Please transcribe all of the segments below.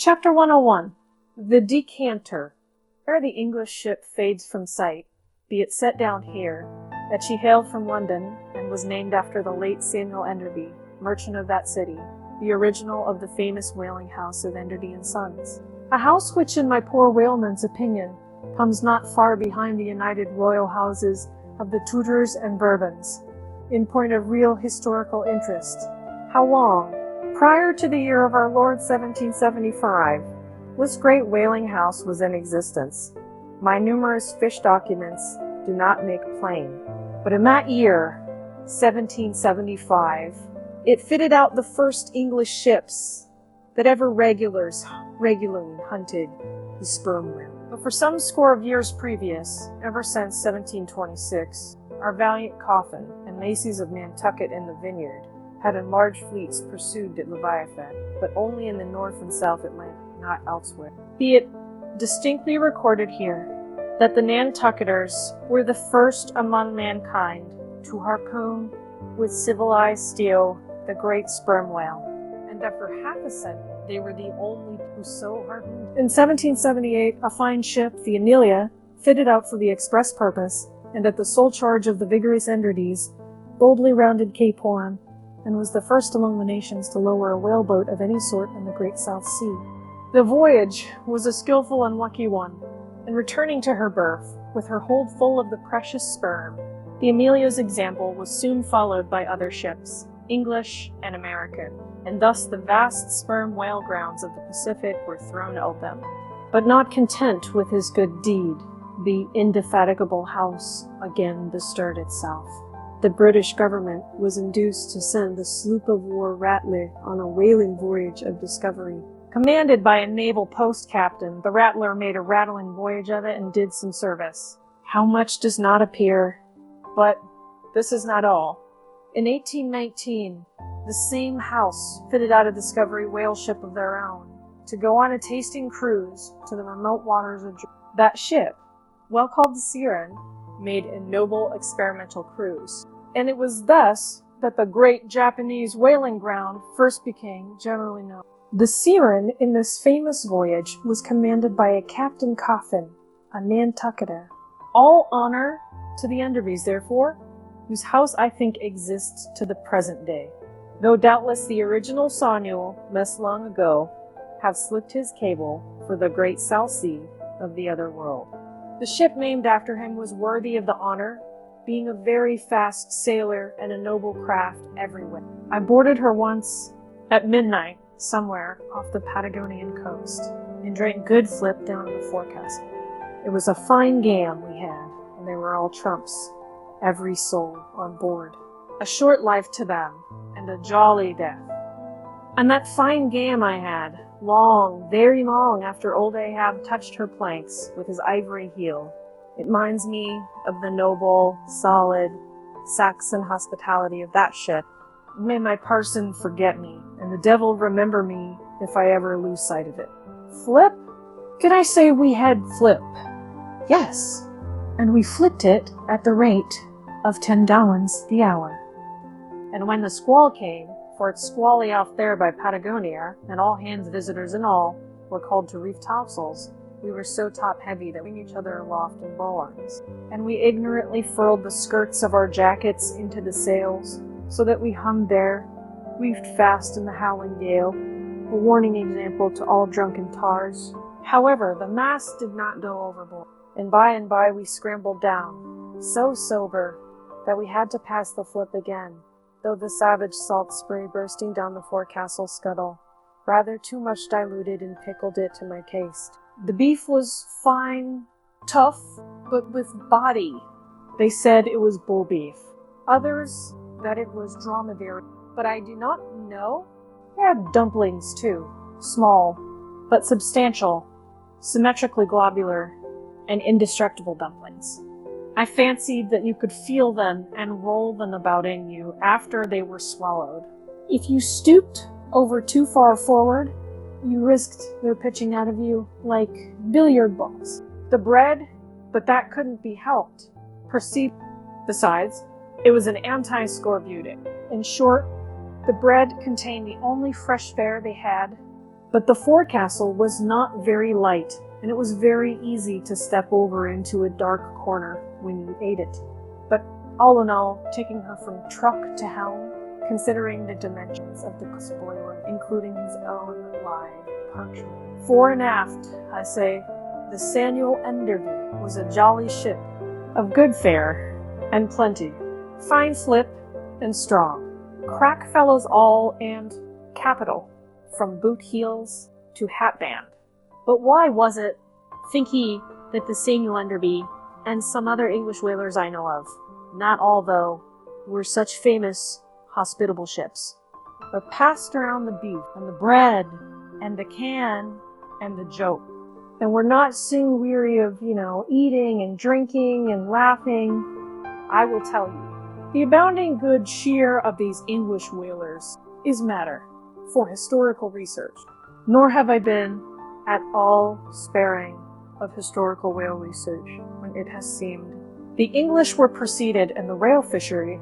Chapter 101. The Decanter. Ere the English ship fades from sight, be it set down here, that she hailed from London, and was named after the late Samuel Enderby, merchant of that city, the original of the famous whaling house of Enderby and Sons. A house which, in my poor whaleman's opinion, comes not far behind the united royal houses of the Tudors and Bourbons, in point of real historical interest. How long? Prior to the year of our Lord 1775, this great whaling house was in existence. My numerous fish documents do not make plain. But in that year, 1775, it fitted out the first English ships that ever regularly hunted the sperm whale. But for some score of years previous, ever since 1726, our valiant Coffin and Macy's of Nantucket in the Vineyard had in large fleets pursued at Leviathan, but only in the North and South Atlantic, not elsewhere. Be it distinctly recorded here that the Nantucketers were the first among mankind to harpoon with civilized steel the great sperm whale, and that for half a century they were the only who so harpooned. In 1778, a fine ship, the Amelia, fitted out for the express purpose, and at the sole charge of the vigorous Endardys, boldly rounded Cape Horn, and was the first among the nations to lower a whaleboat of any sort in the Great South Sea. The voyage was a skillful and lucky one, and returning to her berth, with her hold full of the precious sperm, the Amelia's example was soon followed by other ships, English and American, and thus the vast sperm whale grounds of the Pacific were thrown open. But not content with his good deed, the indefatigable house again bestirred itself. The British government was induced to send the sloop of war Rattler on a whaling voyage of discovery. Commanded by a naval post captain, the Rattler made a rattling voyage of it and did some service. How much does not appear, but this is not all. In 1819, the same house fitted out a discovery whale ship of their own to go on a tasting cruise to the remote waters of Georgia. That ship, well called the Siren, made a noble experimental cruise. And it was thus that the great Japanese whaling ground first became generally known. The Siren in this famous voyage was commanded by a Captain Coffin, a Nantucketer. All honor to the Enderbys, therefore, whose house I think exists to the present day, though doubtless the original Samuel must long ago have slipped his cable for the great South Sea of the other world. The ship named after him was worthy of the honor, being a very fast sailor and a noble craft everywhere. I boarded her once at midnight somewhere off the Patagonian coast and drank good flip down in the forecastle. It was a fine gam we had, and they were all trumps, every soul on board. A short life to them, and a jolly death. And that fine gam I had, long, very long after old Ahab touched her planks with his ivory heel, it minds me of the noble, solid, Saxon hospitality of that ship. May my parson forget me, and the devil remember me if I ever lose sight of it. Flip? Could I say we had flip? Yes, and we flipped it at the rate of 10 gallons the hour. And when the squall came, for it's squally off there by Patagonia, and all hands, visitors and all, were called to reef topsails, we were so top-heavy that we knew each other aloft in bowlines, and we ignorantly furled the skirts of our jackets into the sails, so that we hung there, reefed fast in the howling gale, a warning example to all drunken tars. However, the mast did not go overboard, and by we scrambled down, so sober that we had to pass the flip again, though the savage salt spray bursting down the forecastle scuttle rather too much diluted and pickled it to my taste. The beef was fine, tough, but with body. They said it was bull beef. Others that it was dromedary, but I do not know. They had dumplings too, small, but substantial, symmetrically globular, and indestructible dumplings. I fancied that you could feel them and roll them about in you after they were swallowed. If you stooped over too far forward, you risked their pitching out of you like billiard balls. The bread, but that couldn't be helped. Besides, it was an anti-scorbutic. In short, the bread contained the only fresh fare they had, But the forecastle was not very light, and it was very easy to step over into a dark corner when you ate it. But all in all, taking her from truck to helm, considering the dimensions of the spoiler, including his own live parchment. Fore and aft, I say, the Samuel Enderby was a jolly ship, of good fare and plenty, fine slip and strong, crack fellows all, and capital, from boot heels to hatband. But why was it, think he, that the Samuel Enderby, and some other English whalers I know of, not all though, were such famous, hospitable ships, but passed around the beef, and the bread, and the can, and the joke, and were not soon weary of, eating and drinking and laughing? I will tell you, the abounding good cheer of these English whalers is matter for historical research, nor have I been at all sparing of historical whale research when it has seemed. The English were preceded in the whale fishery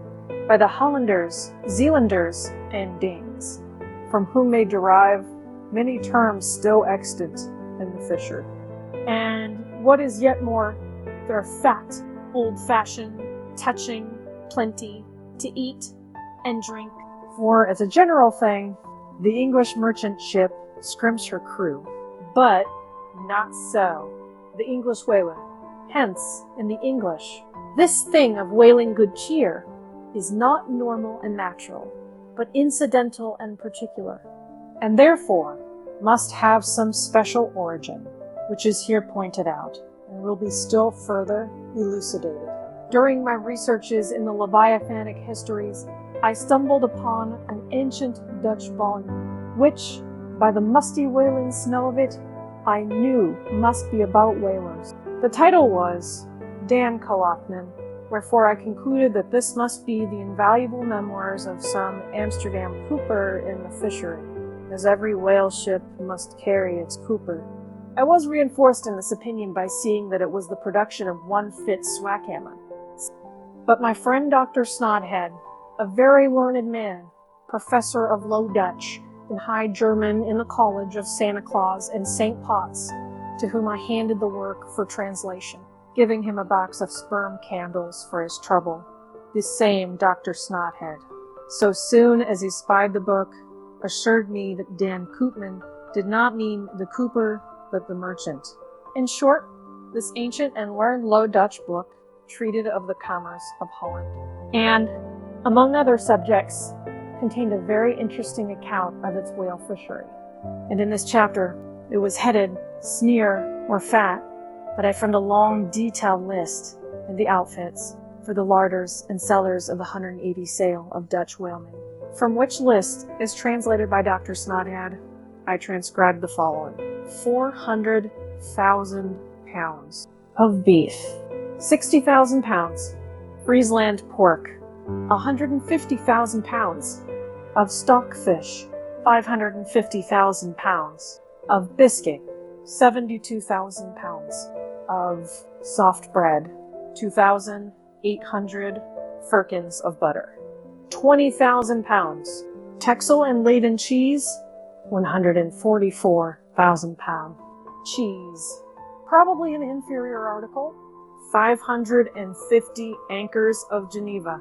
by the Hollanders, Zealanders, and Danes, from whom they derive many terms still extant in the fishery. And what is yet more, they're fat, old-fashioned, touching, plenty, to eat and drink. For, as a general thing, the English merchant ship scrimps her crew, but not so the English whaler. Hence, in the English, this thing of whaling good cheer is not normal and natural, but incidental and particular, and therefore must have some special origin, which is here pointed out, and will be still further elucidated. During my researches in the Leviathanic histories, I stumbled upon an ancient Dutch volume, which, by the musty whaling smell of it, I knew must be about whalers. The title was Dan Kalachman, wherefore I concluded that this must be the invaluable memoirs of some Amsterdam cooper in the fishery, as every whale ship must carry its cooper. I was reinforced in this opinion by seeing that it was the production of one Fitz Swackhammer. But my friend Dr. Snodhead, a very learned man, professor of Low Dutch and High German in the College of Santa Claus and St. Potts, to whom I handed the work for translation, giving him a box of sperm candles for his trouble. This same Dr. Snodhead, so soon as he spied the book, assured me that Dan Koopman did not mean the cooper, but the merchant. In short, this ancient and learned Low Dutch book treated of the commerce of Holland, and, among other subjects, contained a very interesting account of its whale fishery. And in this chapter, it was headed Sneer or Fat, but I found a long, detailed list of the outfits for the larders and cellars of the 180 sail of Dutch whalemen, from which list, as translated by Dr. Snodhead, I transcribed the following: 400,000 pounds of beef, 60,000 pounds Friesland pork, 150,000 pounds of stockfish, 550,000 pounds of biscuit, 72,000 pounds of soft bread, 2,800 firkins of butter, 20,000 pounds Texel and Leyden cheese, 144,000 pound cheese, probably an inferior article, 550 anchors of Geneva,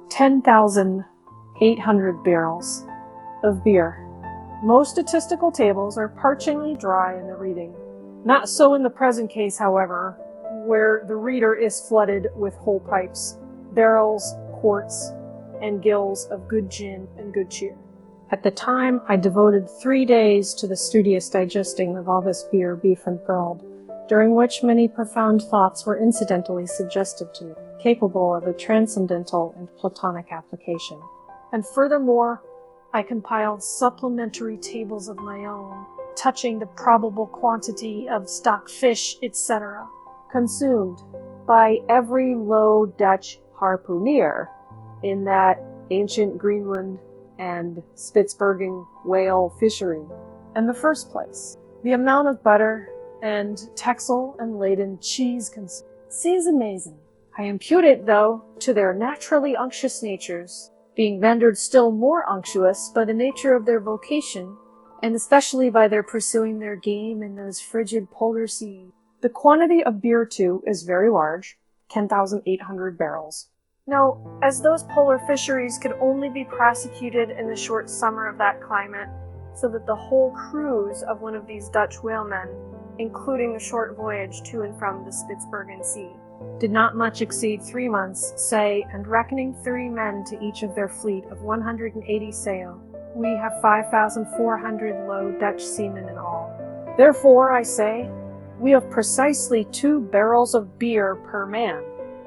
10,800 barrels of beer. Most statistical tables are parchingly dry in the reading. Not so in the present case, however, where the reader is flooded with whole pipes, barrels, quarts, and gills of good gin and good cheer. At the time, I devoted 3 days to the studious digesting of all this beer, beef, and grog, during which many profound thoughts were incidentally suggested to me, capable of a transcendental and platonic application. And furthermore, I compiled supplementary tables of my own, touching the probable quantity of stock fish, etc., consumed by every Low Dutch harpooneer in that ancient Greenland and Spitsbergen whale fishery. In the first place, the amount of butter and Texel and Leyden cheese consumed seems amazing. I impute it, though, to their naturally unctuous natures, being rendered still more unctuous by the nature of their vocation and especially by their pursuing their game in those frigid polar seas. The quantity of beer, too, is very large, 10,800 barrels. Now, as those polar fisheries could only be prosecuted in the short summer of that climate, so that the whole cruise of one of these Dutch whalemen, including the short voyage to and from the Spitzbergen Sea, did not much exceed 3 months, say, and reckoning 30 men to each of their fleet of 180 sail, we have 5,400 low Dutch seamen in all. Therefore, I say, we have precisely 2 barrels of beer per man,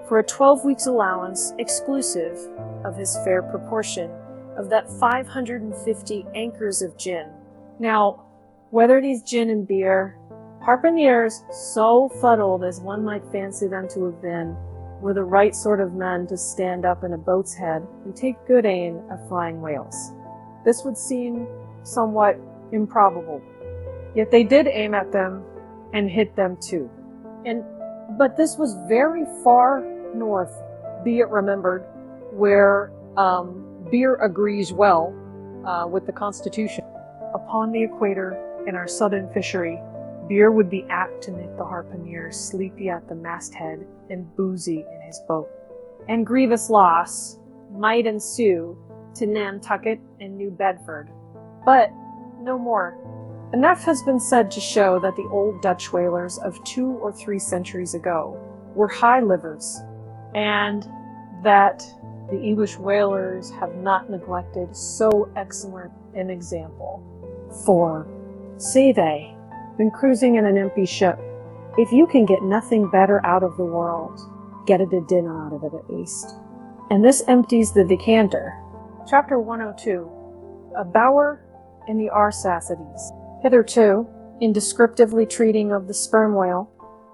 for a 12 weeks' allowance exclusive of his fair proportion of that 550 anchors of gin. Now, whether it is gin and beer, harpooneers, so fuddled as one might fancy them to have been, were the right sort of men to stand up in a boat's head and take good aim at flying whales. This would seem somewhat improbable, yet they did aim at them and hit them too. But this was very far north, be it remembered, where beer agrees well with the Constitution. Upon the equator, in our southern fishery, beer would be apt to make the harpooneer sleepy at the masthead and boozy in his boat. And grievous loss might ensue to Nantucket and New Bedford. But no more. Enough has been said to show that the old Dutch whalers of 2 or 3 centuries ago were high livers, and that the English whalers have not neglected so excellent an example. For, say they, when cruising in an empty ship, if you can get nothing better out of the world, get a dinner out of it at least. And this empties the decanter. Chapter 102, A Bower in the Arsacides. Hitherto, in descriptively treating of the sperm whale,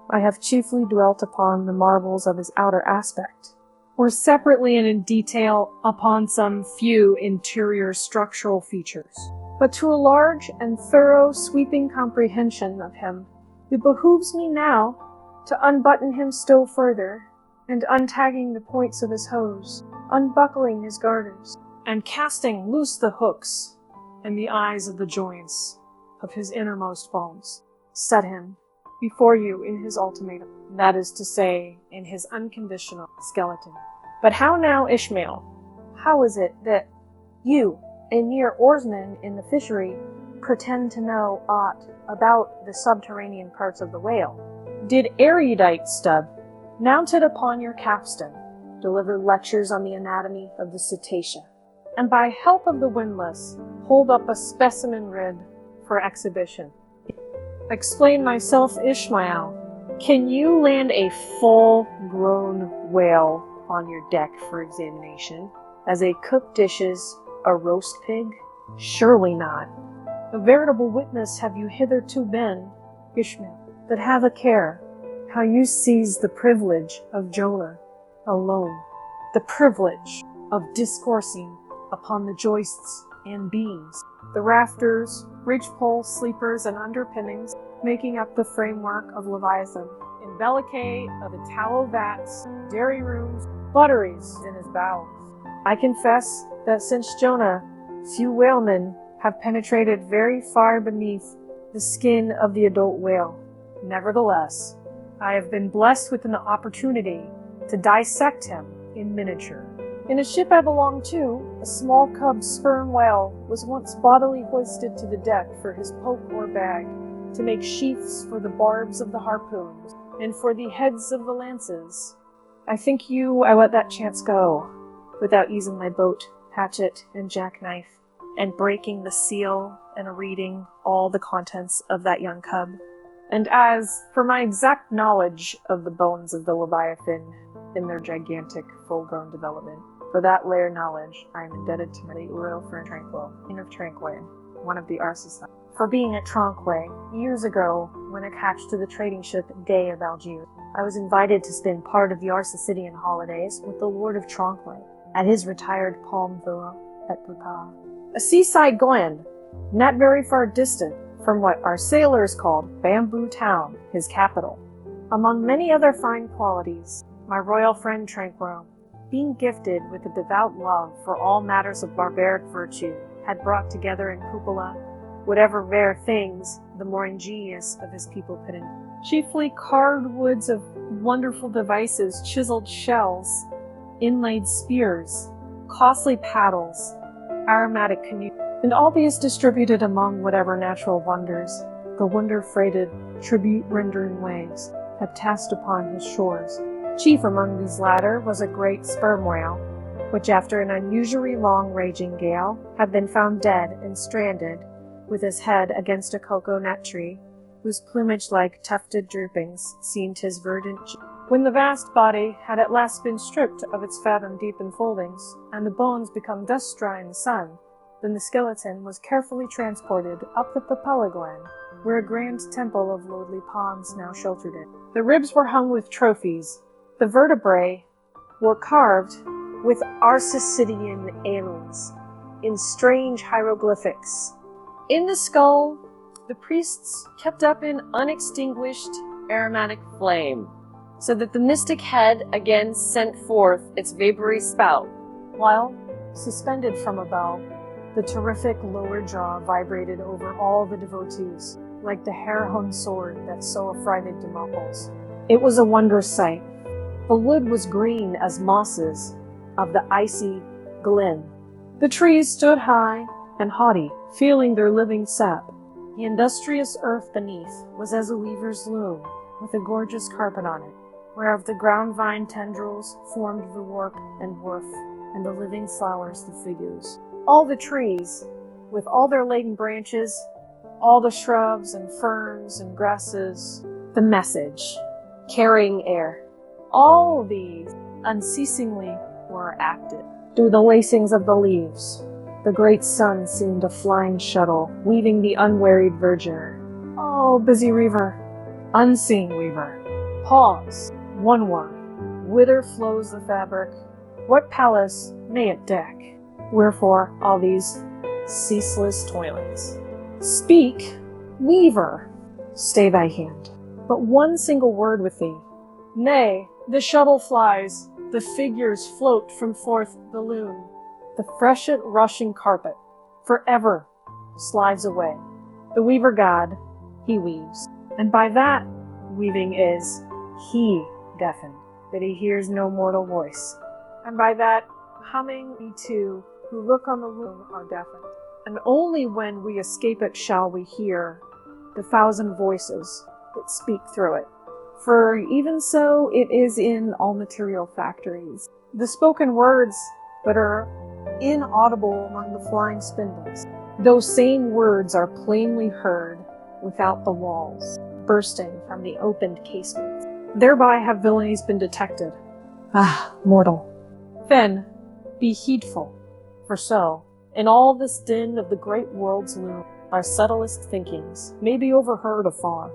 I have chiefly dwelt upon the marvels of his outer aspect, or separately and in detail upon some few interior structural features. But to a large and thorough sweeping comprehension of him, it behooves me now to unbutton him still further, and untagging the points of his hose, unbuckling his garters, and casting loose the hooks and the eyes of the joints of his innermost bones, set him before you in his ultimatum, that is to say, in his unconditional skeleton. But how now, Ishmael? How is it that you, a mere oarsman in the fishery, pretend to know aught about the subterranean parts of the whale? Did erudite Stubb, mounted upon your capstan, deliver lectures on the anatomy of the cetacea, and by help of the windlass hold up a specimen rib for exhibition? Explain myself, Ishmael. Can you land a full-grown whale on your deck for examination, as a cook dishes a roast pig? Surely not. A veritable witness have you hitherto been, Ishmael, but have a care how you seize the privilege of Jonah alone, the privilege of discoursing upon the joists and beams, the rafters, ridgepole, sleepers, and underpinnings making up the framework of Leviathan, in bellicae of Italo vats, dairy rooms, butteries in his bowels. I confess that since Jonah, few whalemen have penetrated very far beneath the skin of the adult whale. Nevertheless, I have been blessed with an opportunity to dissect him in miniature. In a ship I belonged to, a small cub sperm whale was once bodily hoisted to the deck for his poke or bag, to make sheaths for the barbs of the harpoons, and for the heads of the lances. I think I let that chance go, without using my boat, hatchet, and jackknife, and breaking the seal and reading all the contents of that young cub. And as for my exact knowledge of the bones of the Leviathan in their gigantic, full-grown development, for that layer knowledge I am indebted to my late royal friend Tranquil, King of Tranquil, one of the Arsacides, for being at Tranquil years ago when attached to the trading ship Day of Algiers. I was invited to spend part of the Arsacidean holidays with the Lord of Tranquil at his retired palm villa at Pequod, a seaside glen, not very far distant from what our sailors called Bamboo Town, his capital. Among many other fine qualities, my royal friend Tranquil, being gifted with a devout love for all matters of barbaric virtue, had brought together in cupola whatever rare things the more ingenious of his people could invent. Chiefly carved woods of wonderful devices, chiseled shells, inlaid spears, costly paddles, aromatic canoes, and all these distributed among whatever natural wonders the wonder-freighted, tribute-rendering waves had cast upon his shores. Chief among these latter was a great sperm whale, which after an unusually long raging gale had been found dead and stranded, with his head against a cocoa-nut tree, whose plumage-like tufted droopings seemed his verdant cheek. When the vast body had at last been stripped of its fathom-deep enfoldings, and the bones become dust-dry in the sun, then the skeleton was carefully transported up the Papella Glen, where a grand temple of lordly palms now sheltered it. The ribs were hung with trophies. The vertebrae were carved with Arsacidean aliens in strange hieroglyphics. In the skull, the priests kept up an unextinguished aromatic flame, so that the mystic head again sent forth its vapory spout, while, suspended from above, the terrific lower jaw vibrated over all the devotees, like the hair-hung sword that so affrighted Demoples. It was a wondrous sight. The wood was green as mosses of the icy glen. The trees stood high and haughty, feeling their living sap. The industrious earth beneath was as a weaver's loom, with a gorgeous carpet on it, whereof the ground vine tendrils formed the warp and woof, and the living flowers the figures. All the trees, with all their laden branches, all the shrubs and ferns and grasses, the message, carrying air, all these unceasingly were active. Through the lacings of the leaves, the great sun seemed a flying shuttle, weaving the unwearied verdure. Oh, busy weaver, unseen weaver, pause, one word. Whither flows the fabric? What palace may it deck? Wherefore all these ceaseless toilings? Speak, weaver, stay thy hand. But one single word with thee. Nay, the shuttle flies, the figures float from forth the loom. The freshet rushing carpet forever slides away. The weaver god, he weaves, and by that weaving is he deafened, that he hears no mortal voice, and by that humming we too who look on the loom are deafened, and only when we escape it shall we hear the thousand voices that speak through it. For even so it is in all material factories. The spoken words that are inaudible among the flying spindles, those same words are plainly heard without the walls, bursting from the opened casements. Thereby have villainies been detected. Ah, mortal! Then, be heedful, for so, in all this din of the great world's loom, our subtlest thinkings may be overheard afar.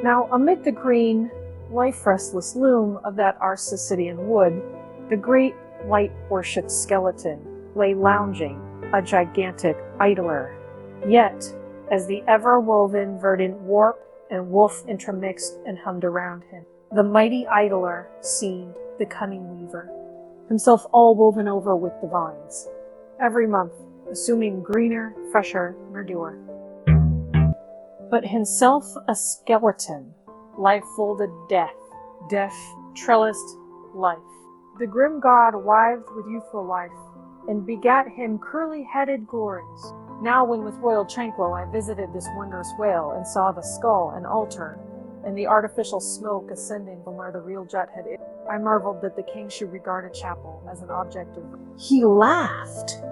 Now, amid the green, life-restless loom of that Arsacidean wood, the great light-worshipped skeleton lay lounging, a gigantic idler. Yet, as the ever-woven verdant warp and woof intermixed and hummed around him, the mighty idler seemed the cunning weaver, himself all woven over with the vines, every month assuming greener, fresher verdure. But himself a skeleton, life-folded death, death trellised life. The grim god wived with youthful life, and begat him curly-headed glories. Now when with royal tranquil I visited this wondrous whale, and saw the skull and altar, and the artificial smoke ascending from where the real jet had issued, I marveled that the king should regard a chapel as an object of... He laughed!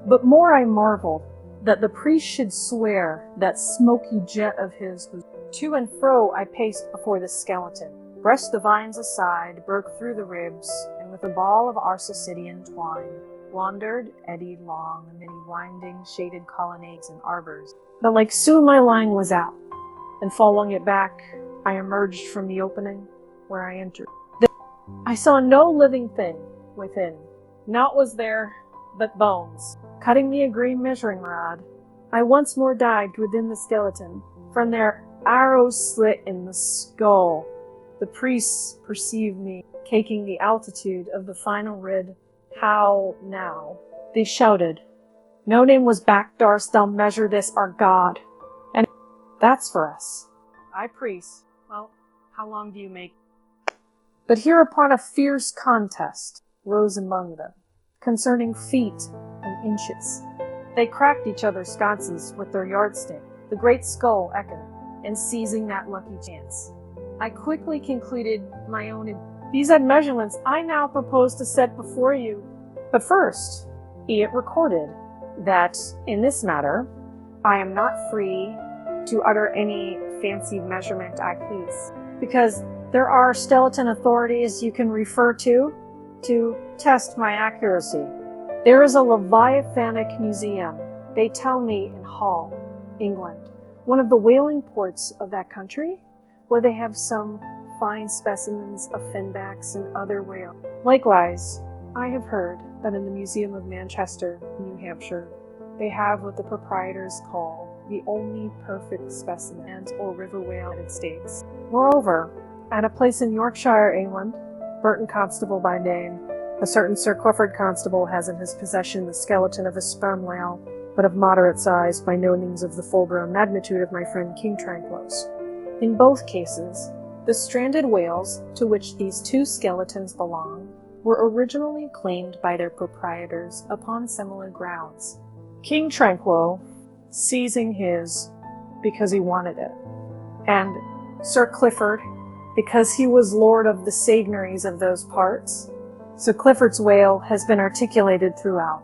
But more I marveled that the priest should swear that smoky jet of his was... To and fro I paced before the skeleton, brushed the vines aside, broke through the ribs, and with a ball of Arsacidean twine, wandered, eddied long, many winding, shaded colonnades and arbors. But like soon my line was out, and following it back, I emerged from the opening where I entered. I saw no living thing within. Naught was there but bones. Cutting me a green measuring rod, I once more dived within the skeleton. From their arrows slit in the skull, the priests perceived me, caking the altitude of the final rid. How now? They shouted. No name was back, darst thou measure this, our god? That's for us. I priest. Well, how long do you make? But hereupon a fierce contest rose among them, concerning feet and inches. They cracked each other's sconces with their yardstick, the great skull echoed, and seizing that lucky chance, I quickly concluded my own. These measurements I now propose to set before you. But first, be it recorded that in this matter, I am not free to utter any fancy measurement I please, because there are skeleton authorities you can refer to test my accuracy. There is a Leviathanic museum, they tell me, in Hull, England, one of the whaling ports of that country, where they have some fine specimens of finbacks and other whales. Likewise, I have heard that in the Museum of Manchester, New Hampshire, they have what the proprietors call the only perfect specimen or river whale in the United States. Moreover, at a place in Yorkshire, England, Burton Constable by name, a certain Sir Clifford Constable has in his possession the skeleton of a sperm whale, but of moderate size, by no means of the full-grown magnitude of my friend King Tranquillos. In both cases, the stranded whales to which these two skeletons belong were originally claimed by their proprietors upon similar grounds. King Tranquillo seizing his because he wanted it, and Sir Clifford because he was lord of the seigneuries of those parts. Sir Clifford's whale has been articulated throughout,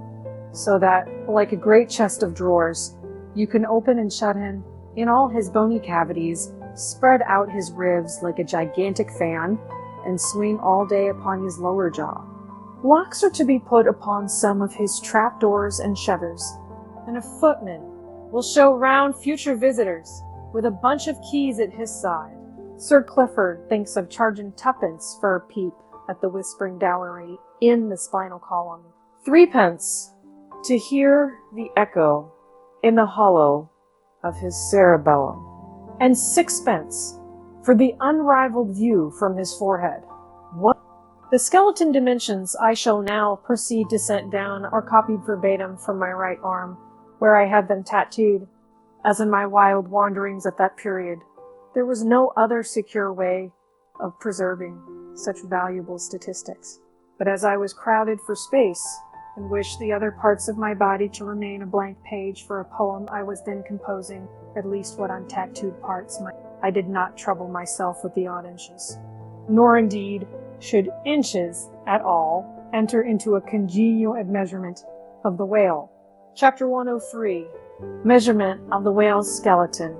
so that, like a great chest of drawers, you can open and shut him in all his bony cavities, spread out his ribs like a gigantic fan, and swing all day upon his lower jaw. Locks are to be put upon some of his trapdoors and shutters, and a footman will show round future visitors with a bunch of keys at his side. Sir Clifford thinks of charging tuppence for a peep at the whispering dowry in the spinal column, 3d to hear the echo in the hollow of his cerebellum, and 6d for the unrivaled view from his forehead. What? The skeleton dimensions I shall now proceed to set down are copied verbatim from my right arm, where I had them tattooed, as in my wild wanderings at that period. There was no other secure way of preserving such valuable statistics. But as I was crowded for space, and wished the other parts of my body to remain a blank page for a poem I was then composing, at least what untattooed parts might, I did not trouble myself with the odd inches. Nor indeed should inches at all enter into a congenial measurement of the whale. Chapter 103. Measurement of the whale's skeleton.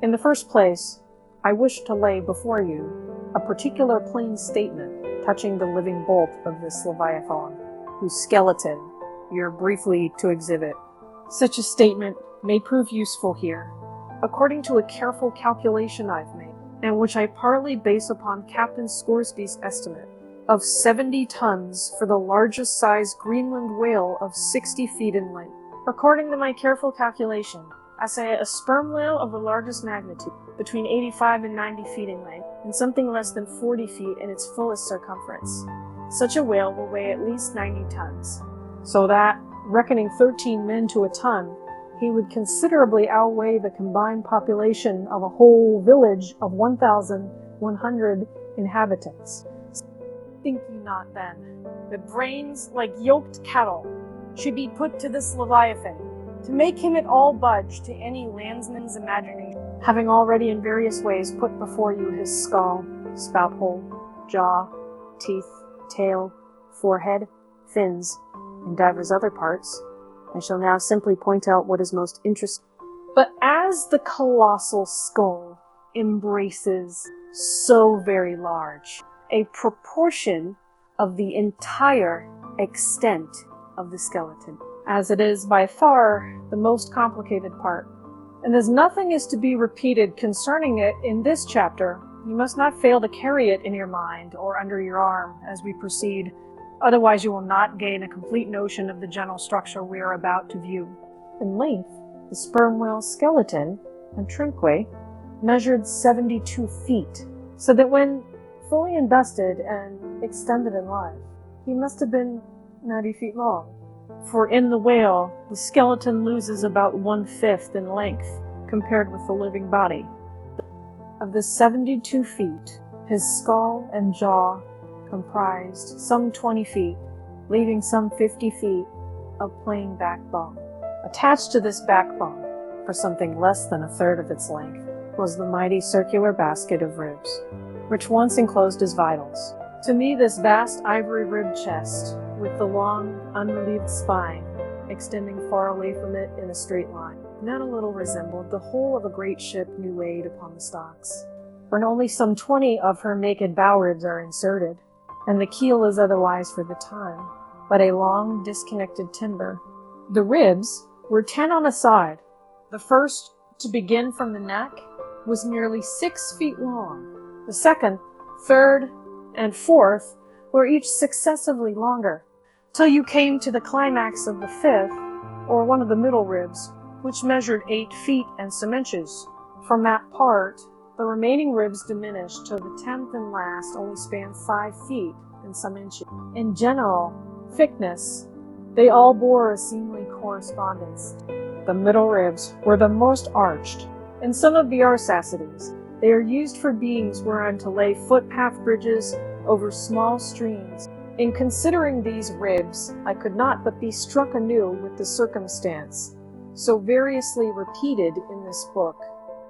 In the first place, I wish to lay before you a particular plain statement touching the living bulk of this Leviathan, whose skeleton we are briefly to exhibit. Such a statement may prove useful here, according to a careful calculation I've made, and which I partly base upon Captain Scoresby's estimate of 70 tons for the largest size Greenland whale of 60 feet in length. According to my careful calculation, I say a sperm whale of the largest magnitude, between 85 and 90 feet in length, and something less than 40 feet in its fullest circumference. Such a whale will weigh at least 90 tons, so that, reckoning 13 men to a ton, he would considerably outweigh the combined population of a whole village of 1,100 inhabitants. Think ye not, then, that brains like yoked cattle should be put to this Leviathan, to make him at all budge to any landsman's imagination, having already in various ways put before you his skull, spout hole, jaw, teeth, tail, forehead, fins, and divers other parts. I shall now simply point out what is most interesting. But as the colossal skull embraces so very large a proportion of the entire extent of the skeleton, as it is by far the most complicated part, and as nothing is to be repeated concerning it in this chapter, you must not fail to carry it in your mind or under your arm as we proceed, otherwise you will not gain a complete notion of the general structure we are about to view. In length, the sperm whale's skeleton and trinque measured 72 feet, so that when fully invested and extended in life, he must have been 90 feet long. For in the whale, the skeleton loses about 1/5 in length, compared with the living body. Of the 72 feet, his skull and jaw comprised some 20 feet, leaving some 50 feet of plain backbone. Attached to this backbone, for something less than a third of its length, was the mighty circular basket of ribs, which once enclosed his vitals. To me, this vast ivory ribbed chest, with the long, unrelieved spine extending far away from it in a straight line, not a little resembled the whole of a great ship new laid upon the stocks, for only some 20 of her naked bow ribs are inserted, and the keel is otherwise for the time but a long, disconnected timber. The ribs were 10 on a side. The first, to begin from the neck, was nearly 6 feet long. The second, third, and fourth were each successively longer, till you came to the climax of the fifth, or one of the middle ribs, which measured 8 feet and some inches. From that part, the remaining ribs diminished till the 10th and last only spanned 5 feet and some inches. In general thickness, they all bore a seemly correspondence. The middle ribs were the most arched, and some of the arsacides. They are used for beams whereon to lay footpath bridges over small streams. In considering these ribs, I could not but be struck anew with the circumstance, so variously repeated in this book,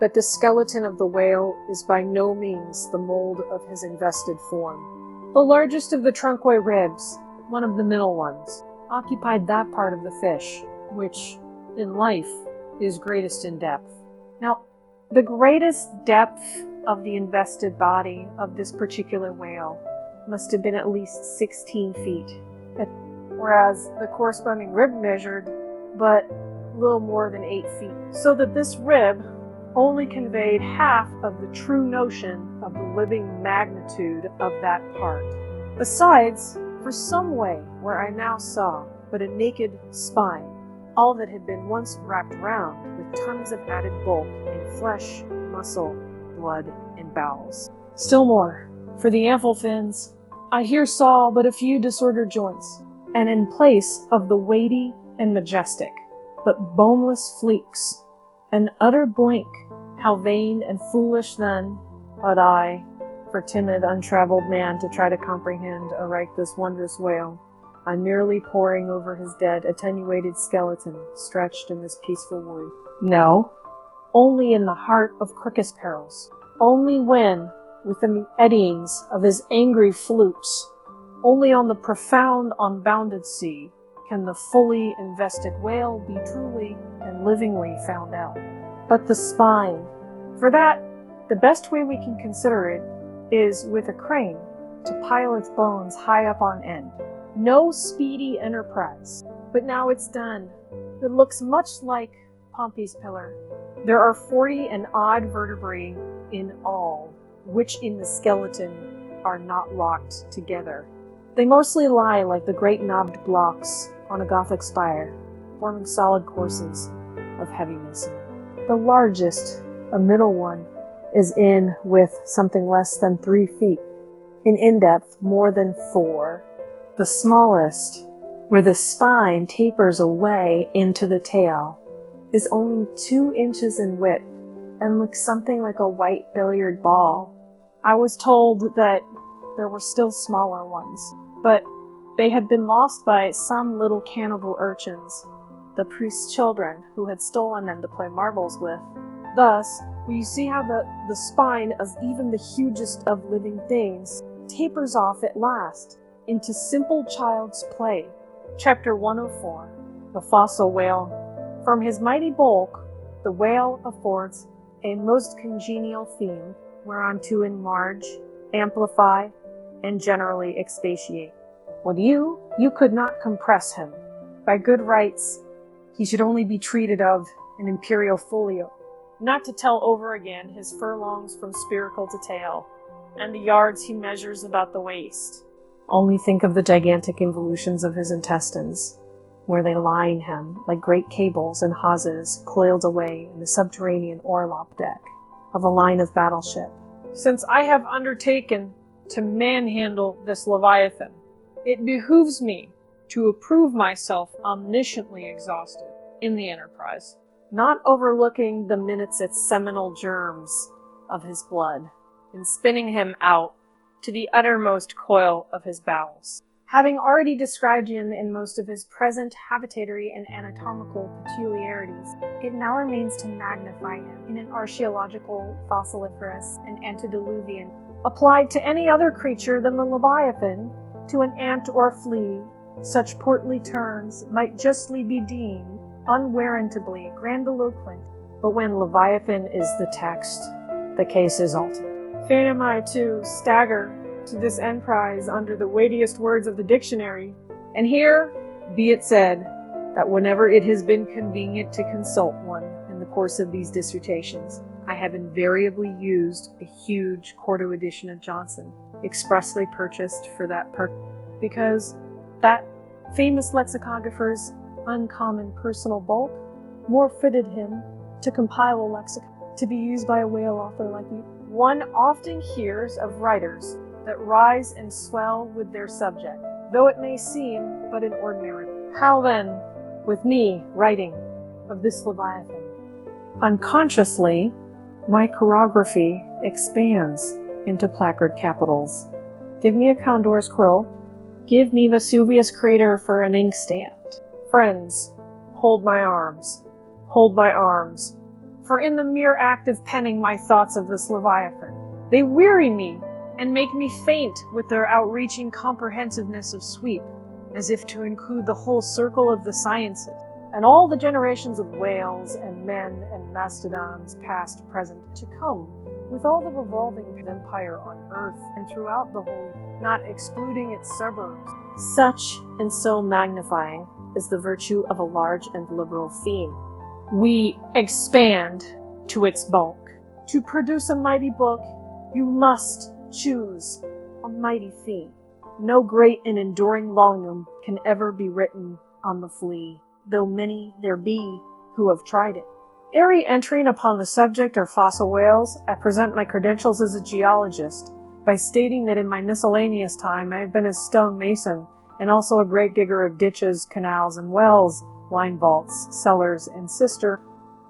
that the skeleton of the whale is by no means the mold of his invested form. The largest of the trunkway ribs, one of the middle ones, occupied that part of the fish, which, in life, is greatest in depth. Now, the greatest depth of the invested body of this particular whale must have been at least 16 feet, whereas the corresponding rib measured but little more than 8 feet, so that this rib only conveyed half of the true notion of the living magnitude of that part. Besides, for some way where I now saw but a naked spine, all that had been once wrapped round with tons of added bulk in flesh, muscle, blood, and bowels. Still more, for the ample fins, I here saw but a few disordered joints, and in place of the weighty and majestic, but boneless fleeks, an utter blank. How vain and foolish then, thought I, for timid, untraveled man to try to comprehend aright this wondrous whale, I'm merely poring over his dead, attenuated skeleton, stretched in this peaceful wood. No, only in the heart of Crocus perils, only when, within the eddyings of his angry flukes, only on the profound, unbounded sea, can the fully invested whale be truly and livingly found out. But the spine, for that, the best way we can consider it is with a crane to pile its bones high up on end. No speedy enterprise, but now it's done. It looks much like Pompey's pillar. There are 40 and odd vertebrae in all, which in the skeleton are not locked together. They mostly lie like the great knobbed blocks on a Gothic spire, forming solid courses of heavy masonry. The largest, a middle one, is in width something less than 3 feet, in depth more than 4. The smallest, where the spine tapers away into the tail, is only 2 inches in width and looks something like a white billiard ball. I was told that there were still smaller ones, but they had been lost by some little cannibal urchins, the priest's children, who had stolen them to play marbles with. Thus, you see how the spine of even the hugest of living things tapers off at last into simple child's play. Chapter 104. The Fossil Whale. From his mighty bulk, the whale affords a most congenial theme whereon to enlarge, amplify, and generally expatiate. With you could not compress him. By good rights, he should only be treated of an imperial folio, not to tell over again his furlongs from spiracle to tail, and the yards he measures about the waist. Only think of the gigantic involutions of his intestines, where they line him like great cables and hawsers coiled away in the subterranean orlop deck of a line of battleship. Since I have undertaken to manhandle this Leviathan, it behooves me to approve myself omnisciently exhausted in the enterprise. not overlooking the minute's seminal germs of his blood, and spinning him out to the uttermost coil of his bowels. Having already described him in most of his present habitatory and anatomical peculiarities, it now remains to magnify him in an archaeological, fossiliferous, and antediluvian, applied to any other creature than the Leviathan, to an ant or flea. Such portly terms might justly be deemed unwarrantably grandiloquent, but when Leviathan is the text, the case is altered. Fain am I to stagger to this emprise under the weightiest words of the dictionary, and here be it said that whenever it has been convenient to consult one in the course of these dissertations, I have invariably used a huge quarto edition of Johnson, expressly purchased for that purpose, because that famous lexicographer's uncommon personal bulk more fitted him to compile a lexicon to be used by a whale author like you. One often hears of writers that rise and swell with their subject, though it may seem but an ordinary. How then, with me writing of this Leviathan? Unconsciously, my chirography expands into placard capitals. Give me a condor's quill. Give me Vesuvius crater for an inkstand. Friends, hold my arms. Hold my arms. For in the mere act of penning my thoughts of this Leviathan, they weary me and make me faint with their outreaching comprehensiveness of sweep, as if to include the whole circle of the sciences, and all the generations of whales and men and mastodons, past, present, to come, with all the revolving empire on earth and throughout the whole, not excluding its suburbs. Such and so magnifying is the virtue of a large and liberal theme. We expand to its bulk. To produce a mighty book, you must choose a mighty theme. No great and enduring volume can ever be written on the flea, though many there be who have tried it. Ere entering upon the subject of fossil whales, I present my credentials as a geologist by stating that in my miscellaneous time I have been a stone mason and also a great digger of ditches, canals, and wells, line vaults, cellars, and cistern.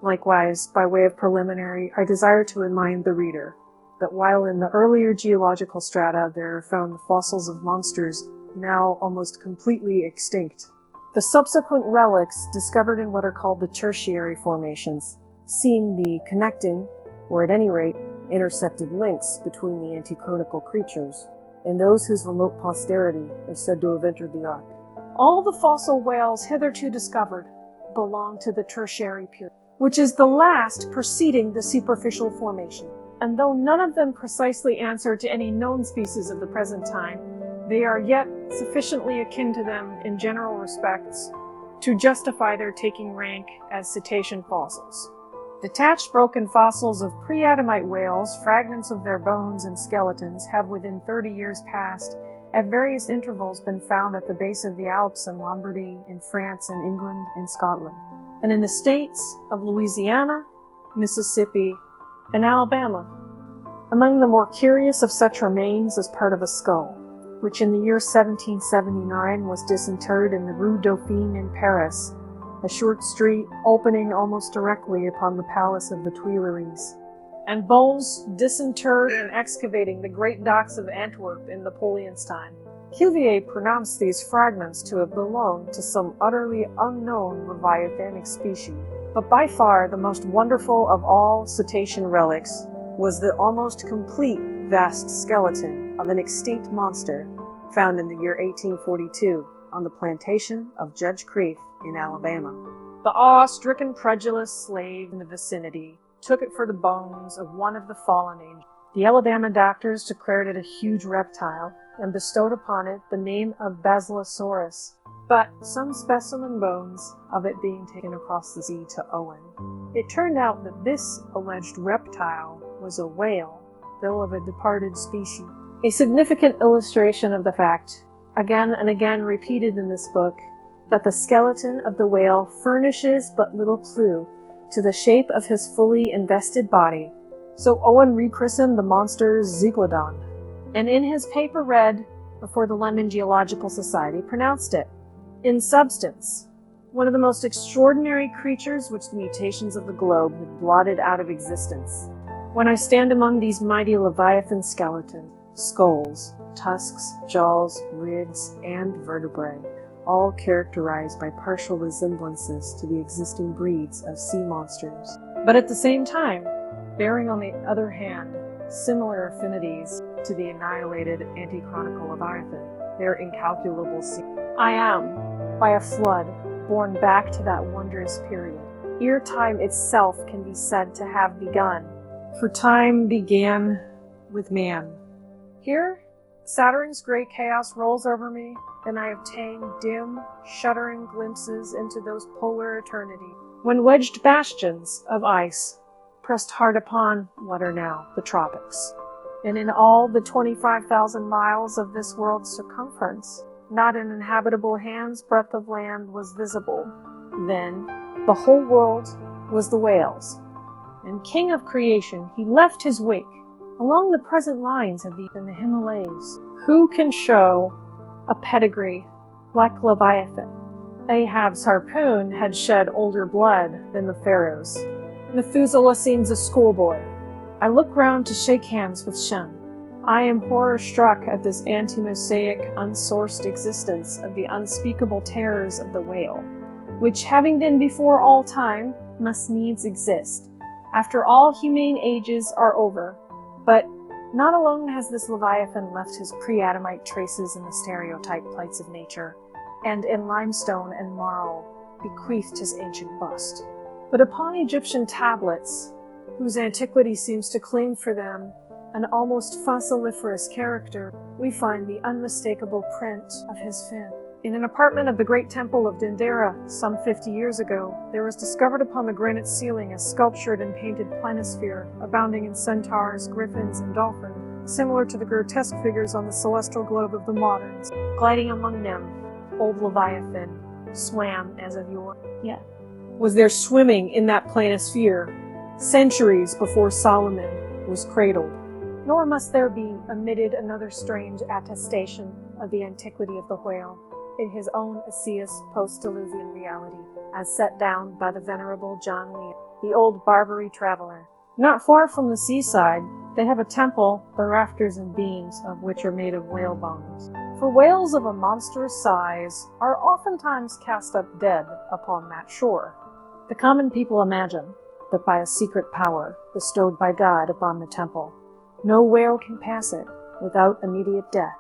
Likewise, by way of preliminary, I desire to remind the reader that while in the earlier geological strata there are found the fossils of monsters now almost completely extinct, the subsequent relics discovered in what are called the tertiary formations seem the connecting, or at any rate, intercepted links between the antichronical creatures and those whose remote posterity is said to have entered the ark. All the fossil whales hitherto discovered belong to the tertiary period, which is the last preceding the superficial formation. And though none of them precisely answer to any known species of the present time, they are yet sufficiently akin to them in general respects to justify their taking rank as cetacean fossils. Detached broken fossils of pre-Adamite whales, fragments of their bones and skeletons, have within 30 years past, at various intervals, been found at the base of the Alps in Lombardy, in France, in England, and Scotland, and in the states of Louisiana, Mississippi, and Alabama. Among the more curious of such remains is part of a skull, which in the year 1779 was disinterred in the Rue Dauphine in Paris, a short street opening almost directly upon the Palace of the Tuileries, and bones disinterred and excavating the great docks of Antwerp in Napoleon's time. Cuvier pronounced these fragments to have belonged to some utterly unknown leviathanic species. But by far the most wonderful of all cetacean relics was the almost complete vast skeleton of an extinct monster found in the year 1842 on the plantation of Judge Crieff in Alabama. The awe-stricken credulous slave in the vicinity took it for the bones of one of the fallen angels. The Alabama doctors declared it a huge reptile and bestowed upon it the name of Basilosaurus, but some specimen bones of it being taken across the sea to Owen, it turned out that this alleged reptile was a whale, though of a departed species. A significant illustration of the fact, again and again repeated in this book, that the skeleton of the whale furnishes but little clue to the shape of his fully invested body, so Owen rechristened the monster Zeuglodon, and in his paper read before the London Geological Society pronounced it, in substance, one of the most extraordinary creatures which the mutations of the globe have blotted out of existence. When I stand among these mighty leviathan skeletons, skulls, tusks, jaws, ribs, and vertebrae, all characterized by partial resemblances to the existing breeds of sea monsters, but at the same time, bearing on the other hand, similar affinities to the annihilated anti-chronicle Leviathan, their incalculable sea. I am, by a flood, born back to that wondrous period, ere time itself can be said to have begun, for time began with man. Here, Saturn's great chaos rolls over me, and I obtain dim, shuddering glimpses into those polar eternities, when wedged bastions of ice pressed hard upon what are now the tropics. And in all the 25,000 miles of this world's circumference, not an inhabitable hand's breadth of land was visible. Then the whole world was the whale's, and king of creation, he left his wake along the present lines of the Himalayas. Who can show a pedigree like Leviathan? Ahab's harpoon had shed older blood than the pharaoh's. Methuselah seems a schoolboy. I look round to shake hands with Shem. I am horror-struck at this anti-Mosaic, unsourced existence of the unspeakable terrors of the whale, which, having been before all time, must needs exist, after all humane ages are over. But not alone has this Leviathan left his pre-Adamite traces in the stereotype plights of nature, and in limestone and marl bequeathed his ancient bust, but upon Egyptian tablets, whose antiquity seems to claim for them an almost fossiliferous character, we find the unmistakable print of his fin. In an apartment of the great temple of Dendera some 50 years ago, there was discovered upon the granite ceiling a sculptured and painted planisphere abounding in centaurs, griffins, and dolphins, similar to the grotesque figures on the celestial globe of the moderns. Gliding among them, old Leviathan swam as of yore. Yet was there swimming in that planisphere centuries before Solomon was cradled. Nor must there be omitted another strange attestation of the antiquity of the whale in his own Asius post-Diluvian reality, as set down by the venerable John Leo, the old Barbary traveler. Not far from the seaside, they have a temple, the rafters and beams of which are made of whale bones. For whales of a monstrous size are oftentimes cast up dead upon that shore. The common people imagine that by a secret power bestowed by God upon the temple, no whale can pass it without immediate death.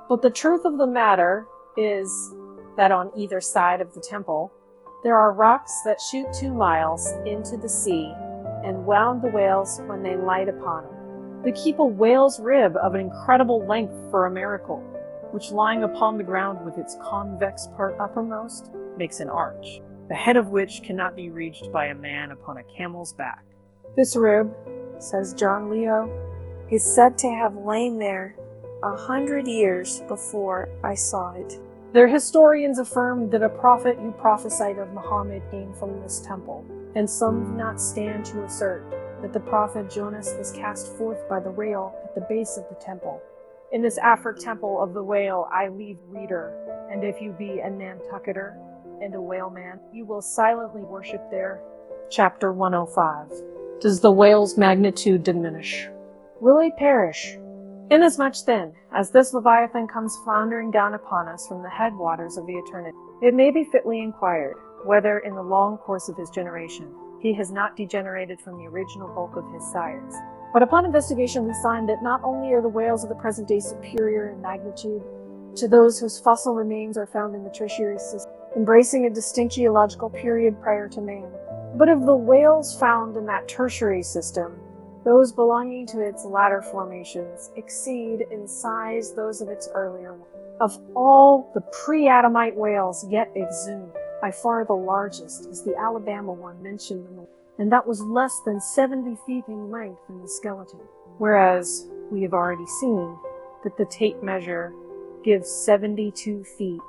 But the truth of the matter is that on either side of the temple, there are rocks that shoot 2 miles into the sea and wound the whales when they light upon them. They keep a whale's rib of an incredible length for a miracle, which lying upon the ground with its convex part uppermost makes an arch, the head of which cannot be reached by a man upon a camel's back. This rib, says John Leo, is said to have lain there 100 years before I saw it. Their historians affirm that a prophet who prophesied of Muhammad came from this temple, and some do not stand to assert that the prophet Jonas was cast forth by the whale at the base of the temple. In this Afric temple of the whale I leave reader, and if you be a Nantucketer and a whaleman, you will silently worship there. Chapter 105. Does the whale's magnitude diminish? Will he perish? Inasmuch then, as this Leviathan comes floundering down upon us from the headwaters of the eternity, it may be fitly inquired whether in the long course of his generation he has not degenerated from the original bulk of his sires. But upon investigation we find that not only are the whales of the present day superior in magnitude to those whose fossil remains are found in the tertiary system, embracing a distinct geological period prior to man, but of the whales found in that tertiary system, those belonging to its latter formations exceed in size those of its earlier ones. Of all the pre-Adamite whales yet exhumed, by far the largest is the Alabama one mentioned in the, and that was less than 70 feet in length in the skeleton, whereas we have already seen that the tape measure gives 72 feet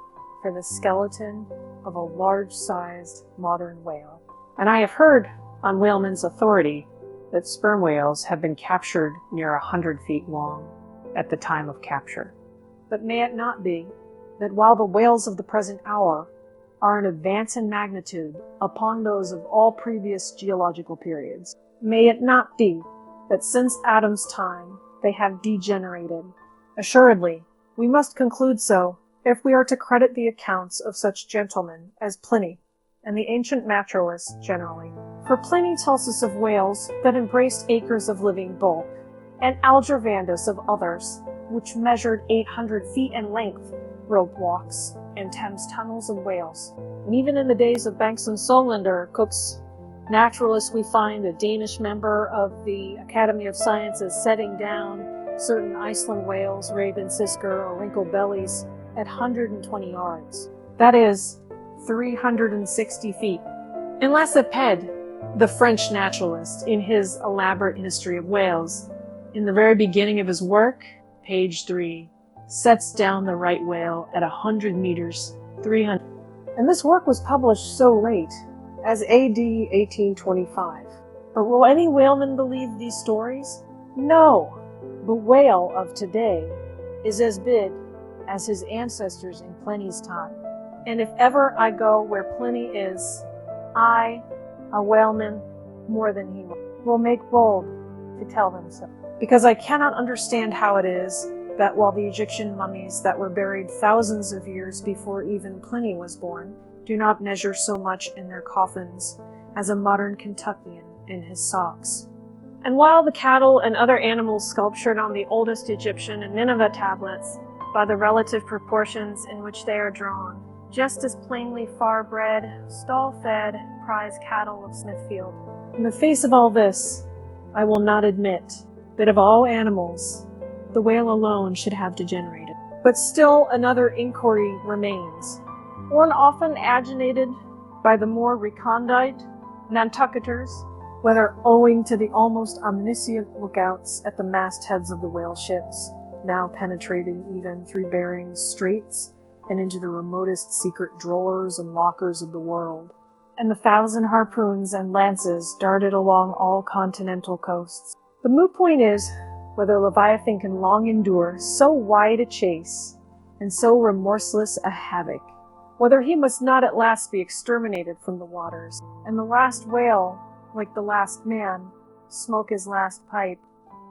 for the skeleton of a large-sized modern whale. And I have heard, on whalemen's authority, that sperm whales have been captured near 100 feet long at the time of capture. But may it not be that while the whales of the present hour are an advance in magnitude upon those of all previous geological periods. May it not be that since Adam's time they have degenerated? Assuredly, we must conclude so if we are to credit the accounts of such gentlemen as Pliny and the ancient naturalists generally. For Pliny tells us of whales that embraced acres of living bulk, and Aldrovandus of others, which measured 800 feet in length, rope walks, and Thames tunnels of whales. And even in the days of Banks and Solander, Cook's naturalists, we find a Danish member of the Academy of Sciences setting down certain Iceland whales, raven sisker, or wrinkled bellies at 120 yards. That is 360 feet. And Lacepede, the French naturalist, in his elaborate history of whales, in the very beginning of his work, page 3, sets down the right whale at 100 meters, 300. And this work was published so late as AD 1825. But will any whaleman believe these stories? No! The whale of today is as big as his ancestors in Pliny's time. And if ever I go where Pliny is, I, a whaleman, more than he will make bold to tell them so. Because I cannot understand how it is that while the Egyptian mummies that were buried thousands of years before even Pliny was born do not measure so much in their coffins as a modern Kentuckian in his socks. And while the cattle and other animals sculptured on the oldest Egyptian and Nineveh tablets, by the relative proportions in which they are drawn, just as plainly far-bred, stall-fed, prize cattle of Smithfield. In the face of all this, I will not admit that of all animals, the whale alone should have degenerated. But still another inquiry remains, one often agitated by the more recondite Nantucketers, whether owing to the almost omniscient lookouts at the mastheads of the whale ships, now penetrating even through Bering's Straits and into the remotest secret drawers and lockers of the world, and the 1,000 harpoons and lances darted along all continental coasts. The moot point is whether Leviathan can long endure so wide a chase and so remorseless a havoc, whether he must not at last be exterminated from the waters, and the last whale, like the last man, smoke his last pipe,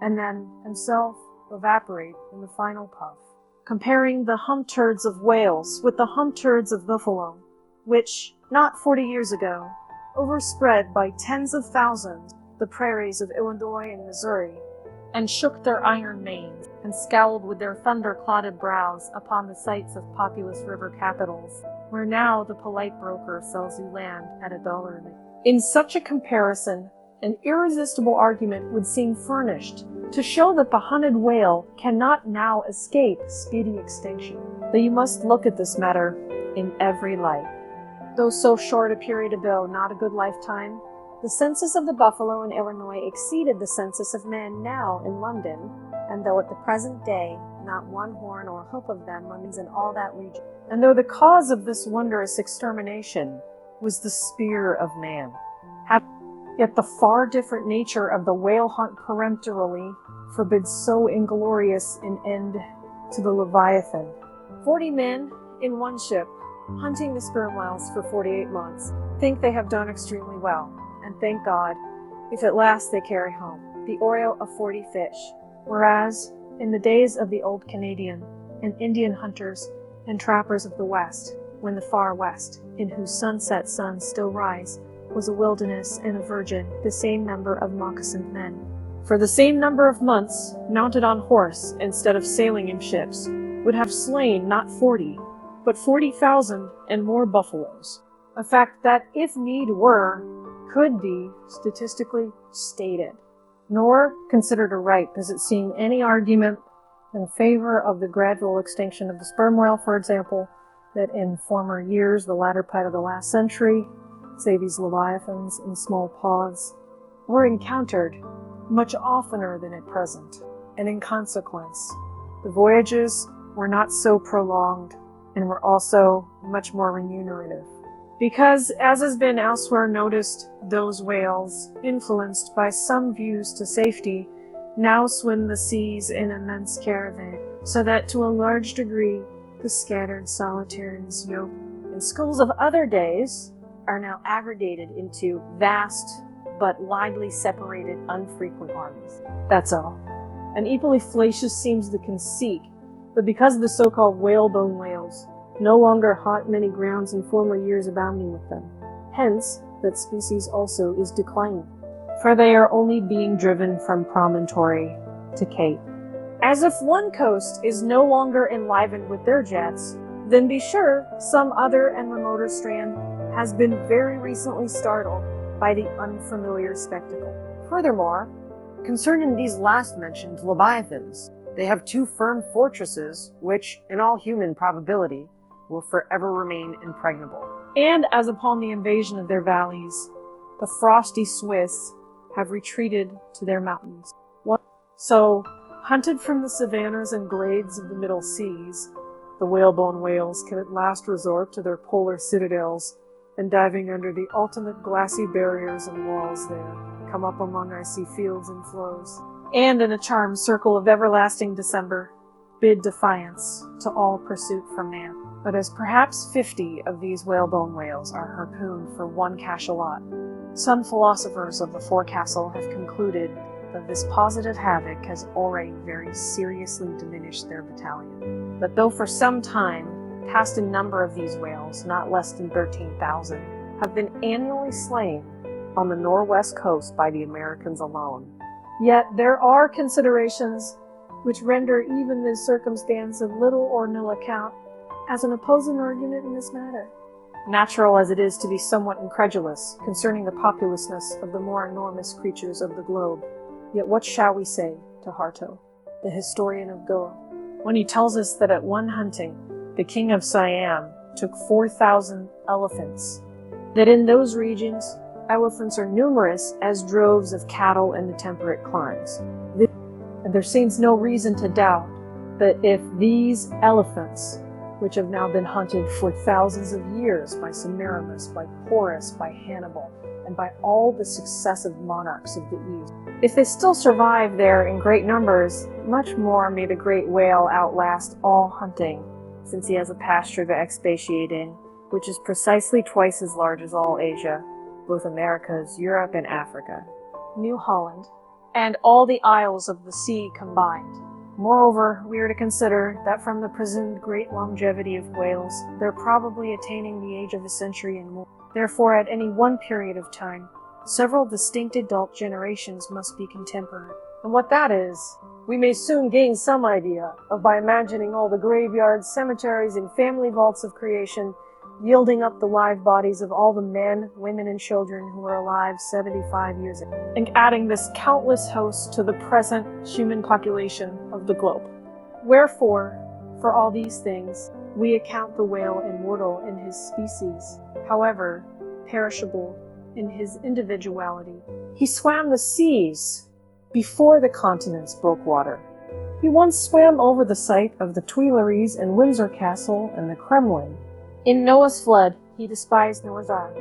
and then himself evaporate in the final puff. Comparing the hump-turds of whales with the hump-turds of buffalo, which, not 40 years ago, overspread by tens of thousands the prairies of Illinois and Missouri, and shook their iron manes, and scowled with their thunder-clotted brows upon the sites of populous river capitals, where now the polite broker sells you land at $1. In such a comparison, an irresistible argument would seem furnished to show that the hunted whale cannot now escape speedy extinction. Though you must look at this matter in every light. Though so short a period ago not a good lifetime, the census of the buffalo in Illinois exceeded the census of men now in London, and though at the present day not one horn or hoof of them remains in all that region, and though the cause of this wondrous extermination was the spear of man, yet the far different nature of the whale hunt peremptorily forbids so inglorious an end to the Leviathan. 40 men in one ship, hunting the sperm whales for 48 months, think they have done extremely well, and thank God if at last they carry home the oil of 40 fish, whereas in the days of the old Canadian and Indian hunters and trappers of the West, when the far West, in whose sunset suns still rise, was a wilderness and a virgin, the same number of moccasined men, for the same number of months, mounted on horse instead of sailing in ships, would have slain not 40, but 40,000 and more buffaloes, a fact that, if need were, could be statistically stated. Nor, considered aright, does it seem any argument in favor of the gradual extinction of the sperm whale, for example, that in former years, the latter part of the last century, say these leviathans in small pods, were encountered much oftener than at present, and in consequence, the voyages were not so prolonged and were also much more remunerative. Because, as has been elsewhere noticed, those whales, influenced by some views to safety, now swim the seas in immense caravans, so that to a large degree the scattered solitaries yoke and skulls of other days are now aggregated into vast but widely separated, unfrequent armies. That's all. And equally fallacious seems the conceit, but because of the so-called whalebone whales no longer haunt many grounds in former years abounding with them, hence that species also is declining, for they are only being driven from promontory to cape. As if one coast is no longer enlivened with their jets, then be sure some other and remoter strand has been very recently startled by the unfamiliar spectacle. Furthermore, concerning these last mentioned Leviathans, they have two firm fortresses which, in all human probability, will forever remain impregnable. And as upon the invasion of their valleys, the frosty Swiss have retreated to their mountains. So, hunted from the savannas and glades of the Middle Seas, the whalebone whales can at last resort to their polar citadels, and diving under the ultimate glassy barriers and walls there, come up among icy fields and floes, and in a charmed circle of everlasting December, bid defiance to all pursuit from man. But as perhaps 50 of these whalebone whales are harpooned for one cachalot, some philosophers of the forecastle have concluded that this positive havoc has already very seriously diminished their battalion. But though for some time past in number of these whales, not less than 13,000, have been annually slain on the northwest coast by the Americans alone, yet there are considerations which render even this circumstance of little or no account as an opposing argument in this matter. Natural as it is to be somewhat incredulous concerning the populousness of the more enormous creatures of the globe, yet what shall we say to Harto, the historian of Goa, when he tells us that at one hunting, the king of Siam took 4,000 elephants, that in those regions, elephants are numerous as droves of cattle in the temperate climes. And there seems no reason to doubt that if these elephants, which have now been hunted for thousands of years by Semiramis, by Porus, by Hannibal, and by all the successive monarchs of the East, if they still survive there in great numbers, much more may the great whale outlast all hunting, since he has a pasture to expatiate in, which is precisely twice as large as all Asia, both Americas, Europe, and Africa, New Holland, and all the isles of the sea combined. Moreover, we are to consider that from the presumed great longevity of whales, they're probably attaining the age of a century and more. Therefore, at any one period of time, several distinct adult generations must be contemporary. And what that is, we may soon gain some idea of by imagining all the graveyards, cemeteries, and family vaults of creation yielding up the live bodies of all the men, women, and children who were alive 75 years ago, and adding this countless host to the present human population of the globe. Wherefore, for all these things, we account the whale immortal in his species, however perishable in his individuality. He swam the seas before the continents broke water. He once swam over the site of the Tuileries and Windsor Castle and the Kremlin. In Noah's flood, he despised Noah's Ark.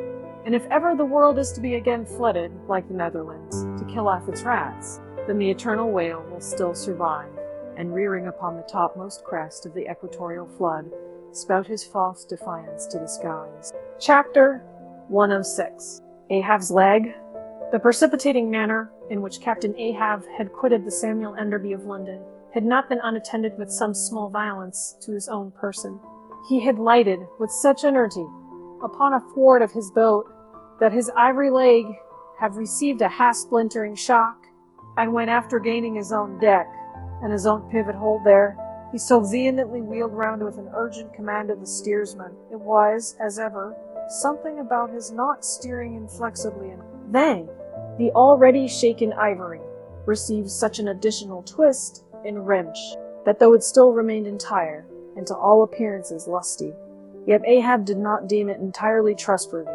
And if ever the world is to be again flooded, like the Netherlands, to kill off its rats, then the eternal whale will still survive, and rearing upon the topmost crest of the equatorial flood, spout his false defiance to the skies. Chapter 106. Ahab's Leg. The precipitating manner in which Captain Ahab had quitted the Samuel Enderby of London had not been unattended with some small violence to his own person. He had lighted with such energy upon a thwart of his boat that his ivory leg had received a half-splintering shock, and when after gaining his own deck and his own pivot hold there, he so vehemently wheeled round with an urgent command of the steersman, it was, as ever, something about his not steering inflexibly, and then the already shaken ivory received such an additional twist and wrench that though it still remained entire, and to all appearances lusty, yet Ahab did not deem it entirely trustworthy,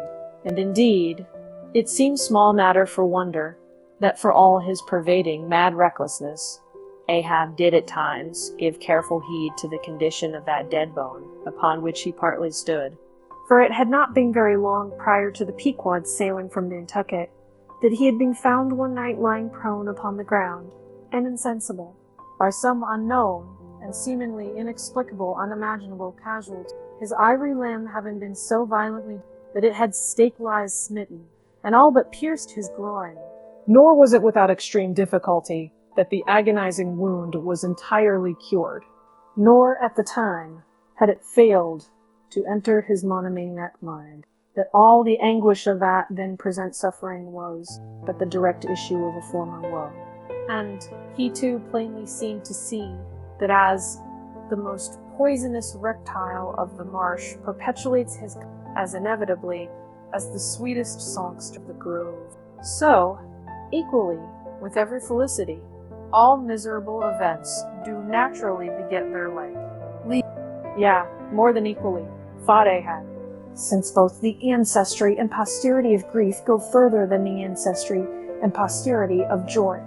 and indeed, it seemed small matter for wonder that for all his pervading mad recklessness, Ahab did at times give careful heed to the condition of that dead bone upon which he partly stood, for it had not been very long prior to the Pequod sailing from Nantucket that he had been found one night lying prone upon the ground, and insensible, by some unknown and seemingly inexplicable, unimaginable casualty. his ivory limb having been so violently that it had stake-wise smitten, and all but pierced his groin. Nor was it without extreme difficulty that the agonizing wound was entirely cured. Nor at the time had it failed to enter his monomaniac mind that all the anguish of that then present suffering was but the direct issue of a former woe. And he too plainly seemed to see that as the most poisonous reptile of the marsh perpetuates his as inevitably as the sweetest songster of the grove, so, equally, with every felicity, all miserable events do naturally beget their like. Yeah, more than equally, thought Ahab, since both the ancestry and posterity of grief go further than the ancestry and posterity of joy.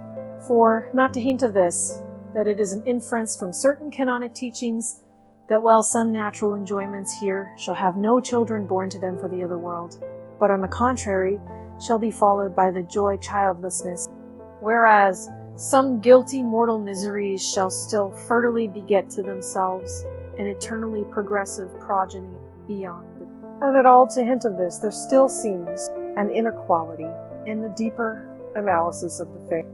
For, not to hint of this, that it is an inference from certain canonic teachings that while some natural enjoyments here shall have no children born to them for the other world, but on the contrary shall be followed by the joy childlessness, whereas some guilty mortal miseries shall still fertilely beget to themselves an eternally progressive progeny beyond. And at all to hint of this, there still seems an inequality in the deeper analysis of the faith.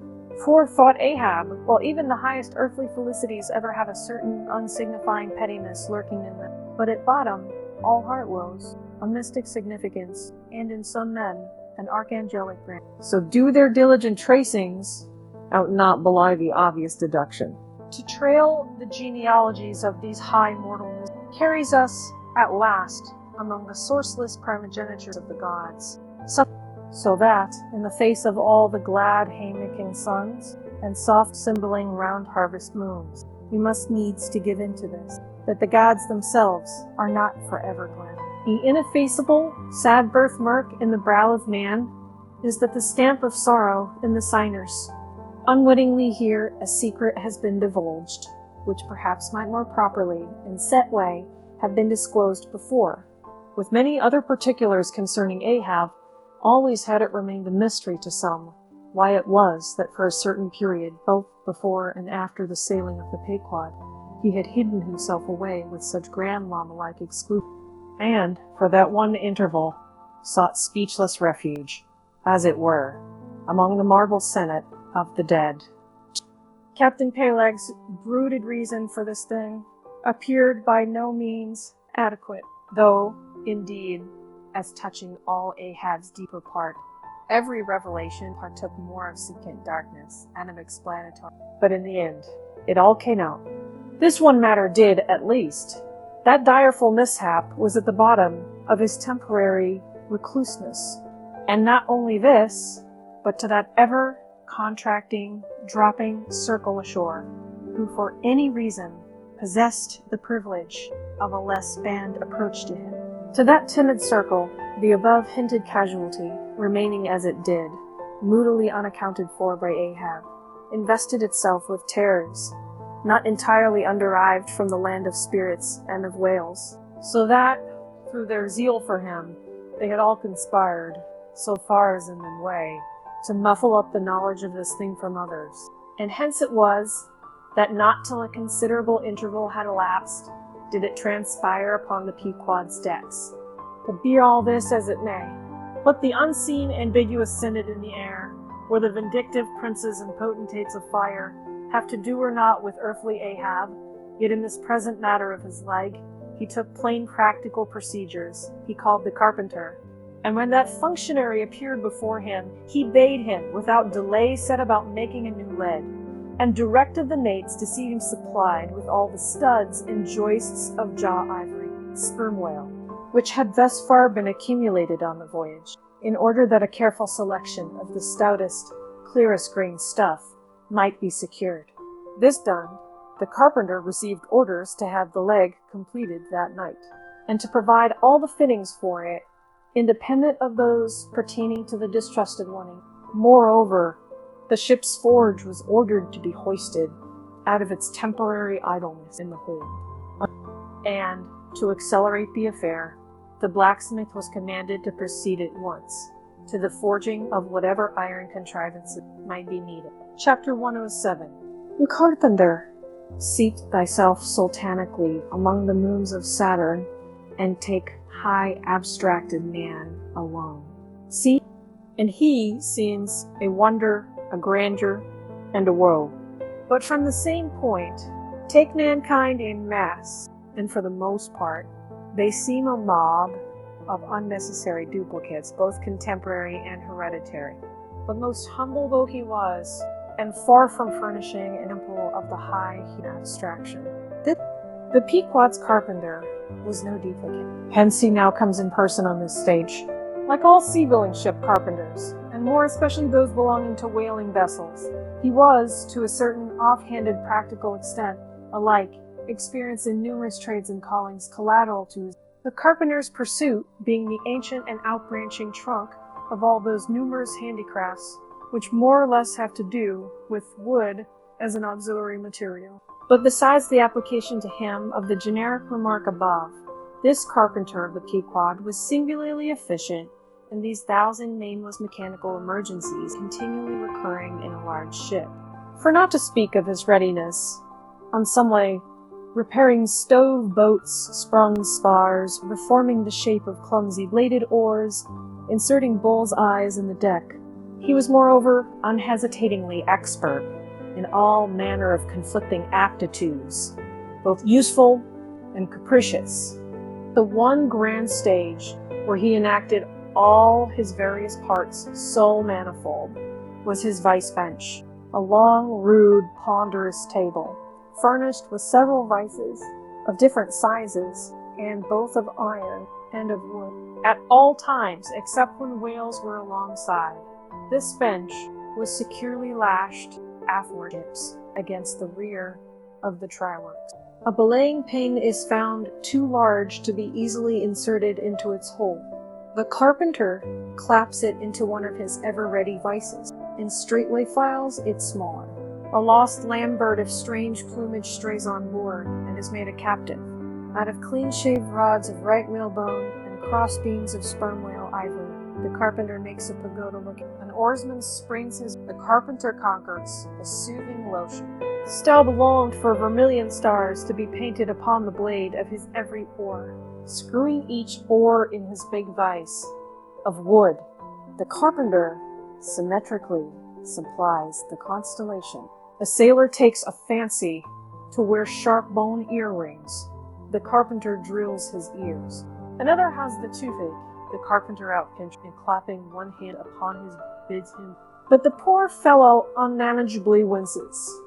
For, thought Ahab, while even the highest earthly felicities ever have a certain unsignifying pettiness lurking in them, but at bottom, all heart woes, a mystic significance, and in some men, an archangelic branch. So do their diligent tracings out not belie the obvious deduction. To trail the genealogies of these high mortals carries us, at last, among the sourceless primogenitures of the gods. So that, in the face of all the glad haymaking suns, and soft symboling round harvest moons, we must needs to give in to this, that the gods themselves are not forever glad. The ineffaceable, sad birthmark in the brow of man is that the stamp of sorrow in the signers. Unwittingly here a secret has been divulged, which perhaps might more properly, in set way, have been disclosed before. With many other particulars concerning Ahab, always had it remained a mystery to some, why it was that for a certain period, both before and after the sailing of the Pequod, he had hidden himself away with such grand llama-like exclusion, and, for that one interval, sought speechless refuge, as it were, among the marble senate of the dead. Captain Peleg's brooded reason for this thing appeared by no means adequate, though, indeed, as touching all Ahab's deeper part, every revelation partook more of significant darkness and of explanatory. But in the end, it all came out. This one matter did, at least. That direful mishap was at the bottom of his temporary recluseness. And not only this, but to that ever-contracting, dropping circle ashore, who for any reason possessed the privilege of a less banned approach to him. To that timid circle, the above-hinted casualty, remaining as it did, moodily unaccounted for by Ahab, invested itself with terrors, not entirely underived from the land of spirits and of whales, so that, through their zeal for him, they had all conspired, so far as in them way, to muffle up the knowledge of this thing from others. And hence it was, that not till a considerable interval had elapsed, did it transpire upon the Pequod's decks. But be all this as it may, what the unseen ambiguous synod in the air, where the vindictive princes and potentates of fire have to do or not with earthly Ahab, yet in this present matter of his leg, he took plain practical procedures, he called the carpenter, and when that functionary appeared before him, he bade him, without delay, set about making a new leg, and directed the mates to see him supplied with all the studs and joists of jaw ivory, sperm whale, which had thus far been accumulated on the voyage, in order that a careful selection of the stoutest, clearest grained stuff might be secured. This done, the carpenter received orders to have the leg completed that night, and to provide all the fittings for it, independent of those pertaining to the distrusted one. Moreover, the ship's forge was ordered to be hoisted out of its temporary idleness in the hold. And, to accelerate the affair, the blacksmith was commanded to proceed at once to the forging of whatever iron contrivances might be needed. Chapter 107. You carpenter, seat thyself sultanically among the moons of Saturn, and take high abstracted man alone. See, and he seems a wonder, a grandeur, and a woe. But from the same point, take mankind in mass, and for the most part, they seem a mob of unnecessary duplicates, both contemporary and hereditary. But most humble though he was, and far from furnishing an example of the high abstraction, the Pequod's carpenter was no duplicate. Hence he now comes in person on this stage. Like all sea-going ship carpenters, and more especially those belonging to whaling vessels, he was, to a certain off-handed practical extent, alike experienced in numerous trades and callings collateral to the carpenter's pursuit being the ancient and outbranching trunk of all those numerous handicrafts which more or less have to do with wood as an auxiliary material. But besides the application to him of the generic remark above, this carpenter of the Pequod was singularly efficient in these thousand nameless mechanical emergencies continually recurring in a large ship. For not to speak of his readiness, on some way, repairing stove boats, sprung spars, reforming the shape of clumsy bladed oars, inserting bull's eyes in the deck. He was moreover unhesitatingly expert in all manner of conflicting aptitudes, both useful and capricious. The one grand stage where he enacted all his various parts so manifold was his vice bench, a long, rude, ponderous table, furnished with several vices of different sizes, and both of iron and of wood. At all times, except when whales were alongside, this bench was securely lashed athwards against the rear of the tryworks. A belaying pin is found too large to be easily inserted into its hole. The carpenter claps it into one of his ever-ready vices, and straightway files it smaller. A lost land bird of strange plumage strays on board, and is made a captive. Out of clean-shaved rods of right whalebone and cross-beams of sperm whale ivory, the carpenter makes a pagoda looking. An oarsman springs the carpenter conquers a soothing lotion. Staub longed for vermilion stars to be painted upon the blade of his every oar, screwing each oar in his big vise of wood. The carpenter symmetrically supplies the constellation. A sailor takes a fancy to wear sharp bone earrings. The carpenter drills his ears. Another has the toothache. The carpenter outpinch and clapping one hand upon his bids him. But the poor fellow unmanageably winces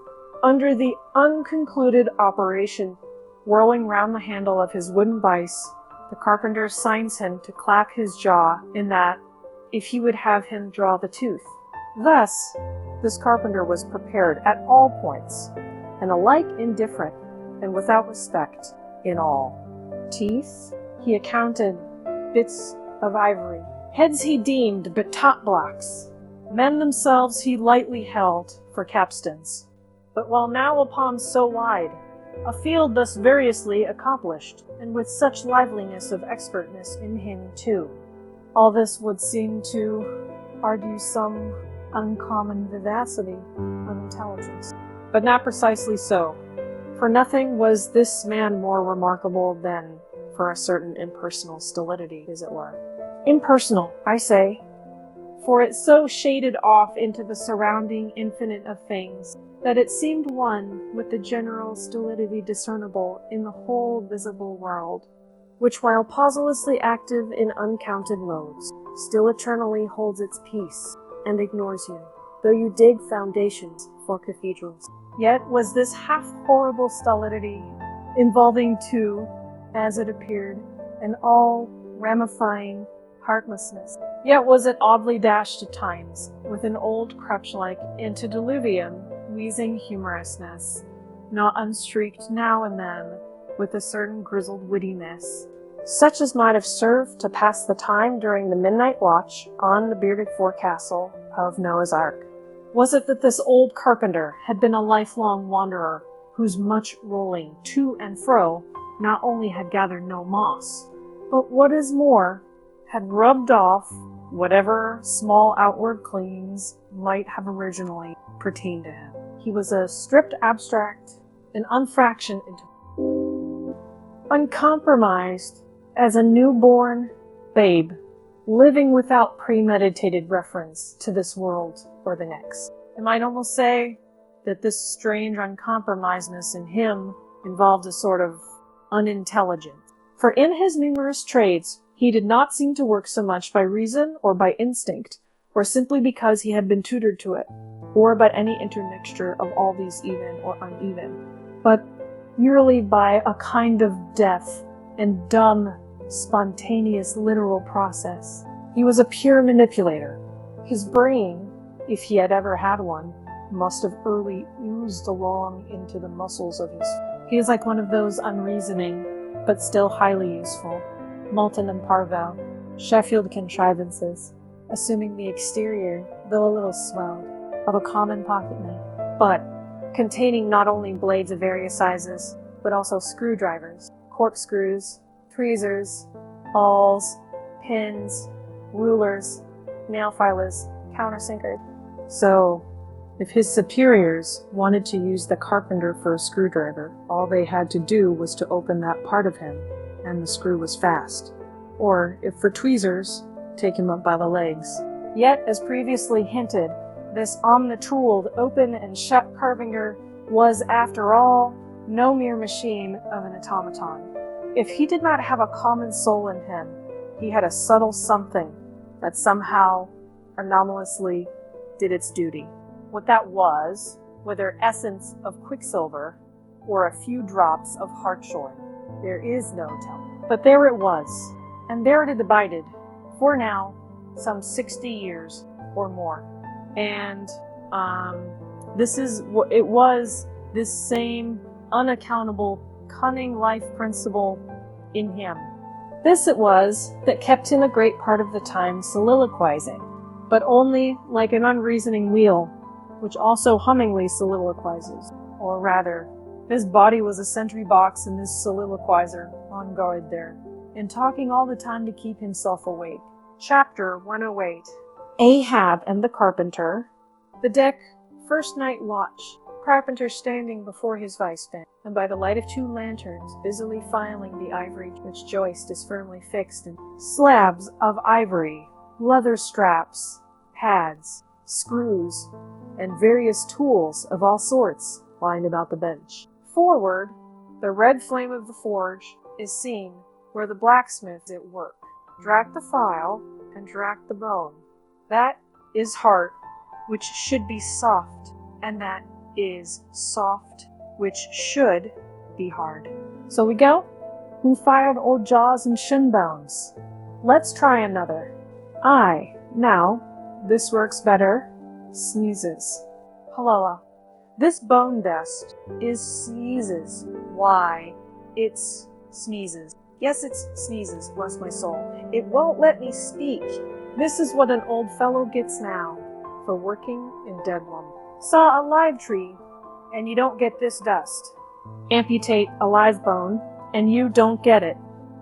under the unconcluded operation. Whirling round the handle of his wooden vice, the carpenter signs him to clap his jaw in that, if he would have him draw the tooth. Thus, this carpenter was prepared at all points, and alike indifferent and without respect in all. Teeth he accounted bits of ivory. Heads he deemed but top blocks. Men themselves he lightly held for capstans. But while now upon so wide a field thus variously accomplished, and with such liveliness of expertness in him too, all this would seem to argue some uncommon vivacity of intelligence. But not precisely so, for nothing was this man more remarkable than for a certain impersonal stolidity, as it were. Impersonal, I say, for it so shaded off into the surrounding infinite of things, that it seemed one with the general stolidity discernible in the whole visible world, which while pauselessly active in uncounted modes, still eternally holds its peace, and ignores you, though you dig foundations for cathedrals. Yet was this half-horrible stolidity, involving too, as it appeared, an all-ramifying heartlessness. Yet was it oddly dashed at times, with an old crutch-like antediluvian, wheezing humorousness, not unstreaked now and then with a certain grizzled wittiness, such as might have served to pass the time during the midnight watch on the bearded forecastle of Noah's Ark. Was it that this old carpenter had been a lifelong wanderer, whose much rolling to and fro not only had gathered no moss, but what is more, had rubbed off whatever small outward cleans might have originally pertained to him? He was a stripped abstract, an unfractioned, uncompromised as a newborn babe, living without premeditated reference to this world or the next. I might almost say that this strange uncompromisedness in him involved a sort of unintelligence. For in his numerous trades, he did not seem to work so much by reason or by instinct, or simply because he had been tutored to it, or by any intermixture of all these even or uneven, but merely by a kind of deaf and dumb, spontaneous literal process. He was a pure manipulator. His brain, if he had ever had one, must have early oozed along into the muscles of his. He is like one of those unreasoning, but still highly useful, Moulton and Parvell, Sheffield contrivances, assuming the exterior, though a little swelled, of a common pocket knife, but containing not only blades of various sizes, but also screwdrivers, corkscrews, tweezers, awls, pins, rulers, nail filers, countersinkers. So, if his superiors wanted to use the carpenter for a screwdriver, all they had to do was to open that part of him, and the screw was fast. Or, if for tweezers, take him up by the legs. Yet, as previously hinted, this omnitooled open and shut carpenter was, after all, no mere machine of an automaton. If he did not have a common soul in him, he had a subtle something that somehow, anomalously, did its duty. What that was, whether essence of quicksilver or a few drops of hartshorn, there is no telling. But there it was, and there it had abided, for now, some 60 years or more. And this is what it was, this same unaccountable, cunning life principle in him. This it was that kept him a great part of the time soliloquizing, but only like an unreasoning wheel, which also hummingly soliloquizes. Or rather, his body was a sentry box and this soliloquizer on guard there, and talking all the time to keep himself awake. Chapter 108. Ahab and the Carpenter. The deck, first night watch. Carpenter standing before his vice-bench, and by the light of 2 lanterns, busily filing the ivory which joist is firmly fixed in slabs of ivory, leather straps, pads, screws, and various tools of all sorts lying about the bench. Forward, the red flame of the forge is seen where the blacksmith is at work. Drack the file and drack the bone. That is heart, which should be soft, and that is soft, which should be hard. So we go? Who fired old jaws and shin bones? Let's try another. Now, this works better. Sneezes. Halala. This bone dust is sneezes. Why? It's sneezes. Yes, it's sneezes, bless my soul. It won't let me speak. This is what an old fellow gets now for working in dead lumber. Saw a live tree, and you don't get this dust. Amputate a live bone, and you don't get it.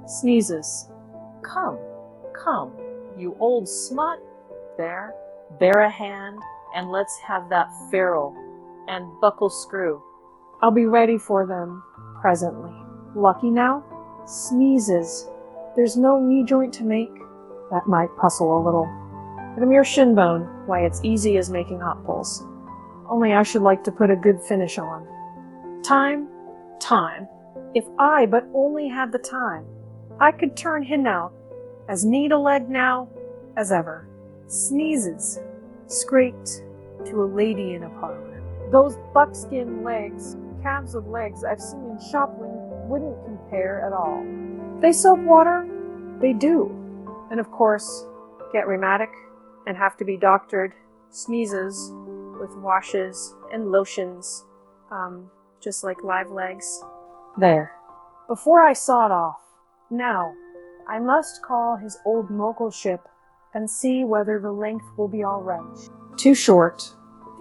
Sneezes. Come, you old smut. There, bear a hand, and let's have that ferrule and buckle screw. I'll be ready for them presently. Lucky now? Sneezes. There's no knee joint to make. That might puzzle a little. But a mere shin bone, why it's easy as making hot pulls. Only I should like to put a good finish on. Time. If I but only had the time, I could turn him out as neat a leg now as ever. Sneezes. Scraped to a lady in a parlor. Those buckskin legs, calves of legs I've seen in Shopland wouldn't compare at all. They soap water? They do. And of course, get rheumatic and have to be doctored. Sneezes with washes and lotions, just like live legs. There. Before I saw it off, now, I must call his old mogul ship and see whether the length will be all right. Too short.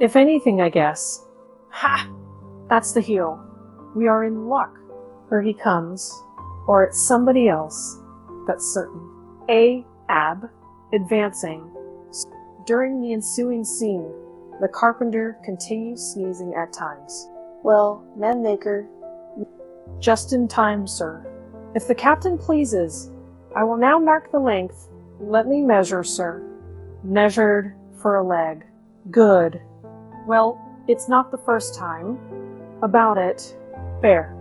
If anything, I guess. Ha! That's the heel. We are in luck. Or he comes, or it's somebody else. That's certain. Ahab, advancing. During the ensuing scene, the carpenter continues sneezing at times. Well, man maker. Just in time, sir. If the captain pleases, I will now mark the length. Let me measure, sir. Measured for a leg. Good. Well, it's not the first time. About it. Fair.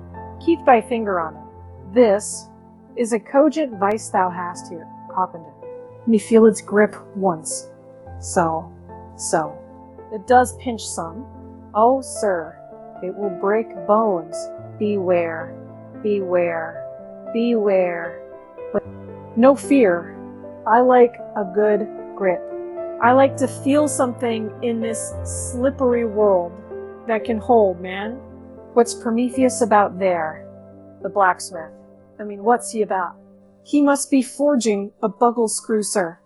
Keep thy finger on it. This is a cogent vice thou hast here, Carpenter. Me feel its grip once. So. It does pinch some. Oh, sir, it will break bones. Beware. But no fear. I like a good grip. I like to feel something in this slippery world that can hold, man. What's Prometheus about there? The blacksmith. I mean, what's he about? He must be forging a buckle screw, sir.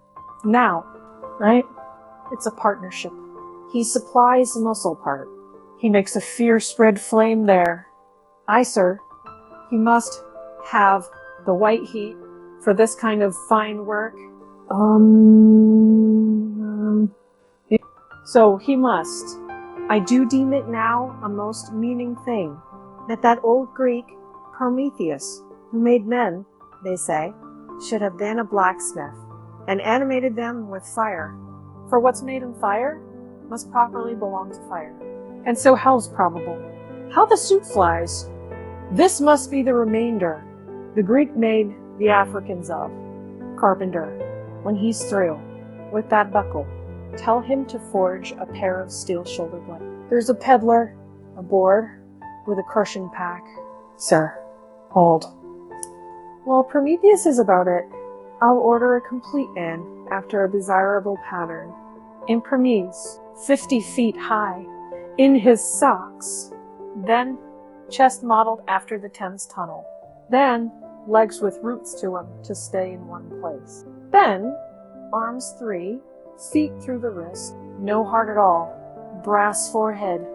Now, right? It's a partnership. He supplies the muscle part. He makes a fierce red flame there. Aye, sir. He must have the white heat for this kind of fine work. So he must. I do deem it now a most meaning thing that old Greek Prometheus, who made men, they say, should have been a blacksmith and animated them with fire. For what's made in fire must properly belong to fire. And so hell's probable. How the soup flies. This must be the remainder the Greek made the Africans of. Carpenter, when he's through with that buckle, tell him to forge a pair of steel-shouldered blades. There's a peddler aboard with a crushing pack. Sir, hold. While Prometheus is about it, I'll order a complete man after a desirable pattern. In Prometheus, 50 feet high, in his socks. Then, chest modeled after the Thames Tunnel. Then, legs with roots to them to stay in one place. Then, arms 3, feet through the wrist, no heart at all, brass forehead,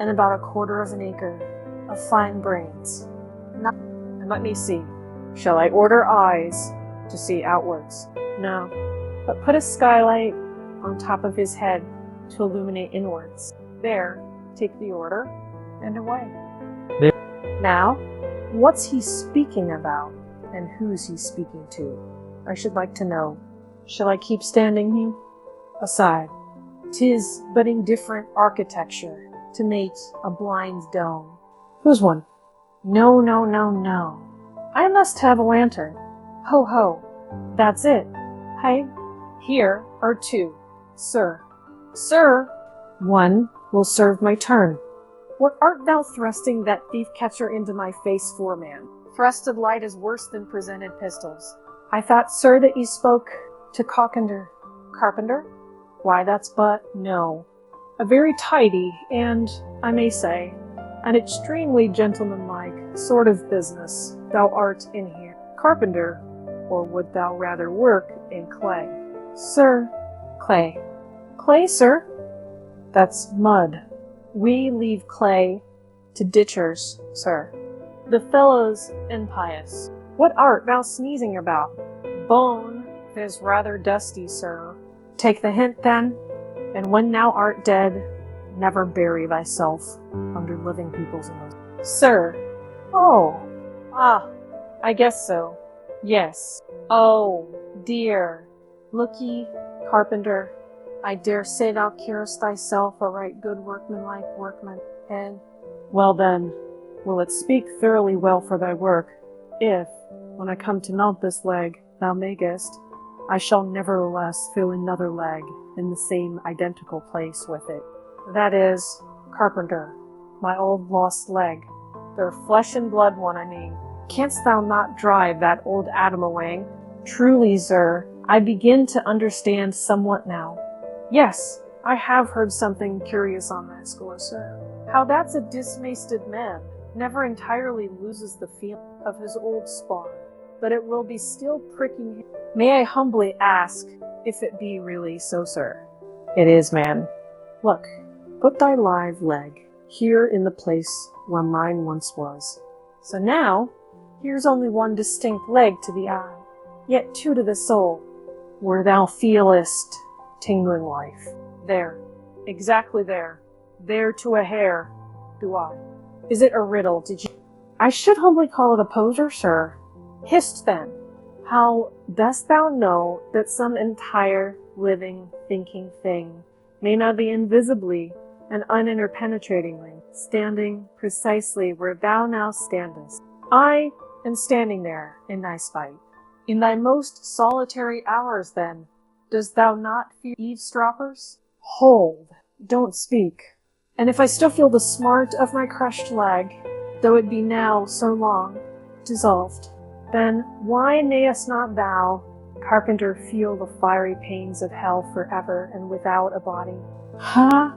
and about a quarter of an acre of fine brains. And let me see. Shall I order eyes to see outwards? No, but put a skylight on top of his head to illuminate inwards. There, take the order, and away. There. Now, what's he speaking about, and who's he speaking to? I should like to know. Shall I keep standing here? Aside. 'Tis but indifferent architecture to mate a blind dome. Who's one? No. I must have a lantern. Ho ho. That's it. Hey, here are 2. Sir. Sir, 1 will serve my turn. What art thou thrusting that thief-catcher into my face for, man? Thrusted light is worse than presented pistols. I thought, sir, that you spoke to Carpenter. Carpenter? Why, that's but, no. A very tidy, and, I may say, an extremely gentlemanlike sort of business thou art in here. Carpenter, or would thou rather work in clay? Sir, clay. Clay, sir? That's mud. We leave clay to ditchers, sir. The fellow's impious. What art thou sneezing about? Bone is rather dusty, sir. Take the hint, then, and when thou art dead, never bury thyself under living people's emotions. Sir. Oh. Ah. I guess so. Yes. Oh, dear. Look ye, Carpenter, I dare say thou carest thyself a right good workmanlike workman, and, well then, will it speak thoroughly well for thy work, if, when I come to mount this leg, thou mayest, I shall nevertheless fill another leg in the same identical place with it. That is, Carpenter, my old lost leg, their flesh and blood one, I mean. Canst thou not drive that old Adam away? Truly, sir, I begin to understand somewhat now. Yes, I have heard something curious on that score, sir. How that's a dismasted man never entirely loses the feeling of his old spawn, but it will be still pricking him. May I humbly ask if it be really so, sir? It is, man. Look, put thy live leg here in the place where mine once was. So now, here's only one distinct leg to the eye, yet 2 to the soul, where thou feelest tingling life. There, exactly there to a hair, do I. Is it a riddle, did you? I should humbly call it a poser, sir. Hist then, How dost thou know that some entire living, thinking thing may not be invisibly and uninterpenetratingly standing precisely where thou now standest? I am standing there in thy spite. In thy most solitary hours, then, dost thou not fear eavesdroppers? Hold, don't speak. And if I still feel the smart of my crushed leg, though it be now so long dissolved, then why mayest not thou, carpenter, feel the fiery pains of hell forever and without a body? Huh?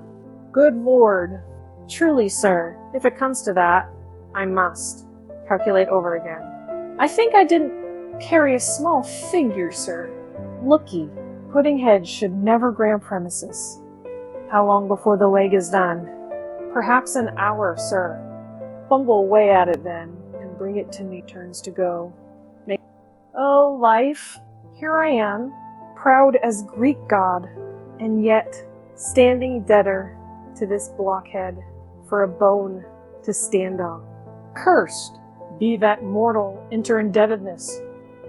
Good Lord. Truly, sir, if it comes to that, I must calculate over again. I think I didn't carry a small figure, sir. Look'ee, Puddinghead should never grant premises. How long before the leg is done? Perhaps an hour, sir. Fumble away at it then, and bring it to me turns to go. Oh, life, here I am, proud as Greek god, and yet standing debtor to this blockhead for a bone to stand on. Cursed be that mortal interindebtedness,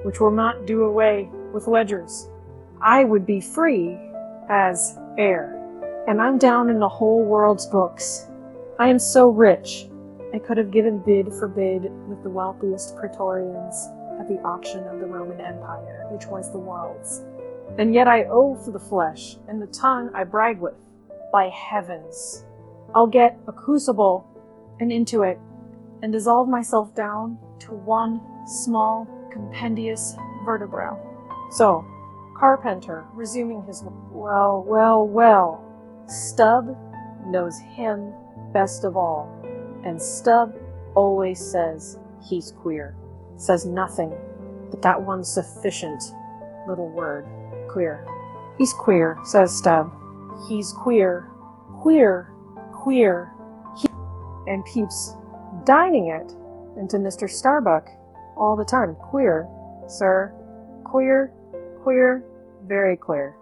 which will not do away with ledgers. I would be free as air, and I'm down in the whole world's books. I am so rich, I could have given bid for bid with the wealthiest praetorians at the auction of the Roman Empire, which was the world's. And yet I owe for the flesh, and the tongue I brag with. By heavens, I'll get a crucible and into it, and dissolve myself down to one small, compendious vertebra. So, carpenter, resuming his well, Stubb knows him best of all, and Stubb always says he's queer. Says nothing but that one sufficient little word, queer. He's queer, says Stubb. He's queer, queer, queer. And keeps dining it into Mr. Starbuck all the time. Queer, sir. Queer, queer, very queer.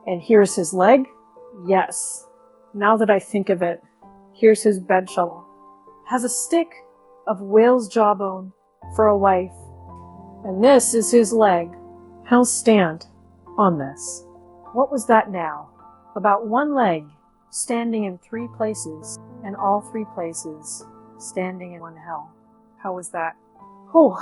And here's his leg? Yes. Now that I think of it, here's his bed shovel. Has a stick of whale's jawbone for a wife. And this is his leg. He'll stand on this. What was that now? About one leg standing in three places, and all three places standing in one hell. How was that? Oh,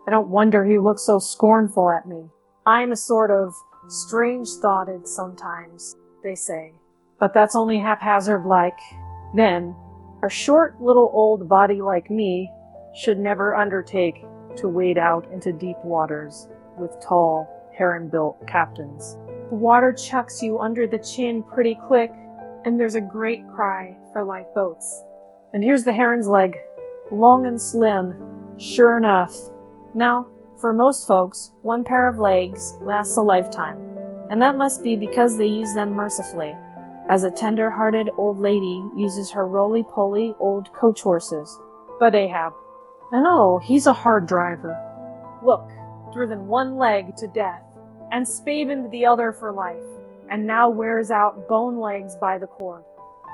I don't wonder he looked so scornful at me. I'm a sort of strange-thoughted sometimes, they say. But that's only haphazard-like. Then, a short little old body like me should never undertake to wade out into deep waters with tall, heron-built captains. The water chucks you under the chin pretty quick, and there's a great cry for lifeboats. And here's the heron's leg, long and slim, sure enough. Now, for most folks, one pair of legs lasts a lifetime, and that must be because they use them mercifully, as a tender-hearted old lady uses her roly-poly old coach horses. But Ahab, and oh, he's a hard driver. Look, driven one leg to death, and spavined the other for life, and now wears out bone legs by the cord.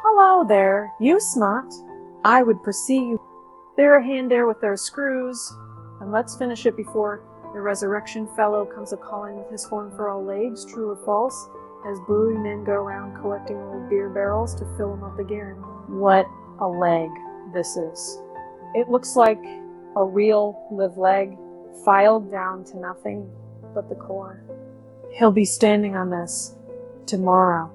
Hello there, you smart. I would perceive. They're a hand there with their screws, and let's finish it before the resurrection fellow comes a-calling with his horn for all legs, true or false, as brewery men go around collecting old beer barrels to fill them up again. What a leg this is. It looks like a real live leg, filed down to nothing but the core. He'll be standing on this tomorrow.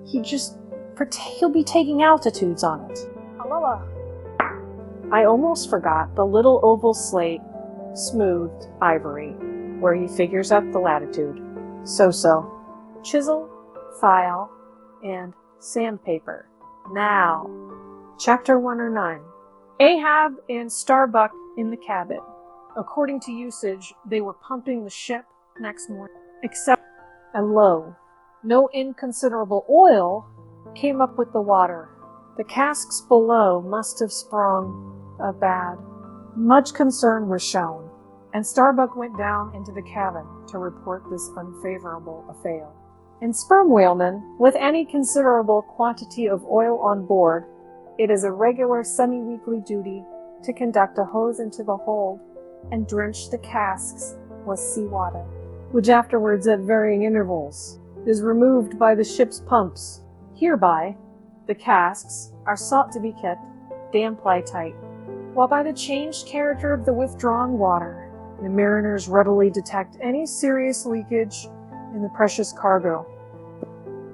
He'll be taking altitudes on it. Aloha. I almost forgot the little oval slate, smoothed ivory, where he figures out the latitude. So. Chisel, file, and sandpaper. Now, Chapter 109. Ahab and Starbuck in the cabin. According to usage, they were pumping the ship next morning. Except, and lo, no inconsiderable oil came up with the water. The casks below must have sprung a bad. Much concern was shown, and Starbuck went down into the cabin to report this unfavorable affair. In sperm whalemen, with any considerable quantity of oil on board, it is a regular semi-weekly duty to conduct a hose into the hold and drench the casks was seawater, which afterwards at varying intervals is removed by the ship's pumps. Hereby, the casks are sought to be kept damp-lie tight, while by the changed character of the withdrawn water, the mariners readily detect any serious leakage in the precious cargo.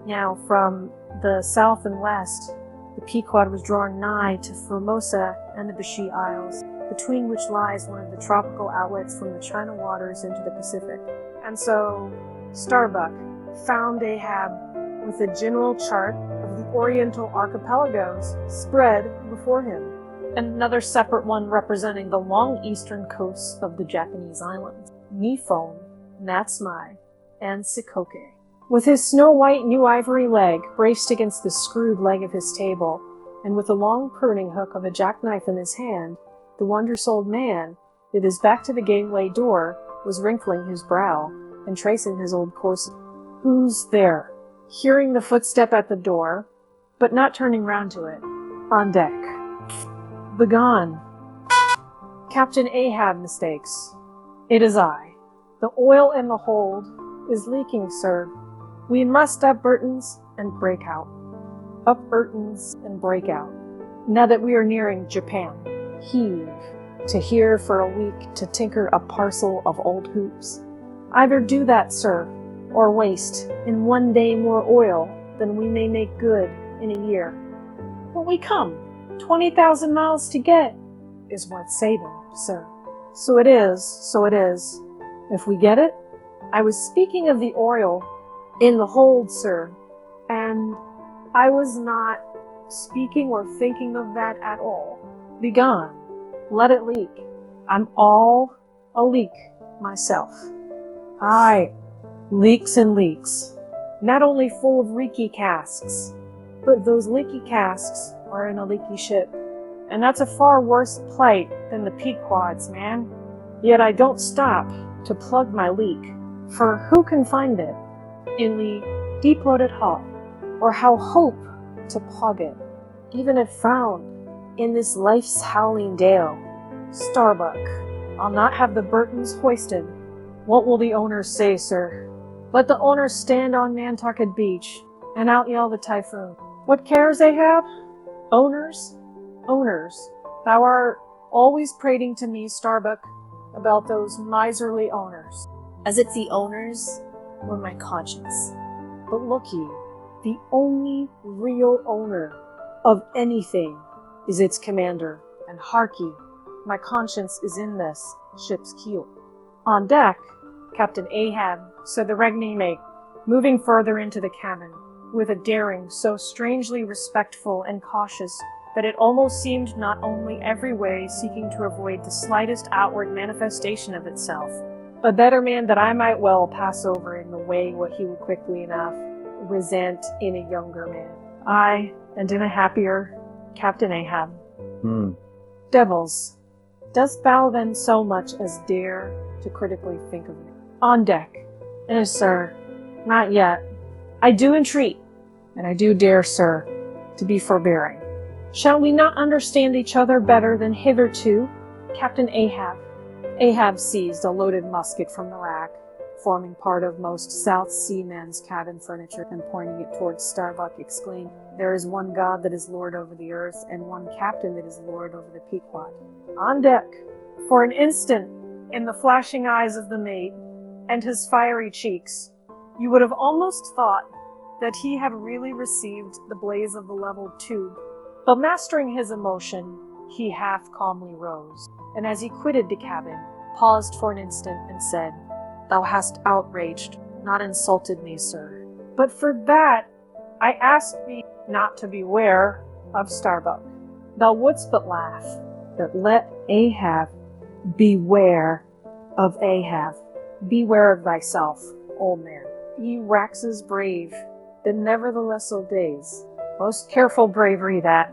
Now, from the south and west, the Pequod was drawing nigh to Formosa and the Bashy Isles, between which lies one of the tropical outlets from the China waters into the Pacific. And so, Starbuck found Ahab with a general chart of the Oriental archipelagos spread before him, and another separate one representing the long eastern coasts of the Japanese islands, Niphone, Natsumai, and Shikoke. With his snow-white new ivory leg braced against the screwed leg of his table, and with the long pruning hook of a jackknife in his hand, the wondrous old man, with his back to the gateway door, was wrinkling his brow and tracing his old course. "Who's there?" Hearing the footstep at the door, but not turning round to it. On deck. "Begone." "Captain Ahab mistakes. It is I. The oil in the hold is leaking, sir. We must up Burton's and break out. Up Burton's and break out. Now that we are nearing Japan, heave. To here for a week to tinker a parcel of old hoops. Either do that, sir, or waste in one day more oil than we may make good in a year. But we come 20,000 miles to get is worth saving, sir. So it is, so it is. If we get it, I was speaking of the oil in the hold, sir, and I was not speaking or thinking of that at all. Begone. Let it leak. I'm all a leak myself. Aye, leaks and leaks. Not only full of leaky casks, but those leaky casks are in a leaky ship. And that's a far worse plight than the Pequod's, man. Yet I don't stop to plug my leak, for who can find it in the deep-loaded hull, or how hope to plug it, even if found in this life's howling dale? Starbuck, I'll not have the Burtons hoisted. What will the owners say, sir? Let the owners stand on Nantucket Beach and out-yell the typhoon. What cares, Ahab? Owners? Owners. Thou art always prating to me, Starbuck, about those miserly owners, as if the owners were my conscience. But look ye, the only real owner of anything is its commander, and hark ye, my conscience is in this ship's keel. On deck, Captain Ahab, said the reckoning mate, moving further into the cabin, with a daring so strangely respectful and cautious that it almost seemed not only every way seeking to avoid the slightest outward manifestation of itself, a better man that I might well pass over in the way what he would quickly enough resent in a younger man. Aye, and in a happier Captain Ahab. Devils, dost thou then so much as dare to critically think of me? On deck. Sir, not yet. I do entreat, and I do dare, sir, to be forbearing. Shall we not understand each other better than hitherto? Captain Ahab. Ahab seized a loaded musket from the rack, forming part of most South Sea men's cabin furniture, and pointing it towards Starbuck, exclaimed, "There is one God that is Lord over the earth, and one captain that is Lord over the Pequod." On deck. For an instant, in the flashing eyes of the mate, and his fiery cheeks, you would have almost thought that he had really received the blaze of the leveled tube. But mastering his emotion, he half calmly rose, and as he quitted the cabin, paused for an instant and said, "Thou hast outraged, not insulted me, sir. But for that, I ask thee not to beware of Starbuck. Thou wouldst but laugh, but let Ahab beware of Ahab. Beware of thyself, old man. He waxes brave, but nevertheless days. Most careful bravery that,"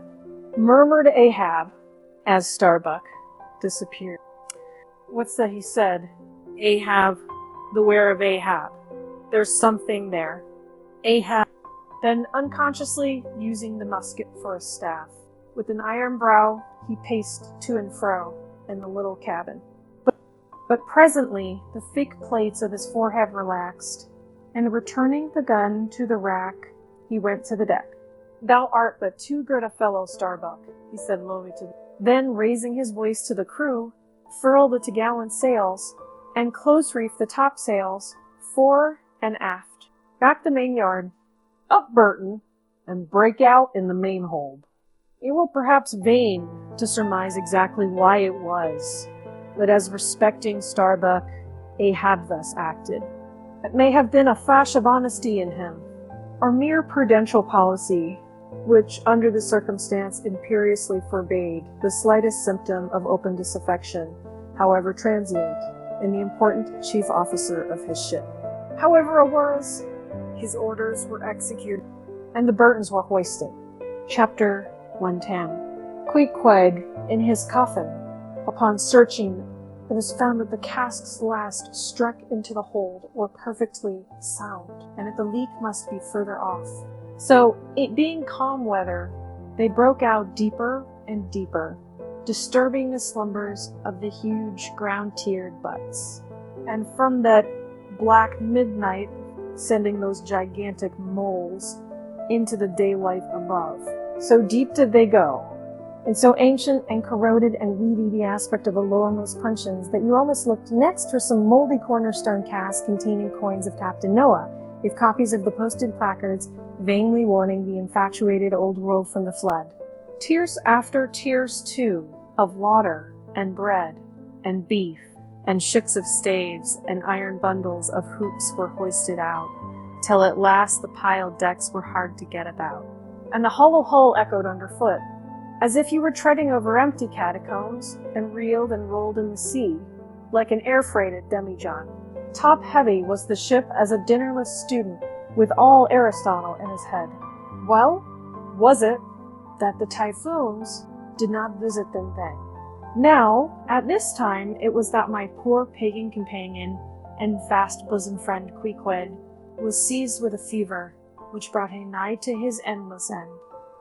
murmured Ahab, as Starbuck disappeared. What's that he said? Ahab, beware of Ahab. There's something there. Ahab, then unconsciously using the musket for a staff. With an iron brow, he paced to and fro in the little cabin. But presently the thick plates of his forehead relaxed, and returning the gun to the rack, he went to the deck. "Thou art but too good a fellow, Starbuck," he said lowly to them. Then, raising his voice to the crew, furl the topgallant sails, and close-reef the topsails, fore and aft. Back the main-yard, up Burton, and break out in the main-hold. It were perhaps vain to surmise exactly why it was that, as respecting Starbuck, Ahab thus acted. It may have been a flash of honesty in him, or mere prudential policy, which, under the circumstance, imperiously forbade the slightest symptom of open disaffection, however transient, in the important chief officer of his ship. However it was, his orders were executed, and the Burtons were hoisted. Chapter 110. Pequod, in his coffin, upon searching, it was found that the cask's last struck into the hold were perfectly sound, and that the leak must be further off. So, it being calm weather, they broke out deeper and deeper, disturbing the slumbers of the huge ground-tiered butts, and from that black midnight sending those gigantic moles into the daylight above. So deep did they go, and so ancient and corroded and weedy the aspect of the lowermost puncheons that you almost looked next for some moldy cornerstone cask containing coins of Captain Noah, with copies of the posted placards vainly warning the infatuated old world from the flood. Tiers after tiers, too, of water and bread and beef and shooks of staves and iron bundles of hoops were hoisted out, till at last the piled decks were hard to get about, and the hollow hull echoed underfoot, as if you were treading over empty catacombs, and reeled and rolled in the sea, like an air-freighted demijohn. Top-heavy was the ship as a dinnerless student, with all Aristotle in his head. Well, was it that the typhoons did not visit them then? Now, at this time, it was that my poor pagan companion and fast bosom friend Pequod was seized with a fever, which brought him nigh to his endless end.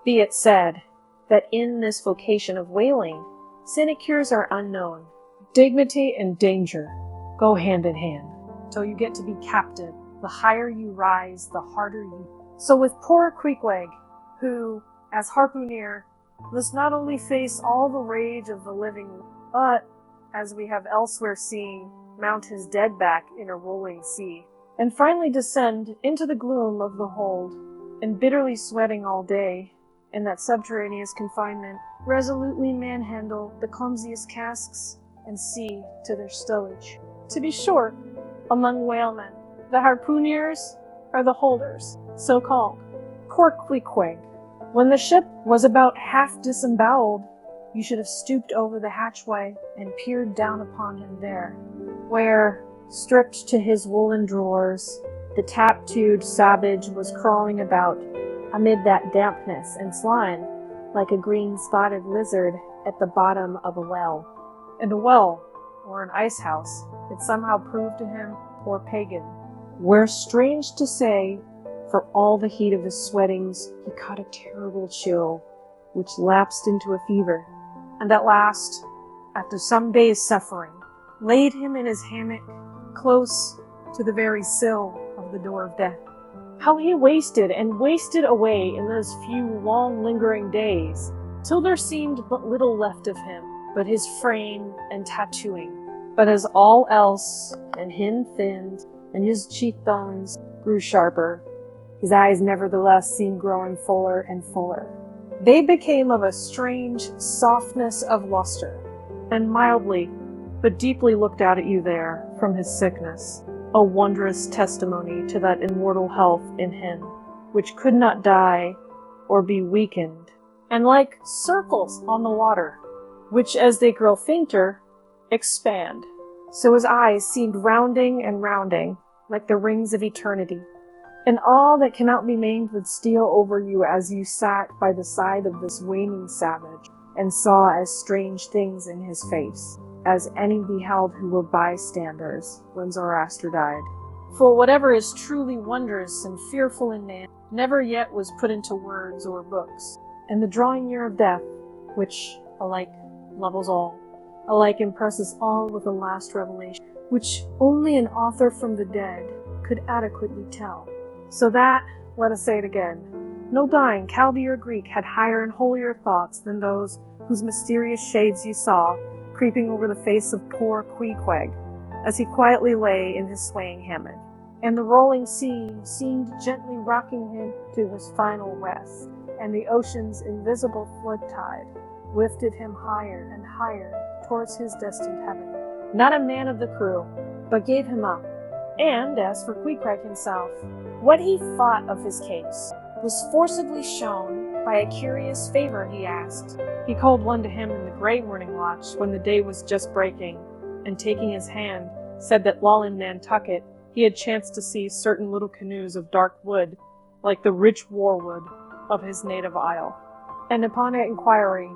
Be it said, that in this vocation of whaling, sinecures are unknown. Dignity and danger go hand in hand, till you get to be captain. The higher you rise, the harder you. So with poor Pequod, who, as harpooner, must not only face all the rage of the living, but, as we have elsewhere seen, mount his dead back in a rolling sea, and finally descend into the gloom of the hold, and bitterly sweating all day, in that subterraneous confinement, resolutely manhandle the clumsiest casks, and see to their stowage. To be short, among whalemen, the harpooners are the holders, so called. Poor Pequod. When the ship was about half disemboweled, you should have stooped over the hatchway and peered down upon him there, where, stripped to his woolen drawers, the tattooed savage was crawling about amid that dampness and slime like a green spotted lizard at the bottom of a well. And a well, or an ice house, it somehow proved to him, poor pagan, where, strange to say, for all the heat of his sweatings, he caught a terrible chill, which lapsed into a fever, and at last, after some days' suffering, laid him in his hammock close to the very sill of the door of death. How he wasted and wasted away in those few long lingering days, till there seemed but little left of him, but his frame and tattooing. But as all else, and him thinned, and his cheekbones grew sharper, his eyes nevertheless seemed growing fuller and fuller. They became of a strange softness of luster, and mildly, but deeply looked out at you there from his sickness, a wondrous testimony to that immortal health in him, which could not die or be weakened, and like circles on the water, which as they grow fainter, expand. So his eyes seemed rounding and rounding, like the rings of eternity, and all that cannot be named would steal over you as you sat by the side of this waning savage, and saw as strange things in his face as any beheld who were bystanders when Zoroaster died. For whatever is truly wondrous and fearful in man never yet was put into words or books, and the drawing near of death, which alike levels all, alike impress us all with a last revelation, which only an author from the dead could adequately tell. So that, let us say it again, no dying Chaldee or Greek had higher and holier thoughts than those whose mysterious shades you saw creeping over the face of poor Queequeg, as he quietly lay in his swaying hammock, and the rolling sea seemed gently rocking him to his final rest, and the ocean's invisible flood tide lifted him higher and higher towards his destined heaven. Not a man of the crew but gave him up. And as for Queequeg himself, what he thought of his case was forcibly shown by a curious favor he asked. He called one to him in the grey morning watch when the day was just breaking, and taking his hand, said that while in Nantucket he had chanced to see certain little canoes of dark wood, like the rich warwood of his native isle. And upon inquiry,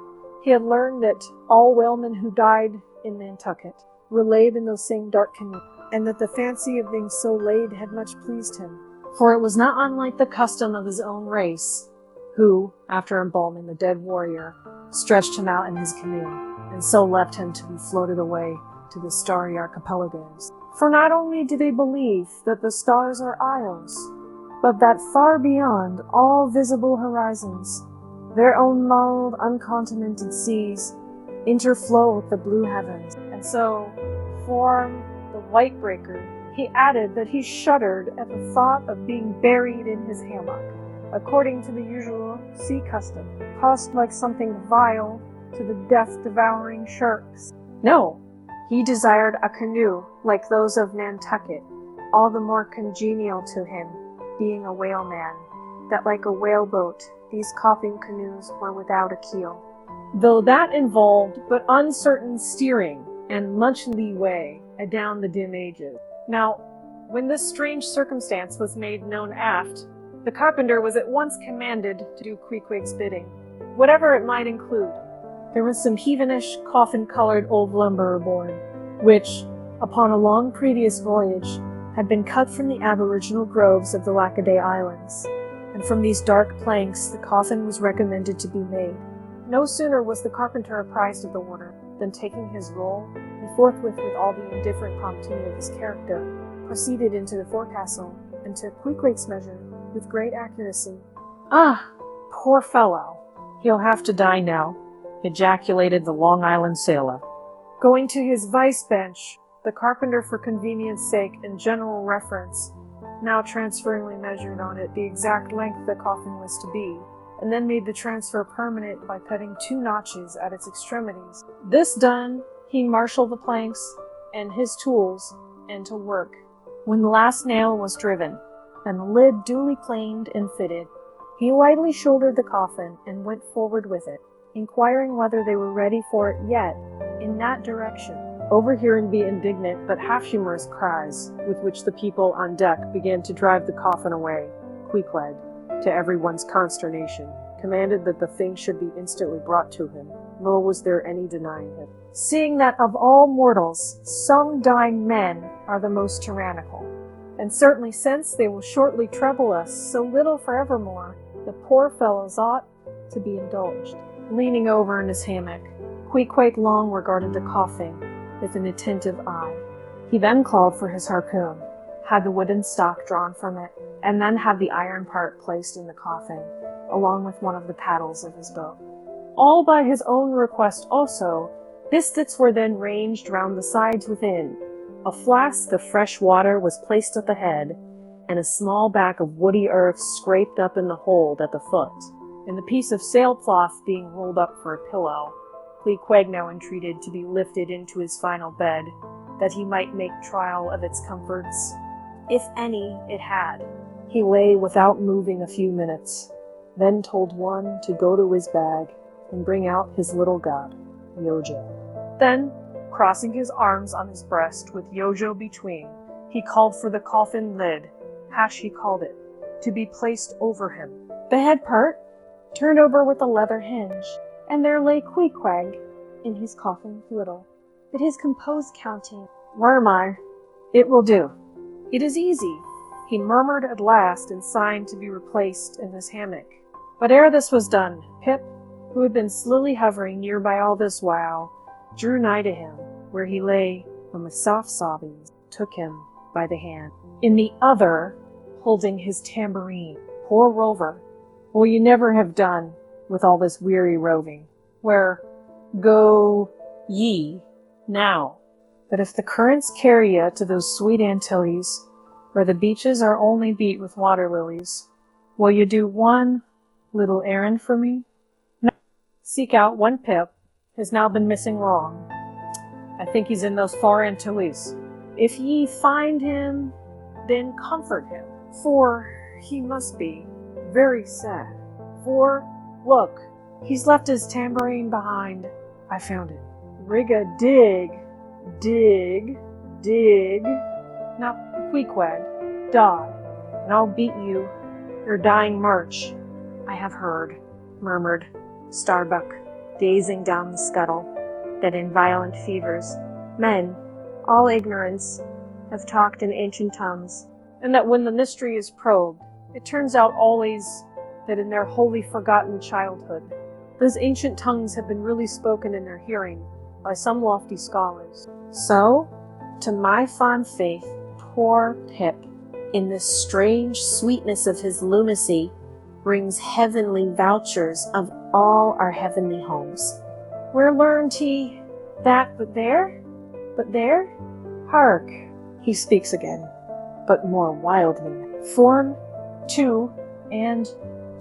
he had learned that all whalemen who died in Nantucket were laid in those same dark canoes, and that the fancy of being so laid had much pleased him, for it was not unlike the custom of his own race, who, after embalming the dead warrior, stretched him out in his canoe, and so left him to be floated away to the starry archipelagos. For not only do they believe that the stars are isles, but that far beyond all visible horizons, their own lulled, uncontinented seas interflow with the blue heavens, and so form the white breaker. He added that he shuddered at the thought of being buried in his hammock, according to the usual sea custom, tossed like something vile to the death-devouring sharks. No, he desired a canoe like those of Nantucket, all the more congenial to him, being a whaleman, that like a whaleboat, these coughing canoes were without a keel, though that involved but uncertain steering and much leeway adown the dim ages. Now, when this strange circumstance was made known aft, the carpenter was at once commanded to do Queequeg's bidding, whatever it might include. There was some heathenish, coffin-colored old lumber aboard, which, upon a long previous voyage, had been cut from the aboriginal groves of the Lackaday Islands, and from these dark planks the coffin was recommended to be made. No sooner was the carpenter apprised of the order than, taking his roll, he forthwith, with all the indifferent promptitude of his character, proceeded into the forecastle, and took Queequeg's measure with great accuracy. "Ah, poor fellow! He'll have to die now," ejaculated the Long Island sailor. Going to his vice bench, the carpenter, for convenience sake and general reference, now transferringly measured on it the exact length the coffin was to be, and then made the transfer permanent by cutting 2 notches at its extremities. This done, he marshaled the planks and his tools, and to work. When the last nail was driven, and the lid duly planed and fitted, he lightly shouldered the coffin and went forward with it, inquiring whether they were ready for it yet, in that direction, overhearing the indignant but half-humorous cries with which the people on deck began to drive the coffin away. Queequeg, to everyone's consternation, commanded that the thing should be instantly brought to him, nor was there any denying him, seeing that of all mortals some dying men are the most tyrannical, and certainly since they will shortly trouble us so little forevermore, the poor fellows ought to be indulged. Leaning over in his hammock, Queequeg long regarded the coffin with an attentive eye. He then called for his harpoon, had the wooden stock drawn from it, and then had the iron part placed in the coffin, along with one of the paddles of his boat. All by his own request also, biscuits were then ranged round the sides within. A flask of fresh water was placed at the head, and a small back of woody earth scraped up in the hold at the foot, and the piece of sailcloth being rolled up for a pillow. Queequeg now entreated to be lifted into his final bed, that he might make trial of its comforts, if any it had. He lay without moving a few minutes, then told one to go to his bag and bring out his little god, Yojo. Then, crossing his arms on his breast with Yojo between, he called for the coffin lid, hash he called it, to be placed over him. The head part turned over with a leather hinge, and there lay Queequeg in his coffin little. But his composed counting, "Where am I? It will do. It is easy," he murmured at last, and signed to be replaced in his hammock. But ere this was done, Pip, who had been slowly hovering near by all this while, drew nigh to him, where he lay from a soft sobbing, took him by the hand, in the other holding his tambourine. Poor rover, will you never have done with all this weary roving? Where go ye now? But if the currents carry ye to those sweet Antilles, where the beaches are only beat with water lilies, will you do one little errand for me? No. Seek out one Pip, has now been missing long. I think he's in those far Antilles. If ye find him, then comfort him, for he must be very sad. For, look, he's left his tambourine behind. I found it. Rig-a-dig, dig, dig. Now, Pequod, die, and I'll beat you your dying march. I have heard, murmured Starbuck, gazing down the scuttle, that in violent fevers men, all ignorance, have talked in ancient tongues, and that when the mystery is probed, it turns out always that in their wholly forgotten childhood, those ancient tongues have been really spoken in their hearing by some lofty scholars. So, to my fond faith, poor Pip, in this strange sweetness of his lunacy, brings heavenly vouchers of all our heavenly homes. Where learned he that but there? But there? Hark, he speaks again, but more wildly. Form 2 and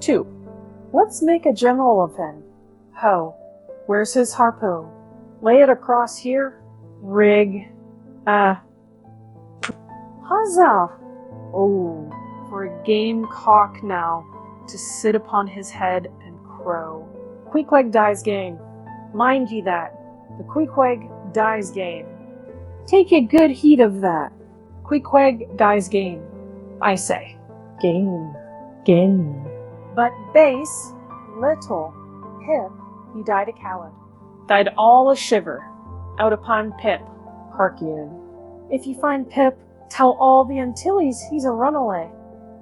2. Let's make a general of him. Ho, where's his harpoon? Lay it across here. Rig. Huzzah! Oh, for a game cock now to sit upon his head and crow. Queequeg dies game. Mind ye that. The Queequeg dies game. Take a good heed of that. Queequeg dies game. I say. Game. Game. But base, little Pip, he died a coward. Died all a shiver, out upon Pip. Hark ye. If you find Pip, tell all the Antilles he's a runaway.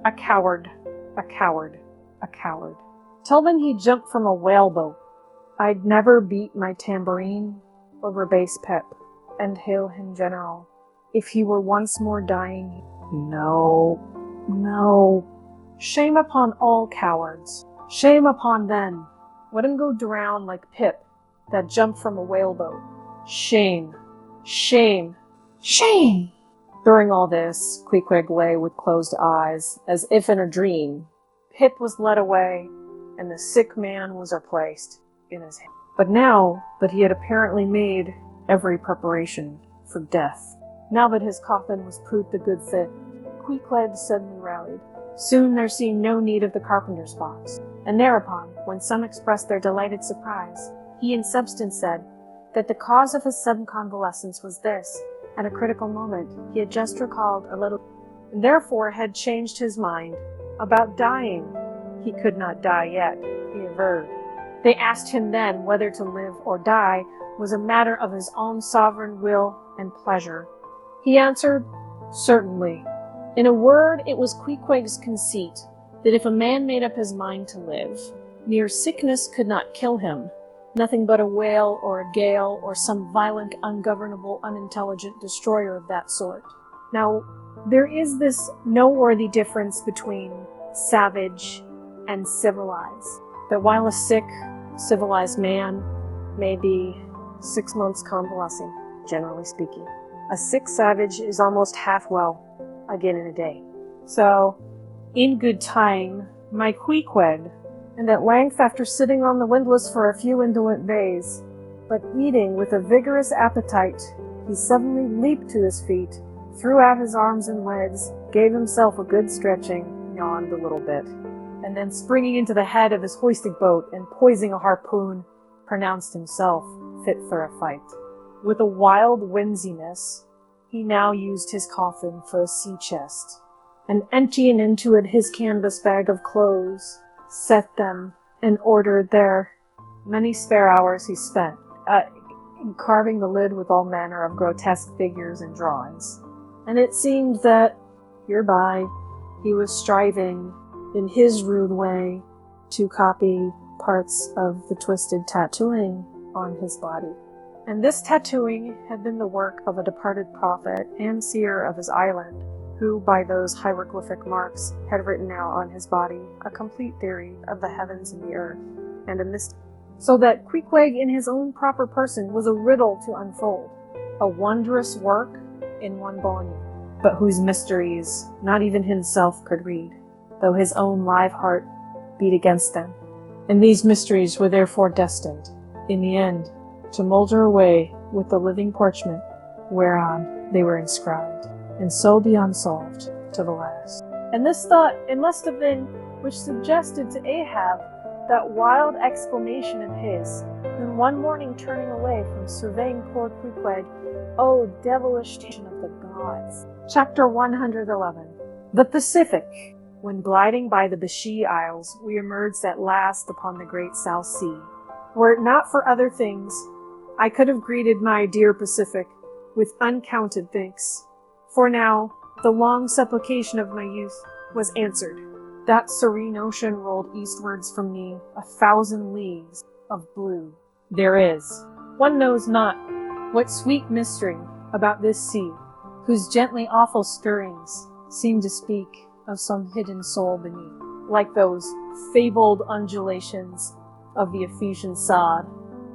A coward, a coward, a coward. Tell them he jumped from a whaleboat. I'd never beat my tambourine over base Pip, and hail him general. If he were once more dying, no, no. Shame upon all cowards. Shame upon them. Let him go drown like Pip, that jumped from a whaleboat. Shame, shame, shame! During all this, Queequeg lay with closed eyes, as if in a dream. Pip was led away, and the sick man was replaced in his hand. But now that he had apparently made every preparation for death, now that his coffin was proved a good fit, Queequeg suddenly rallied. Soon there seemed no need of the carpenter's box, and thereupon, when some expressed their delighted surprise, he in substance said that the cause of his sudden convalescence was this: at a critical moment he had just recalled a little, and therefore had changed his mind about dying. He could not die yet, he averred. They asked him then whether to live or die was a matter of his own sovereign will and pleasure. He answered, certainly. In a word, it was Queequeg's conceit that if a man made up his mind to live, mere sickness could not kill him, nothing but a whale or a gale or some violent, ungovernable, unintelligent destroyer of that sort. Now, there is this noteworthy difference between savage and civilized, that while a sick, civilized man may be 6 months convalescing, generally speaking, a sick savage is almost half well again in a day. So, in good time, my Queequeg, and at length after sitting on the windlass for a few indolent days, but eating with a vigorous appetite, he suddenly leaped to his feet, threw out his arms and legs, gave himself a good stretching, yawned a little bit, and then springing into the head of his hoisted boat and poising a harpoon, pronounced himself fit for a fight. With a wild whimsiness, he now used his coffin for a sea chest, and emptying into it his canvas bag of clothes, set them and ordered there. Many spare hours he spent in carving the lid with all manner of grotesque figures and drawings, and it seemed that hereby he was striving in his rude way to copy parts of the twisted tattooing on his body. And this tattooing had been the work of a departed prophet and seer of his island, who by those hieroglyphic marks had written out on his body a complete theory of the heavens and the earth, and a mystery. So that Queequeg in his own proper person was a riddle to unfold, a wondrous work in one volume, but whose mysteries not even himself could read, though his own live heart beat against them. And these mysteries were therefore destined, in the end, to moulder away with the living parchment whereon they were inscribed, and so be unsolved to the last. And this thought, it must have been, which suggested to Ahab that wild exclamation of his, when one morning turning away from surveying poor Queequeg, "Oh, devilish temptation of the gods." Chapter 111. The Pacific. When gliding by the Bashee Isles, we emerged at last upon the great South Sea. Were it not for other things, I could have greeted my dear Pacific with uncounted thanks. For now, the long supplication of my youth was answered. That serene ocean rolled eastwards from me 1,000 leagues of blue. There is, one knows not, what sweet mystery about this sea, whose gently awful stirrings seem to speak of some hidden soul beneath, like those fabled undulations of the Ephesian sod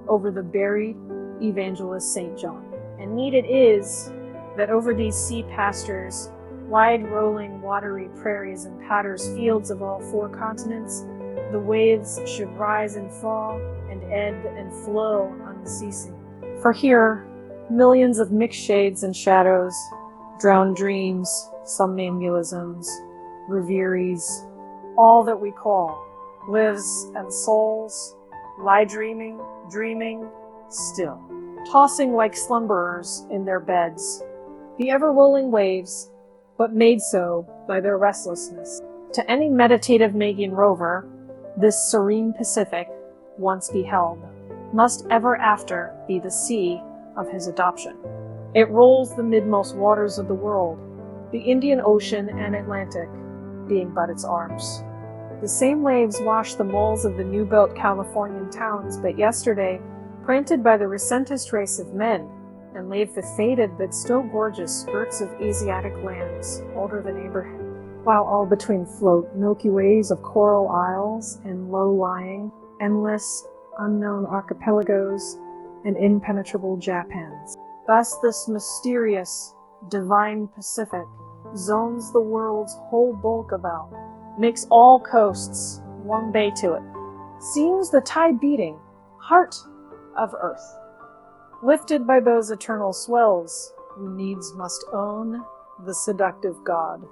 over the buried evangelist St. John. And need it is that over these sea pastures, wide rolling watery prairies and patters fields of all 4 continents, the waves should rise and fall and ebb and flow unceasing. For here, millions of mixed shades and shadows, drowned dreams, somnambulisms, reveries, all that we call lives and souls, lie dreaming still, tossing like slumberers in their beds, the ever-rolling waves, but made so by their restlessness. To any meditative Magian rover, this serene Pacific, once beheld, must ever after be the sea of his adoption. It rolls the midmost waters of the world, the Indian Ocean and Atlantic being but its arms. The same waves washed the moles of the new-built Californian towns but yesterday planted by the recentest race of men, and lave the faded but still gorgeous skirts of Asiatic lands, older than Abraham, while all between float milky ways of coral isles and low-lying, endless, unknown archipelagos and impenetrable Japans. Thus this mysterious, divine Pacific zones the world's whole bulk about, makes all coasts one bay to it, seems the tide-beating heart of earth, lifted by those eternal swells who needs must own the seductive god,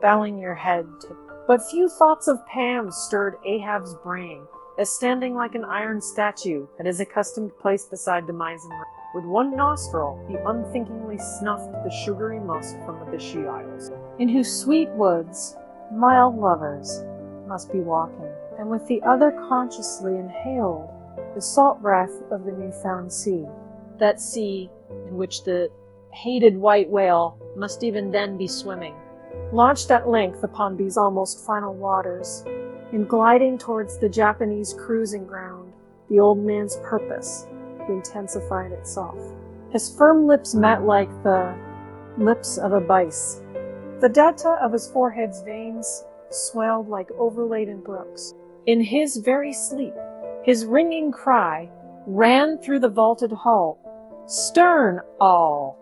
bowing your head to. But few thoughts of Pam stirred Ahab's brain, as standing like an iron statue at his accustomed place beside the Mizzen ring, with one nostril he unthinkingly snuffed the sugary musk from the Bashee Isles, in whose sweet woods mild lovers must be walking, and with the other consciously inhaled the salt breath of the new-found sea, that sea in which the hated white whale must even then be swimming. Launched at length upon these almost final waters, in gliding towards the Japanese cruising ground, the old man's purpose intensified itself. His firm lips met like the lips of a bice. The delta of his forehead's veins swelled like overladen brooks. In his very sleep, his ringing cry ran through the vaulted hull, "Stern all!"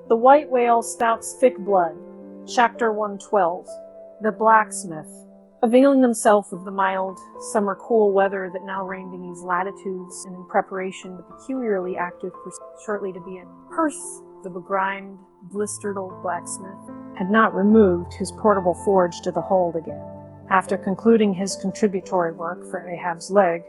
The white whale spouts thick blood. Chapter 112. The blacksmith, availing himself of the mild, summer cool weather that now reigned in these latitudes, and in preparation the peculiarly active shortly to be in Perth, the begrimed, blistered old blacksmith had not removed his portable forge to the hold again, after concluding his contributory work for Ahab's leg,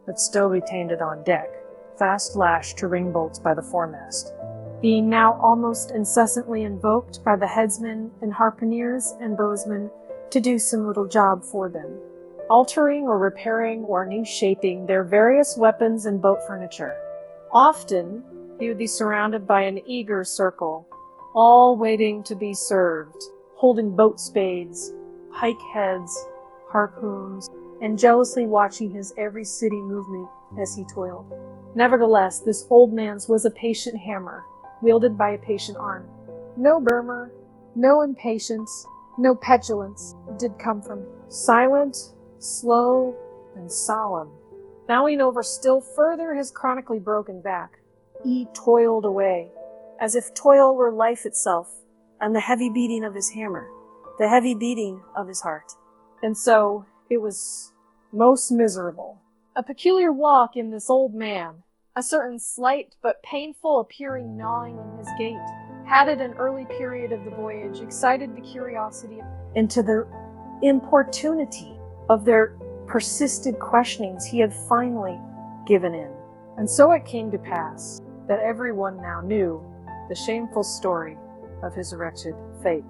but still retained it on deck, fast lashed to ring bolts by the foremast, being now almost incessantly invoked by the headsmen and harpooneers and bowsmen to do some little job for them, altering or repairing or new shaping their various weapons and boat furniture. Often he would be surrounded by an eager circle, all waiting to be served, holding boat spades, pike heads, harpoons, and jealously watching his every city movement as he toiled. Nevertheless, this old man's was a patient hammer, wielded by a patient arm. No murmur, no impatience, no petulance did come from him. Silent, slow, and solemn. Bowing over still further his chronically broken back, he toiled away, as if toil were life itself, and the heavy beating of his hammer, the heavy beating of his heart. And so it was most miserable. A peculiar walk in this old man, a certain slight but painful appearing gnawing in his gait, had at an early period of the voyage excited the curiosity into the importunity of their persisted questionings. He had finally given in. And so it came to pass that everyone now knew the shameful story of his wretched fate.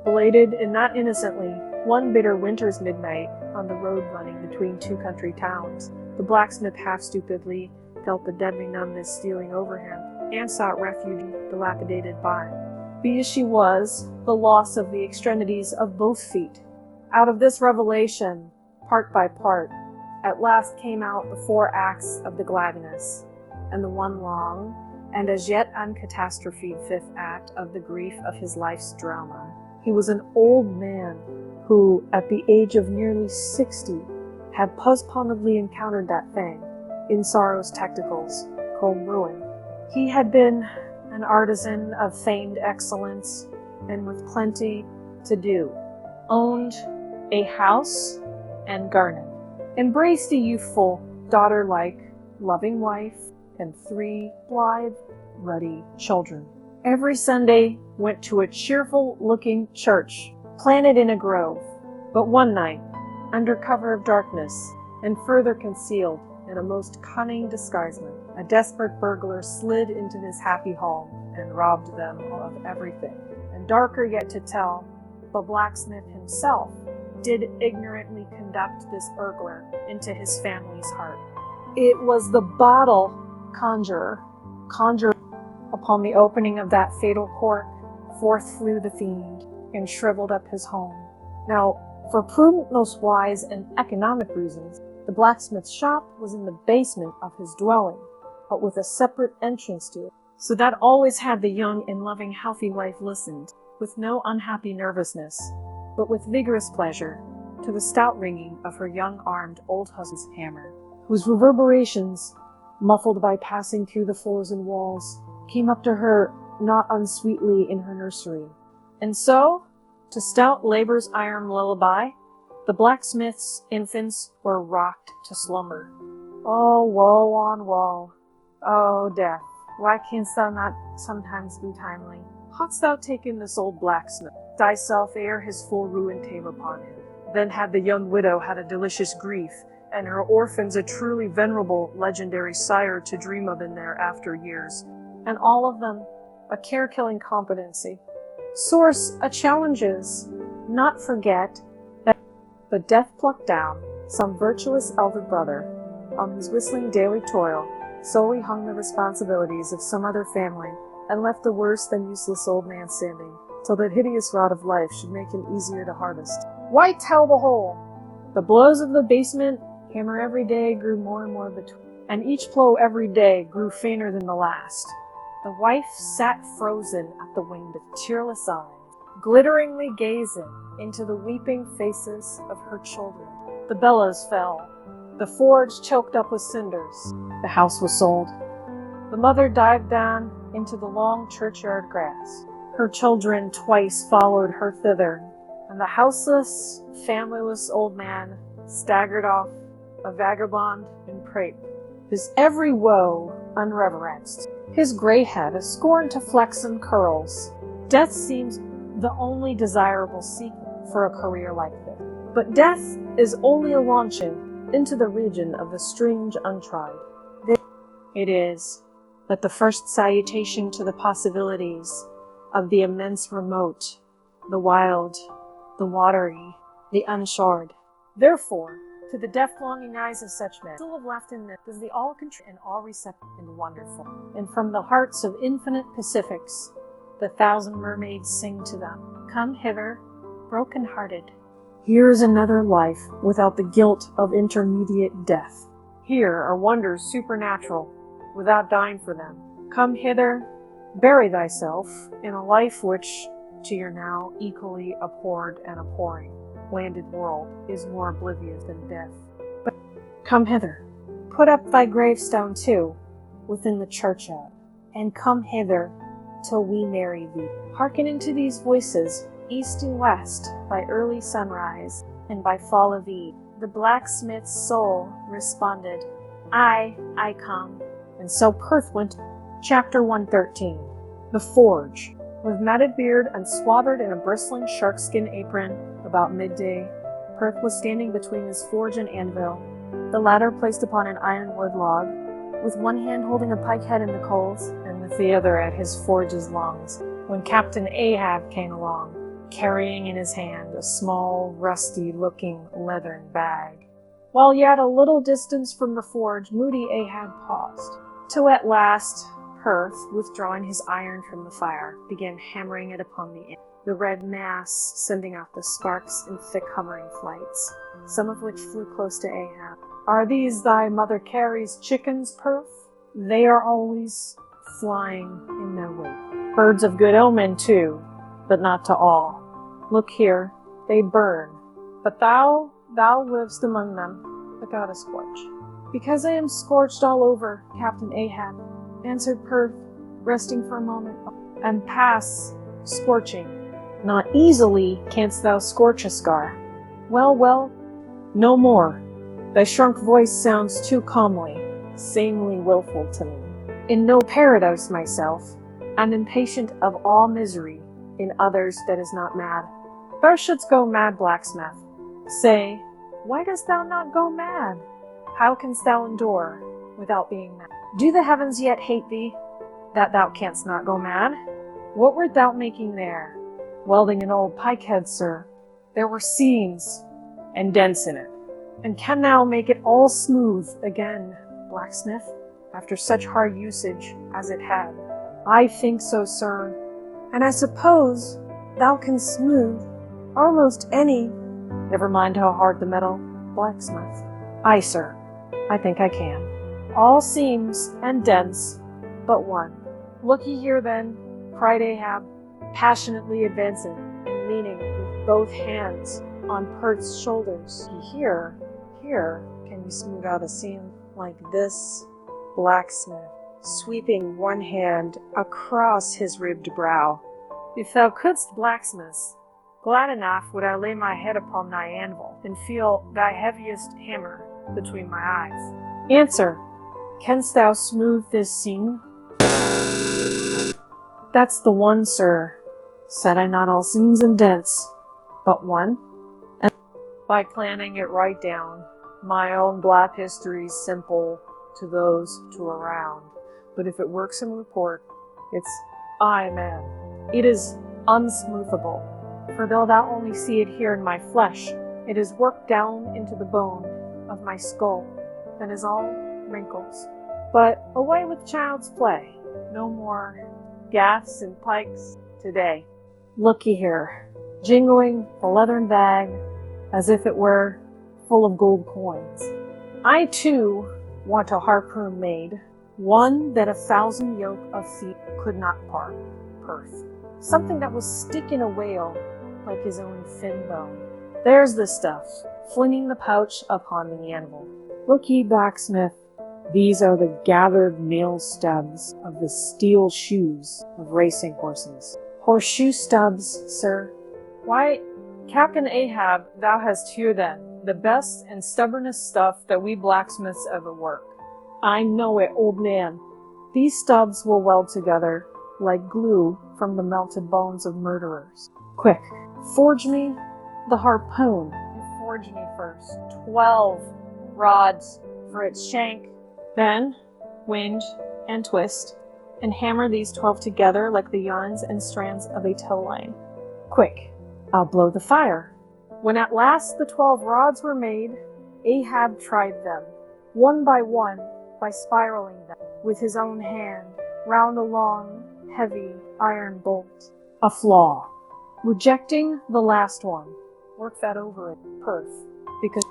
Belated and not innocently, one bitter winter's midnight on the road running between two country towns, the blacksmith half-stupidly felt the deadly numbness stealing over him and sought refuge in a dilapidated barn. Be as she was, the loss of the extremities of both feet. Out of this revelation, part by part, at last came out the 4 acts of the gladness, and the one long, and as yet uncatastrophed 5th act of the grief of his life's drama. He was an old man who, at the age of nearly 60, had postponedly encountered that thing, in sorrow's tacticals, called ruin. He had been an artisan of famed excellence, and with plenty to do, owned a house and garden, embraced a youthful, daughter-like, loving wife, and 3 blithe, ruddy children. Every Sunday went to a cheerful-looking church, planted in a grove. But one night, under cover of darkness, and further concealed in a most cunning disguisement, a desperate burglar slid into this happy home and robbed them of everything. And darker yet to tell, the blacksmith himself did ignorantly conduct this burglar into his family's heart. It was the bottle conjured upon the opening of that fatal cork. Forth flew the fiend and shriveled up his home. Now, for prudent, most wise, and economic reasons, the blacksmith's shop was in the basement of his dwelling, but with a separate entrance to it, so that always had the young and loving healthy wife listened, with no unhappy nervousness, but with vigorous pleasure, to the stout ringing of her young armed old husband's hammer, whose reverberations, muffled by passing through the floors and walls, came up to her not unsweetly in her nursery. And so, to stout labor's iron lullaby, the blacksmith's infants were rocked to slumber. Oh, woe on woe! Oh, death, why canst thou not sometimes be timely? Hadst thou taken this old blacksmith, thyself ere his full ruin came upon him, then had the young widow had a delicious grief, and her orphans a truly venerable legendary sire to dream of in their after years, and all of them a care-killing competency. Source a challenges, not forget that but death plucked down some virtuous elder brother, on whose whistling daily toil solely hung the responsibilities of some other family, and left the worse than useless old man standing, till that hideous rod of life should make him easier to harvest. Why tell the whole? The blows of the basement hammer every day grew more and more between, and each blow every day grew fainter than the last. The wife sat frozen at the window with tearless eyes, glitteringly gazing into the weeping faces of her children. The bellows fell. The forge choked up with cinders. The house was sold. The mother dived down into the long churchyard grass. Her children twice followed her thither, and the houseless, familyless old man staggered off, a vagabond in crape, his every woe unreverenced, his gray head a scorn to flex curls. Death seems the only desirable sequel for a career like this. But death is only a launching into the region of the strange untried. It is but the first salutation to the possibilities of the immense remote, the wild, the watery, the unshored. Therefore, to the deaf-longing eyes of such men, still have left in them is the all-control and all-receptive and wonderful. And from the hearts of infinite Pacifics, the 1,000 mermaids sing to them, "Come hither, broken-hearted, Here's another life without the guilt of intermediate death. Here are wonders supernatural, without dying for them. Come hither, bury thyself in a life which, to your now equally abhorred and abhorring landed world, is more oblivious than death. But come hither, put up thy gravestone too, within the churchyard, and come hither till we marry thee. Hearken into these voices, east and west, by early sunrise and by fall of eve. The blacksmith's soul responded, I come. And so Perth went. Chapter 113. The Forge. With matted beard and swathed in a bristling sharkskin apron, about midday, Perth was standing between his forge and anvil, the latter placed upon an ironwood log, with one hand holding a pike head in the coals, and with the other at his forge's lungs, when Captain Ahab came along, carrying in his hand a small, rusty-looking leathern bag. While yet a little distance from the forge, moody Ahab paused, till at last Perth, withdrawing his iron from the fire, began hammering it upon the end, the red mass sending out the sparks in thick hovering flights, some of which flew close to Ahab. Are these thy mother Carrie's chickens, Perth? They are always flying in their wake. Birds of good omen, too, but not to all. Look here, they burn, but thou livest among them, without a scorch. Because I am scorched all over, Captain Ahab, answered Perth, resting for a moment, and pass scorching. Not easily canst thou scorch a scar. Well, no more. Thy shrunk voice sounds too calmly, sanely willful to me. In no paradise myself, and impatient of all misery, in others that is not mad. Thou shouldst go mad, blacksmith. Say, why dost thou not go mad? How canst thou endure without being mad? Do the heavens yet hate thee, that thou canst not go mad? What wert thou making there? Welding an old pikehead, sir. There were seams and dents in it. And can thou make it all smooth again, blacksmith, after such hard usage as it had? I think so, sir. And I suppose thou canst smooth almost any. Never mind how hard the metal, blacksmith. Aye, sir, I think I can. All seams and dents but one. Look ye here then, cried Ahab, passionately advancing and leaning with both hands on Perth's shoulders. Here, can you smooth out a seam like this? Blacksmith, sweeping one hand across his ribbed brow. If thou couldst, blacksmith, glad enough would I lay my head upon thy anvil, and feel thy heaviest hammer between my eyes. Answer, canst thou smooth this seam? That's the one, sir. Said I not all seams and dents, but one? And by planning it right down, my own black history's simple to those to around. But if it works in report, it's I, man. It is unsmoothable. For though thou only see it here in my flesh, it is worked down into the bone of my skull, and is all wrinkles. But away with child's play. No more gaffs and pikes today. Looky here, jingling the leathern bag as if it were full of gold coins. I too want a harpoon made, one that 1,000 yoke of feet could not part. Perth. Something that will stick in a whale like his own fin bone. There's the stuff, flinging the pouch upon the anvil. Look ye, blacksmith, these are the gathered nail stubs of the steel shoes of racing horses. Horseshoe stubs, sir. Why, Captain Ahab, thou hast here then the best and stubbornest stuff that we blacksmiths ever work. I know it, old man. These stubs will weld together like glue from the melted bones of murderers. Quick, forge me the harpoon. Forge me first 12 rods for its shank. Then wind and twist, and hammer these 12 together like the yarns and strands of a tow line. Quick, I'll blow the fire. When at last the 12 rods were made, Ahab tried them, one by spiraling them with his own hand round a long, heavy iron bolt. A flaw. Rejecting the last one, Work that over at Perth. Because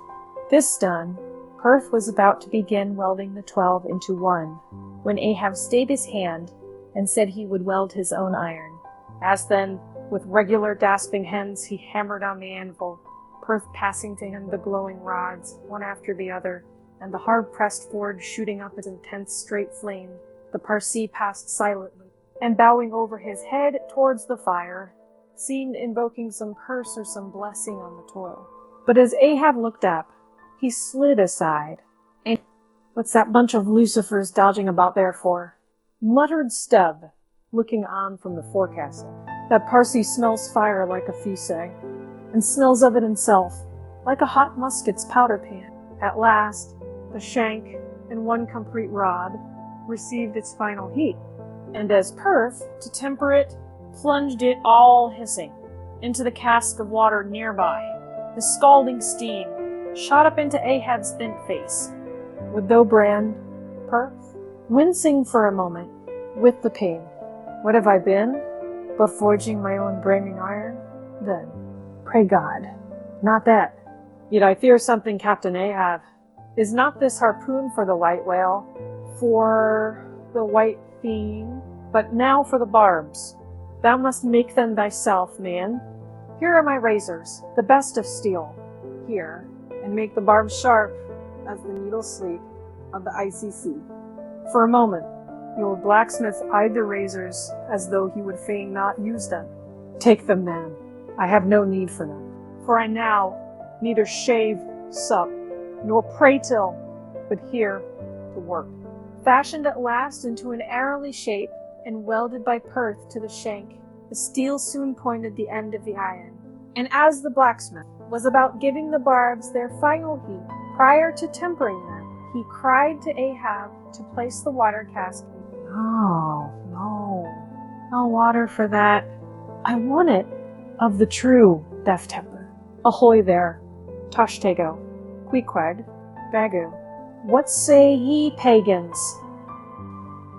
this done, Perth was about to begin welding the 12 into one, when Ahab stayed his hand and said he would weld his own iron. As then, with regular gasping hands, he hammered on the anvil, Perth passing to him the glowing rods, one after the other, and the hard-pressed forge shooting up its intense straight flame. The Parsee passed silently, and bowing over his head towards the fire, seemed invoking some curse or some blessing on the toil. But as Ahab looked up, he slid aside. And what's that bunch of lucifers dodging about there for? Muttered Stubb, looking on from the forecastle. That Parsee smells fire like a fusee, and smells of it himself, like a hot musket's powder pan. At last, the shank and one complete rod received its final heat, and as Perth, to temper it, plunged it all hissing into the cask of water nearby, the scalding steam shot up into Ahab's thin face. Would thou brand, Perth, wincing for a moment with the pain. What have I been, but forging my own branding iron? Then, pray God, not that. Yet I fear something, Captain Ahab. Is not this harpoon for the white whale, for the white fiend, but now for the barbs? Thou must make them thyself, man. Here are my razors, the best of steel. Here, and make the barbs sharp as the needle sleek of the icy sea. For a moment, the old blacksmith eyed the razors as though he would fain not use them. Take them, man. I have no need for them. For I now neither shave, sup, nor pray till, but here to work. Fashioned at last into an arrowly shape, and welded by Perth to the shank, the steel soon pointed the end of the iron. And as the blacksmith was about giving the barbs their final heat, prior to tempering them, he cried to Ahab to place the water cask. No water for that. I want it of the true death temper. Ahoy there, Tashtego, Pequod, Bagu. What say ye, pagans?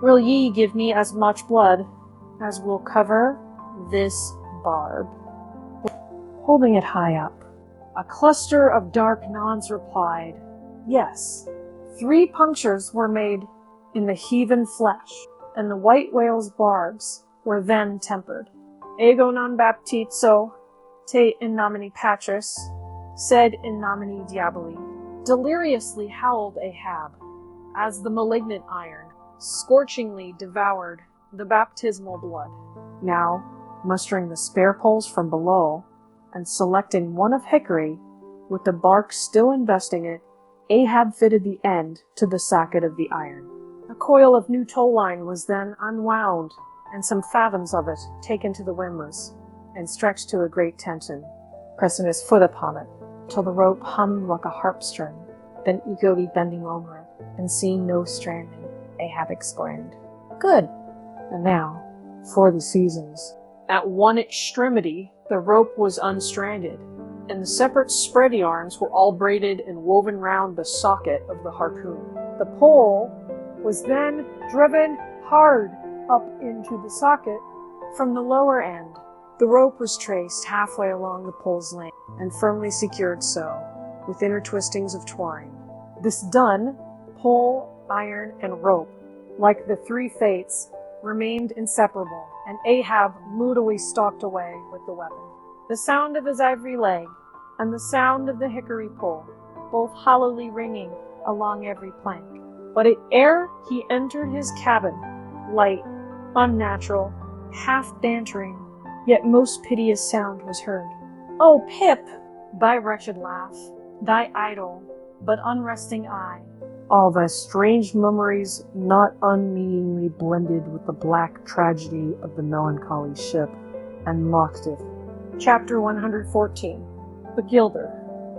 Will ye give me as much blood as will cover this barb? Holding it high up, a cluster of dark nods replied, yes. 3 punctures were made in the heathen flesh, and the white whale's barbs were then tempered. Ego non baptizo te in nomine Patris, sed in nomine Diaboli. Deliriously howled Ahab, as the malignant iron scorchingly devoured the baptismal blood. Now, mustering the spare poles from below, and selecting one of hickory, with the bark still investing it, Ahab fitted the end to the socket of the iron. A coil of new tow line was then unwound, and some fathoms of it taken to the windlass, and stretched to a great tension, pressing his foot upon it, till the rope hummed like a harp string. Then eagerly bending over it, and seeing no stranding, Ahab exclaimed, Good! And now, for the seasons. At one extremity, the rope was unstranded, and the separate spread yarns were all braided and woven round the socket of the harpoon. The pole was then driven hard up into the socket from the lower end. The rope was traced halfway along the pole's length, and firmly secured so, with inner twistings of twine. This done, pole, iron, and rope, like the 3 fates, remained inseparable, and Ahab moodily stalked away with the weapon. The sound of his ivory leg, and the sound of the hickory pole, both hollowly ringing along every plank. But ere he entered his cabin, light, unnatural, half bantering, yet most piteous sound was heard. Oh, Pip! Thy wretched laugh, thy idle, but unresting eye, all thy strange mummeries not unmeaningly blended with the black tragedy of the melancholy ship, and mocked it. Chapter 114. The Gilder.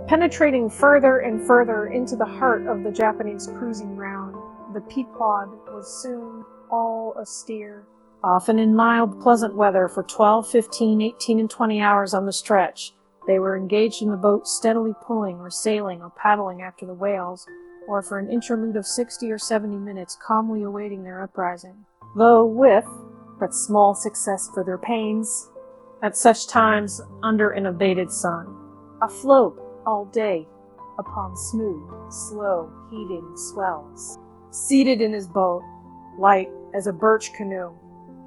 Penetrating further and further into the heart of the Japanese cruising ground, the Pequod was soon all astir. Often in mild, pleasant weather for 12, 15, 18, and 20 hours on the stretch, they were engaged in the boat steadily pulling or sailing or paddling after the whales, or for an interlude of 60 or 70 minutes calmly awaiting their uprising, though with but small success for their pains, at such times under an abated sun. afloat all day upon smooth, slow, heaving swells, seated in his boat, light as a birch canoe,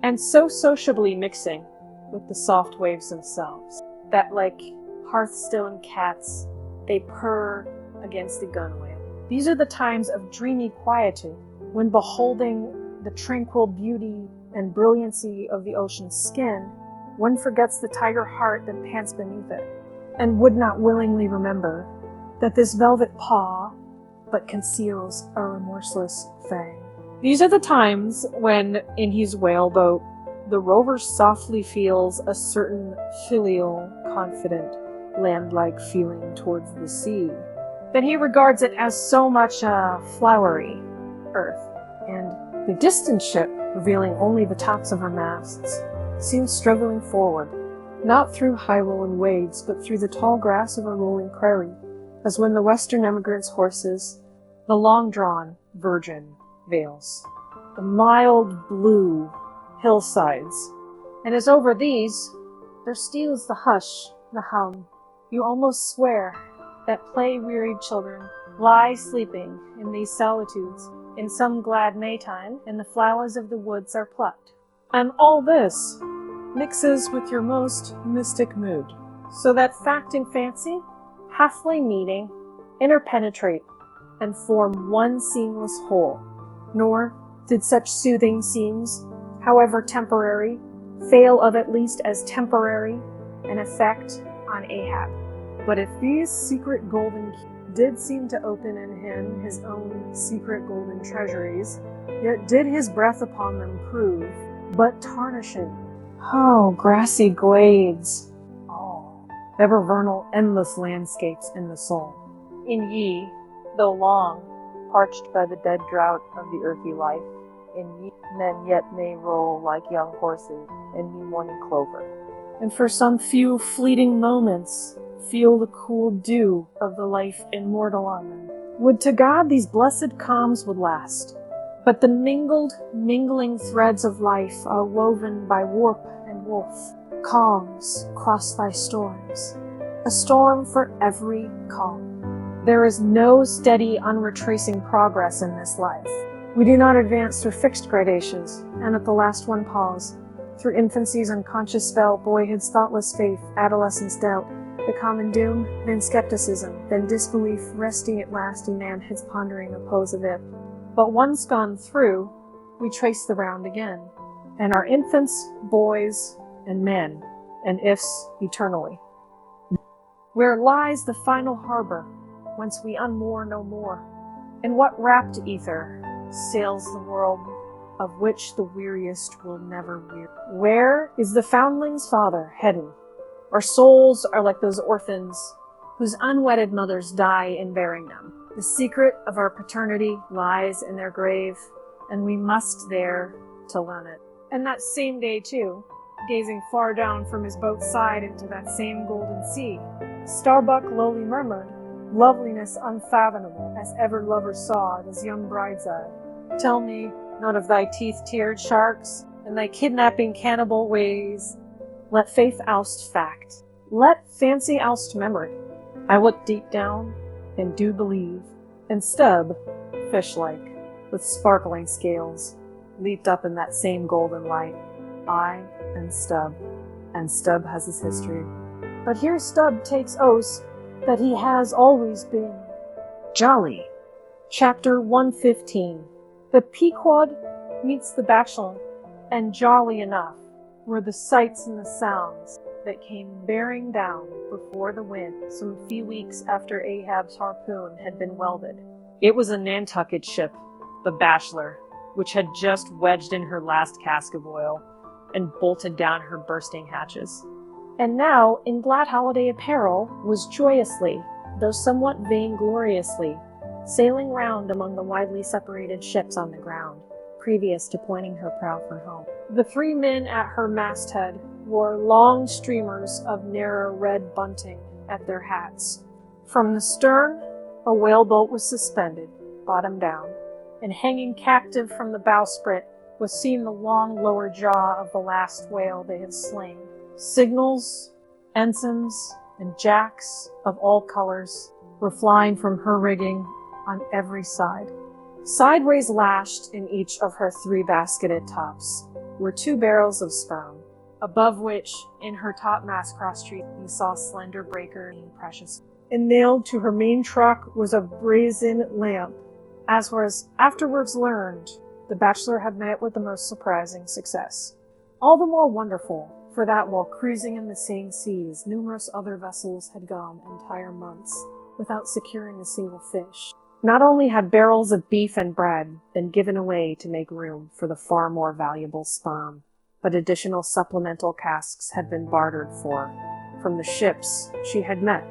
and so sociably mixing with the soft waves themselves, that like hearthstone cats, they purr against the gunwale. These are the times of dreamy quietude, when beholding the tranquil beauty and brilliancy of the ocean's skin, one forgets the tiger heart that pants beneath it, and would not willingly remember that this velvet paw but conceals a remorseless fang. These are the times when, in his whaleboat, the rover softly feels a certain filial, confident, land-like feeling towards the sea. Then he regards it as so much a flowery earth, and the distant ship, revealing only the tops of her masts, seems struggling forward, not through high rolling waves, but through the tall grass of a rolling prairie, as when the western emigrants' horses, the long-drawn virgin vales, the mild blue hillsides, and as over these there steals the hush, the hum. You almost swear that play-wearied children lie sleeping in these solitudes in some glad Maytime, and the flowers of the woods are plucked. And all this mixes with your most mystic mood, so that fact and fancy, halfway meeting, interpenetrate, and form one seamless whole. Nor did such soothing scenes, however temporary, fail of at least as temporary an effect on Ahab. But if these secret golden keys did seem to open in him his own secret golden treasuries, yet did his breath upon them prove but tarnishing. Oh, grassy glades! Oh, ever vernal, endless landscapes in the soul. In ye, though long, parched by the dead drought of the earthy life, in ye men yet may roll like young horses in new morning clover, and for some few fleeting moments feel the cool dew of the life immortal on them. Would to God these blessed calms would last, but the mingling threads of life are woven by warp and woof. Calms cross thy storms, a storm for every calm. There is no steady, unretracing progress in this life. We do not advance through fixed gradations, and at the last one pause, through infancy's unconscious spell, boyhood's thoughtless faith, adolescence doubt, the common doom, then skepticism, then disbelief, resting at last in manhood's pondering oppose of it. But once gone through, we trace the round again, and are infants, boys, and men, and ifs eternally. Where lies the final harbor, whence we unmoor no more? In what rapt ether sails the world of which the weariest will never weary? Where is the foundling's father heading? Our souls are like those orphans whose unwedded mothers die in bearing them. The secret of our paternity lies in their grave, and we must there to learn it. And that same day, too, gazing far down from his boat's side into that same golden sea, Starbuck lowly murmured, loveliness unfathomable as ever lover saw at his young bride's eye. Tell me not of thy teeth-tiered sharks and thy kidnapping cannibal ways. Let faith oust fact. Let fancy oust memory. I look deep down and do believe. And Stubb, fish-like, with sparkling scales, leaped up in that same golden light. I and Stubb has his history. But here Stubb takes oath that he has always been jolly. Chapter 115. The Pequod meets the Bachelor, and jolly enough were the sights and the sounds that came bearing down before the wind some few weeks after Ahab's harpoon had been welded. It was a Nantucket ship, the Bachelor, which had just wedged in her last cask of oil and bolted down her bursting hatches. And now, in glad holiday apparel, was joyously, though somewhat vaingloriously, sailing round among the widely separated ships on the ground, previous to pointing her prow for home. The 3 men at her masthead wore long streamers of narrow red bunting at their hats. From the stern, a whaleboat was suspended, bottom down, and hanging captive from the bowsprit was seen the long lower jaw of the last whale they had slain. Signals, ensigns, and jacks of all colors were flying from her rigging on every side. Sideways lashed in each of her 3 basketed tops were 2 barrels of sperm, above which, in her topmast crosstree, he saw slender breaker being precious. And nailed to her main truck was a brazen lamp. As was afterwards learned, the bachelor had met with the most surprising success. All the more wonderful, for that while cruising in the same seas, numerous other vessels had gone entire months without securing a single fish. Not only had barrels of beef and bread been given away to make room for the far more valuable sperm, but additional supplemental casks had been bartered for from the ships she had met,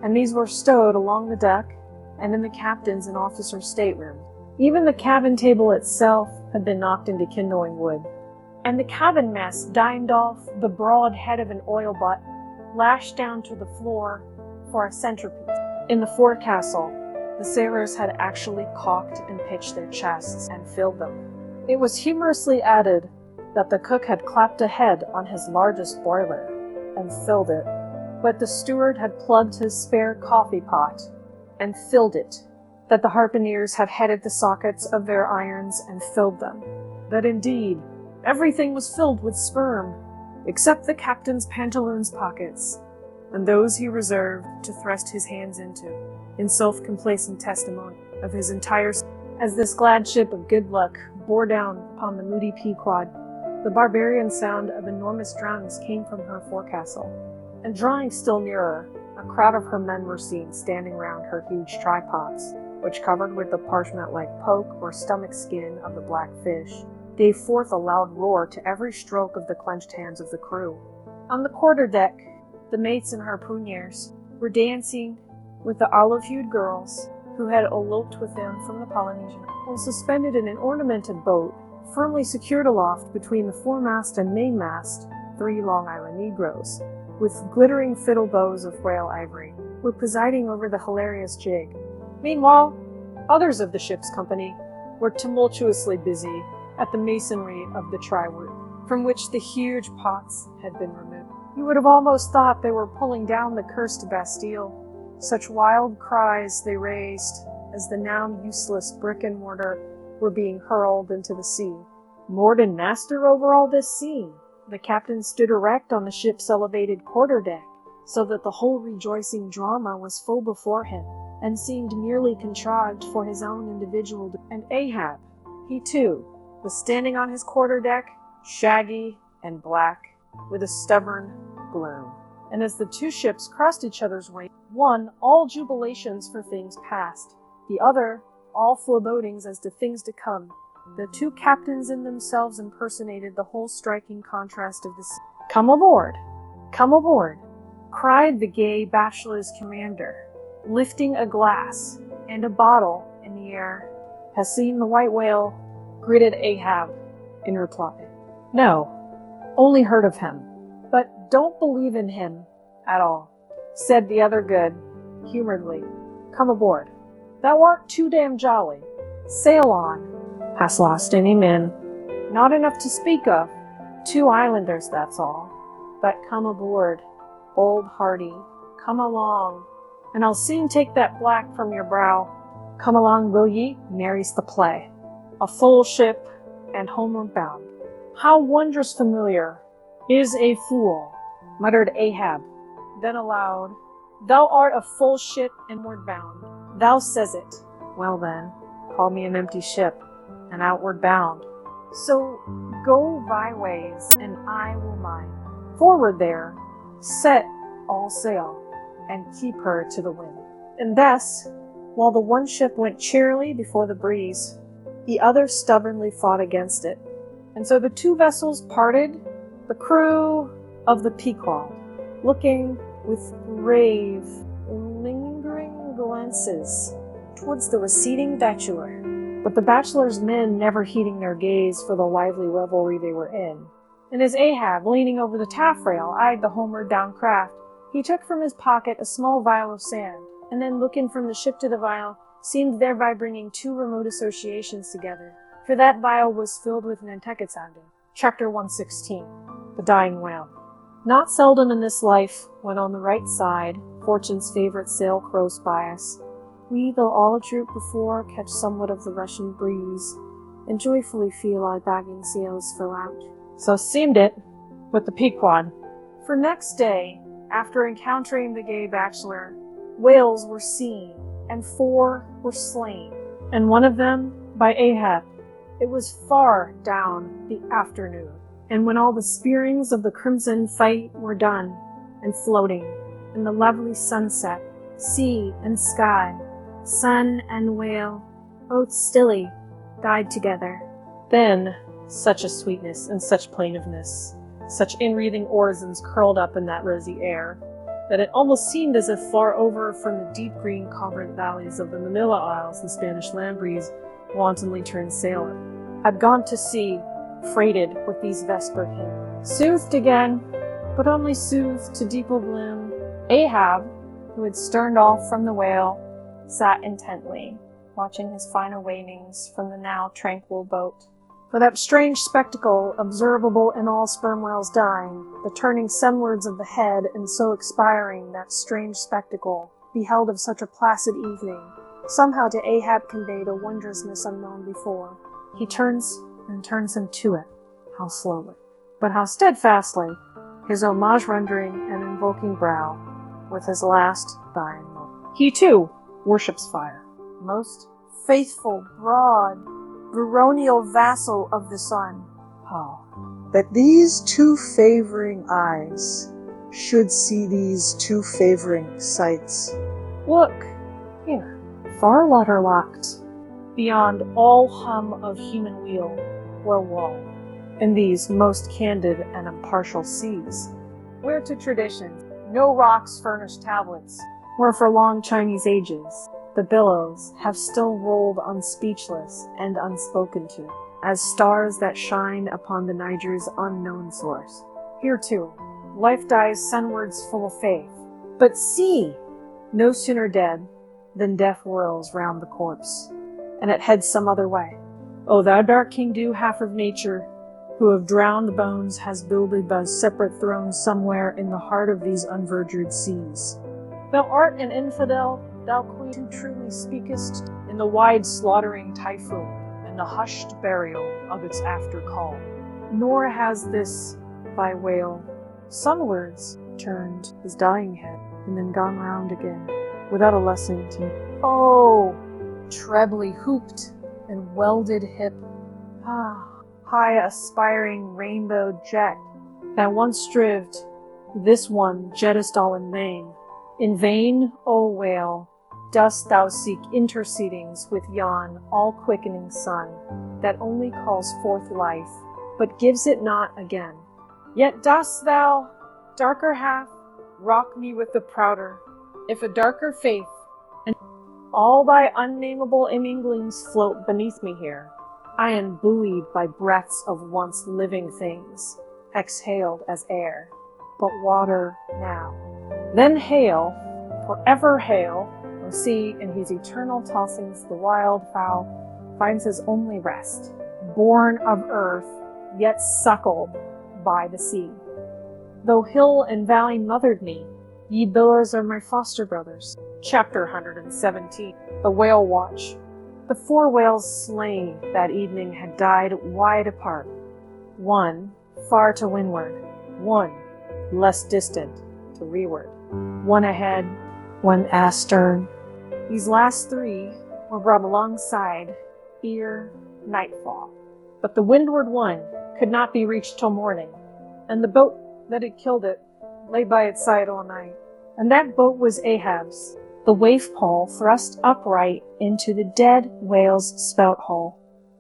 and these were stowed along the deck and in the captain's and officer's stateroom. Even the cabin table itself had been knocked into kindling wood, and the cabin mess dined off the broad head of an oil butt lashed down to the floor for a centerpiece. In the forecastle, the sailors had actually caulked and pitched their chests and filled them. It was humorously added that the cook had clapped a head on his largest boiler and filled it, but the steward had plugged his spare coffee pot and filled it, that the harpooneers had headed the sockets of their irons and filled them, that indeed everything was filled with sperm, except the captain's pantaloons pockets, and those he reserved to thrust his hands into, in self-complacent testimony of his entire. As this glad ship of good luck bore down upon the moody Pequod, the barbarian sound of enormous drownings came from her forecastle, and drawing still nearer, a crowd of her men were seen standing round her huge tripods, which, covered with the parchment-like poke or stomach skin of the black fish, gave forth a loud roar to every stroke of the clenched hands of the crew. On the quarter-deck, the mates and harpooneers were dancing with the olive-hued girls who had eloped with them from the Polynesian, while suspended in an ornamented boat, firmly secured aloft between the foremast and mainmast, 3 Long Island Negroes, with glittering fiddle bows of whale ivory, were presiding over the hilarious jig. Meanwhile, others of the ship's company were tumultuously busy at the masonry of the try-work, from which the huge pots had been removed. You would have almost thought they were pulling down the cursed Bastille. Such wild cries they raised as the now useless brick and mortar were being hurled into the sea. Lord and master over all this scene, the captain stood erect on the ship's elevated quarter-deck, so that the whole rejoicing drama was full before him, and seemed merely contrived for his own individual. And Ahab, he too, was standing on his quarter-deck, shaggy and black, with a stubborn gloom. And as the 2 ships crossed each other's way, one all jubilations for things past, the other all forebodings as to things to come, the 2 captains in themselves impersonated the whole striking contrast of the sea. "Come aboard! Come aboard!" cried the gay bachelor's commander, lifting a glass and a bottle in the air. "Has seen the white whale?" gritted Ahab in reply. "No, only heard of him, but don't believe in him at all," said the other good humoredly. "Come aboard. Thou art too damn jolly. Sail on. Hast lost any men?" "Not enough to speak of. 2 islanders, that's all. But come aboard, old Hardy. Come along, and I'll soon take that black from your brow. Come along, will ye? Mary's the play. A full ship and homeward bound." "How wondrous familiar is a fool," muttered Ahab. Then aloud, "Thou art a full ship and ward bound. Thou says it. Well then, call me an empty ship, and outward bound. So go thy ways, and I will mine. Forward there, set all sail, and keep her to the wind." And thus, while the one ship went cheerily before the breeze, the other stubbornly fought against it. And so the 2 vessels parted, the crew of the Pequod, looking with grave, lingering glances towards the receding bachelor, but the bachelor's men never heeding their gaze for the lively revelry they were in. And as Ahab, leaning over the taffrail, eyed the homeward bound craft, he took from his pocket a small vial of sand, and then looking from the ship to the vial, seemed thereby bringing 2 remote associations together, for that vial was filled with Nantucket sounding. Chapter 116. The Dying Whale. Not seldom in this life when on the right side, fortune's favorite sail close by us, we, though all a troop before, catch somewhat of the Russian breeze, and joyfully feel our bagging sails fill out. So seemed it with the Pequod. For next day, after encountering the gay bachelor, whales were seen, and 4 were slain, and one of them by Ahab. It was far down the afternoon, and when all the spearings of the crimson fight were done, and floating in the lovely sunset, sea and sky, sun and whale, both stilly, died together. Then such a sweetness and such plaintiveness, such inwreathing orisons curled up in that rosy air, that it almost seemed as if far over from the deep green congruent valleys of the Manila Isles the Spanish land breeze wantonly turned sailor, had gone to sea, freighted with these vesper hymns. Soothed again, but only soothed to deep oblivion, Ahab, who had sterned off from the whale, sat intently, watching his final wadings from the now tranquil boat. For that strange spectacle, observable in all sperm whales dying, the turning sunwards of the head, and so expiring, that strange spectacle, beheld of such a placid evening, somehow to Ahab conveyed a wondrousness unknown before. He turns and turns him to it, how slowly, but how steadfastly, his homage rendering and invoking brow, with his last dying moment. He too worships fire. Most faithful, broad, baronial vassal of the sun. Oh, that these 2 favoring eyes should see these 2 favoring sights. Look, here, far waterlocked, beyond all hum of human wheel or wall, in these most candid and impartial seas, Where to tradition, no rocks furnish tablets, where for long Chinese ages the billows have still rolled unspeechless and unspoken to, as stars that shine upon the Niger's unknown source. Here too, life dies sunwards full of faith. But see, no sooner dead than death whirls round the corpse, and it heads some other way. O thou dark King Dew, half of nature, who of drowned bones has builded by separate thrones somewhere in the heart of these unverdured seas. Thou art an infidel, thou queen who truly speakest, in the wide slaughtering typhoon, and the hushed burial of its after call. Nor has this thy whale sunwards turned his dying head, and then gone round again, without a lesson to me. oh, trebly hooped and welded hip, high aspiring rainbow jet, that once strived, this one jettest all in vain. In vain, O whale, dost thou seek intercedings with yon all-quickening sun, that only calls forth life, but gives it not again. Yet dost thou, darker half, rock me with the prouder, if a darker faith, and all thy unnameable imminglings float beneath me here. I am buoyed by breaths of once living things, exhaled as air, but water now. Then hail, forever hail, O sea, in his eternal tossings the wild fowl finds his only rest, born of earth, yet suckled by the sea. Though hill and valley mothered me, ye billows are my foster brothers. Chapter 117. The Whale Watch. The 4 whales slain that evening had died wide apart. One far to windward, one less distant to leeward, one ahead, one astern. These last 3 were brought alongside ere nightfall. But the windward one could not be reached till morning, and the boat that had killed it lay by its side all night. And that boat was Ahab's, the waif pole thrust upright into the dead whale's spout hole,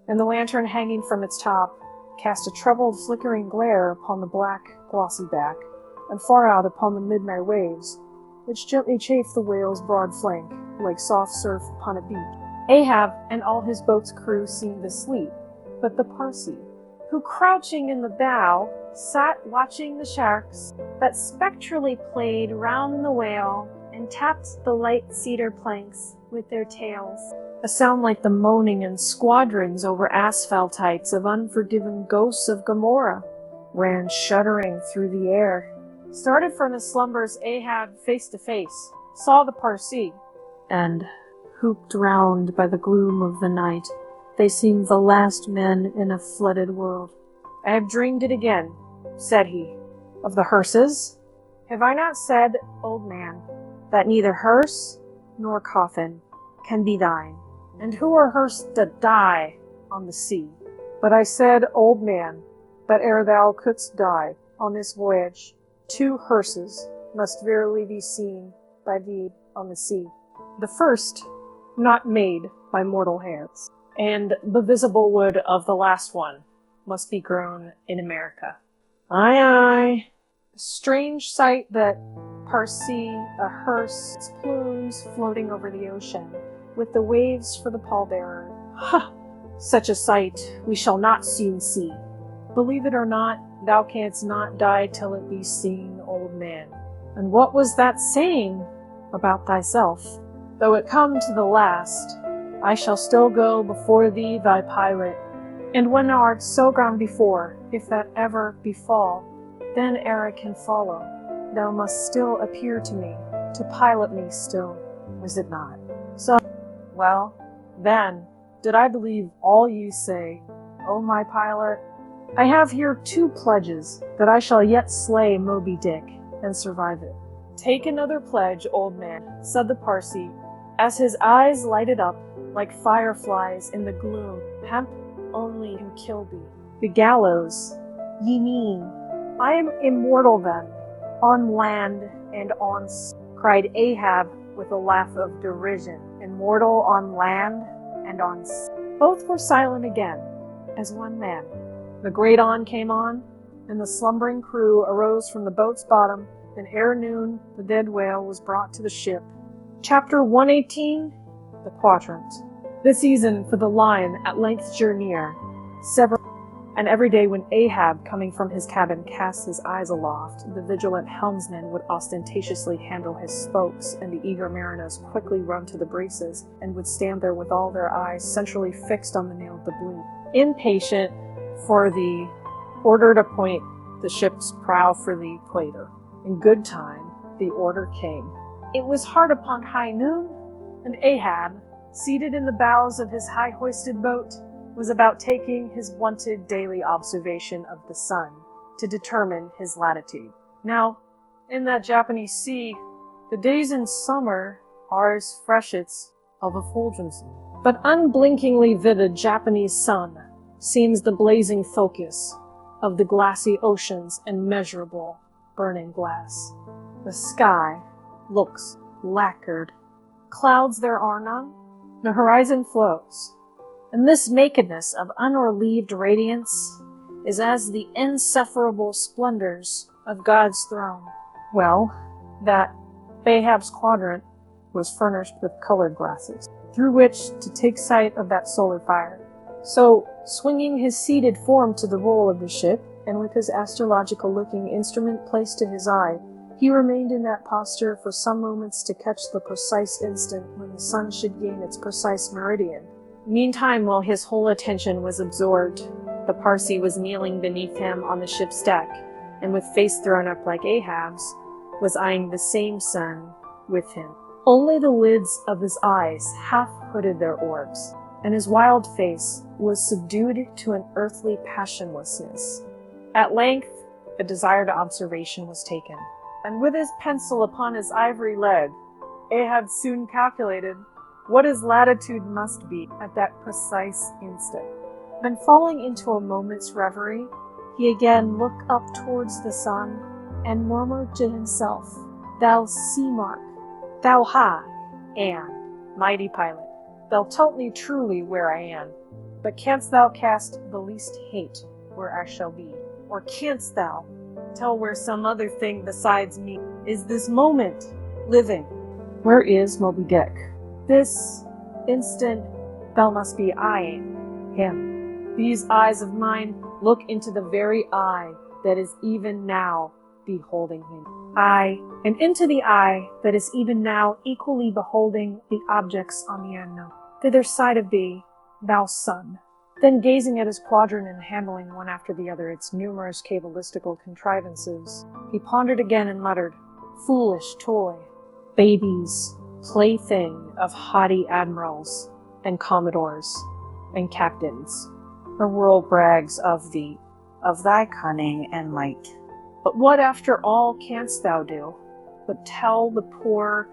and the lantern hanging from its top cast a troubled flickering glare upon the black glossy back, and far out upon the midnight waves, which gently chafed the whale's broad flank like soft surf upon a beach. Ahab and all his boat's crew seemed asleep, but the Parsee, who crouching in the bow sat watching the sharks that spectrally played round the whale and tapped the light cedar planks with their tails, a sound like the moaning in squadrons over asphaltites of unforgiven ghosts of Gomorrah, ran shuddering through the air, Started from his slumbers Ahab face to face, saw the Parsi, and, hooped round by the gloom of the night, they seemed the last men in a flooded world. I have dreamed it again, said he. Of the hearses? Have I not said, old man, that neither hearse nor coffin can be thine? And who are hearse that die on the sea? But I said, old man, that ere thou couldst die on this voyage, 2 hearses must verily be seen by thee on the sea. The first, not made by mortal hands, and the visible wood of the last one must be grown in America. Aye, aye. A strange sight that Parsi, a hearse, its plumes floating over the ocean, with the waves for the pallbearer. Ha! Such a sight we shall not soon see. Believe it or not, thou canst not die till it be seen, old man. And what was that saying about thyself? Though it come to the last, I shall still go before thee thy pilot. And when thou art so gone before, if that ever befall, then ere I can follow, thou must still appear to me, to pilot me still, is it not? So, well, then, did I believe all you say, O my pilot? I have here 2 pledges that I shall yet slay Moby Dick and survive it. Take another pledge, old man, said the Parsi, as his eyes lighted up like fireflies in the gloom. Hemp only can kill thee. The gallows, ye mean? I am immortal then, on land and on sea, cried Ahab with a laugh of derision. Immortal on land and on sea. Both were silent again, as one man. The great dawn came on, and the slumbering crew arose from the boat's bottom, and ere noon the dead whale was brought to the ship. Chapter 118, The Quadrant. The season for the line at length drew near. And every day when Ahab, coming from his cabin, cast his eyes aloft, the vigilant helmsman would ostentatiously handle his spokes, and the eager mariners quickly run to the braces, and would stand there with all their eyes centrally fixed on the nail of the boom, impatient for the order to point the ship's prow for the equator. In good time, the order came. It was hard upon high noon, and Ahab, seated in the bows of his high-hoisted boat, was about taking his wonted daily observation of the sun to determine his latitude. Now, in that Japanese sea, the days in summer are as freshets of effulgence, but unblinkingly vivid Japanese sun seems the blazing focus of the glassy ocean's immeasurable burning glass. The sky looks lacquered. Clouds there are none. The horizon flows. And this nakedness of unrelieved radiance is as the insufferable splendors of God's throne. Well, that Ahab's quadrant was furnished with colored glasses, through which to take sight of that solar fire. So, swinging his seated form to the roll of the ship, and with his astrological-looking instrument placed to his eye, he remained in that posture for some moments to catch the precise instant when the sun should gain its precise meridian. Meantime, while his whole attention was absorbed, the Parsi was kneeling beneath him on the ship's deck, and with face thrown up like Ahab's, was eyeing the same sun with him. Only the lids of his eyes half hooded their orbs, and his wild face was subdued to an earthly passionlessness. At length, the desired observation was taken, and with his pencil upon his ivory lead, Ahab soon calculated what his latitude must be at that precise instant. Then falling into a moment's reverie, he again looked up towards the sun, and murmured to himself, "Thou sea mark, thou high, and mighty pilot, thou telt me truly where I am, but canst thou cast the least hate where I shall be? Or canst thou tell where some other thing besides me is this moment living? Where is Moby Dick? This instant thou must be eyeing him. These eyes of mine look into the very eye that is even now beholding him. Aye, and into the eye that is even now equally beholding the objects on the unknown. Thither side of thee, thou sun, Then, gazing at his quadrant and handling one after the other its numerous cabalistical contrivances, he pondered again and muttered, "Foolish toy, babies, plaything of haughty admirals and commodores and captains. The world brags of thee, of thy cunning and might. But what after all canst thou do, but tell the poor,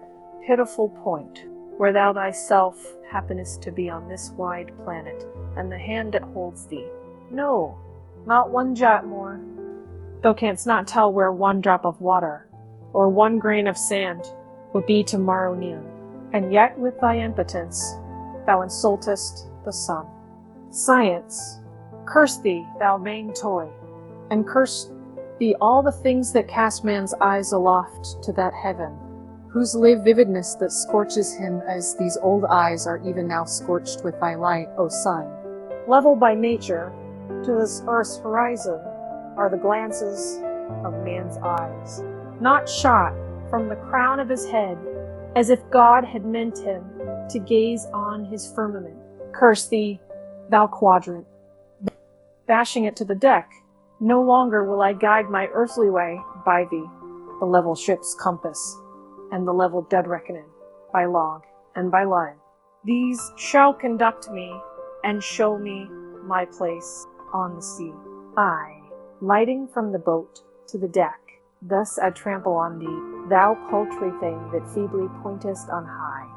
pitiful point, where thou thyself happenest to be on this wide planet, and the hand that holds thee? No, not one jot more. Thou canst not tell where one drop of water, or one grain of sand, will be tomorrow noon, and yet with thy impotence thou insultest the sun. Science, curse thee, thou vain toy, and curse thee all the things that cast man's eyes aloft to that heaven, whose live vividness that scorches him as these old eyes are even now scorched with thy light, O sun. Level by nature to this earth's horizon are the glances of man's eyes, not shot from the crown of his head, as if God had meant him to gaze on his firmament. Curse thee, thou quadrant, bashing it to the deck. No longer will I guide my earthly way by thee, the level ship's compass, and the level dead reckoning, by log and by line. These shall conduct me and show me my place on the sea. I, lighting from the boat to the deck, thus I trample on thee, thou paltry thing that feebly pointest on high.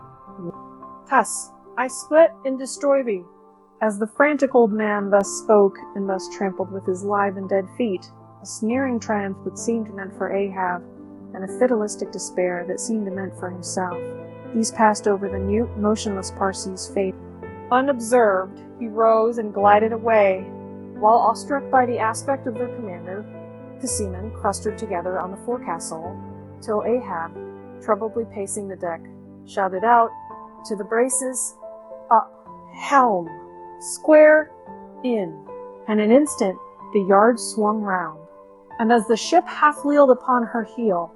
Thus I split and destroy thee. As the frantic old man thus spoke and thus trampled with his live and dead feet, a sneering triumph that seemed meant for Ahab, and a fatalistic despair that seemed meant for himself, these passed over the mute, motionless Parsee's face. Unobserved, he rose and glided away, while awestruck by the aspect of their commander, the seamen clustered together on the forecastle, till Ahab, troubledly pacing the deck, shouted out, "To the braces, up, helm, square, in," and in an instant the yard swung round, and as the ship half-wheeled upon her heel,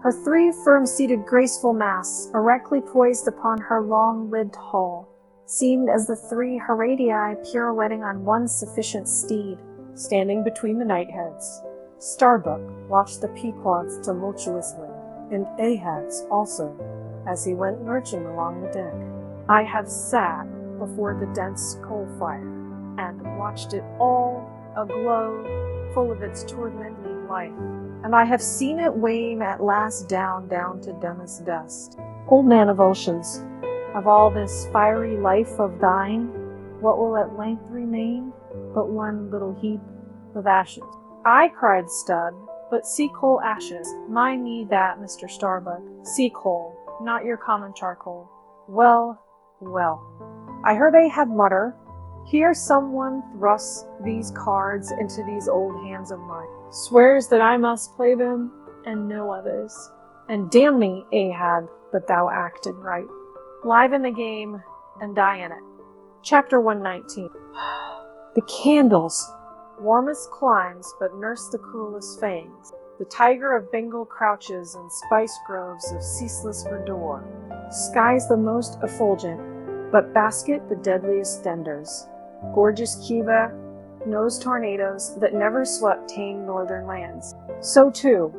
her three firm-seated graceful masts, erectly poised upon her long-lidded hull, seemed as the three Horadii pirouetting on one sufficient steed, standing between the knightheads. Starbuck watched the Pequods tumultuously, and Ahab's also, as he went lurching along the deck. I have sat before the dense coal fire, and watched it all aglow, full of its tormenting life, and I have seen it wane at last down to dumbest dust. Old man of oceans, of all this fiery life of thine, what will at length remain but one little heap of ashes? "I," cried Stud, "but sea coal ashes. Mind me that, Mr. Starbuck. Sea coal, not your common charcoal. Well, well." I heard Ahab mutter, "Here someone thrusts these cards into these old hands of mine, swears that I must play them and no others. And damn me, Ahab, but thou acted right. Live in the game and die in it." Chapter 119. The candles! Warmest climes but nurse the cruelest fangs. The tiger of Bengal crouches in spice groves of ceaseless verdure. Skies the most effulgent, but basket the deadliest endangers. Gorgeous Cuba knows tornadoes that never swept tame northern lands. So too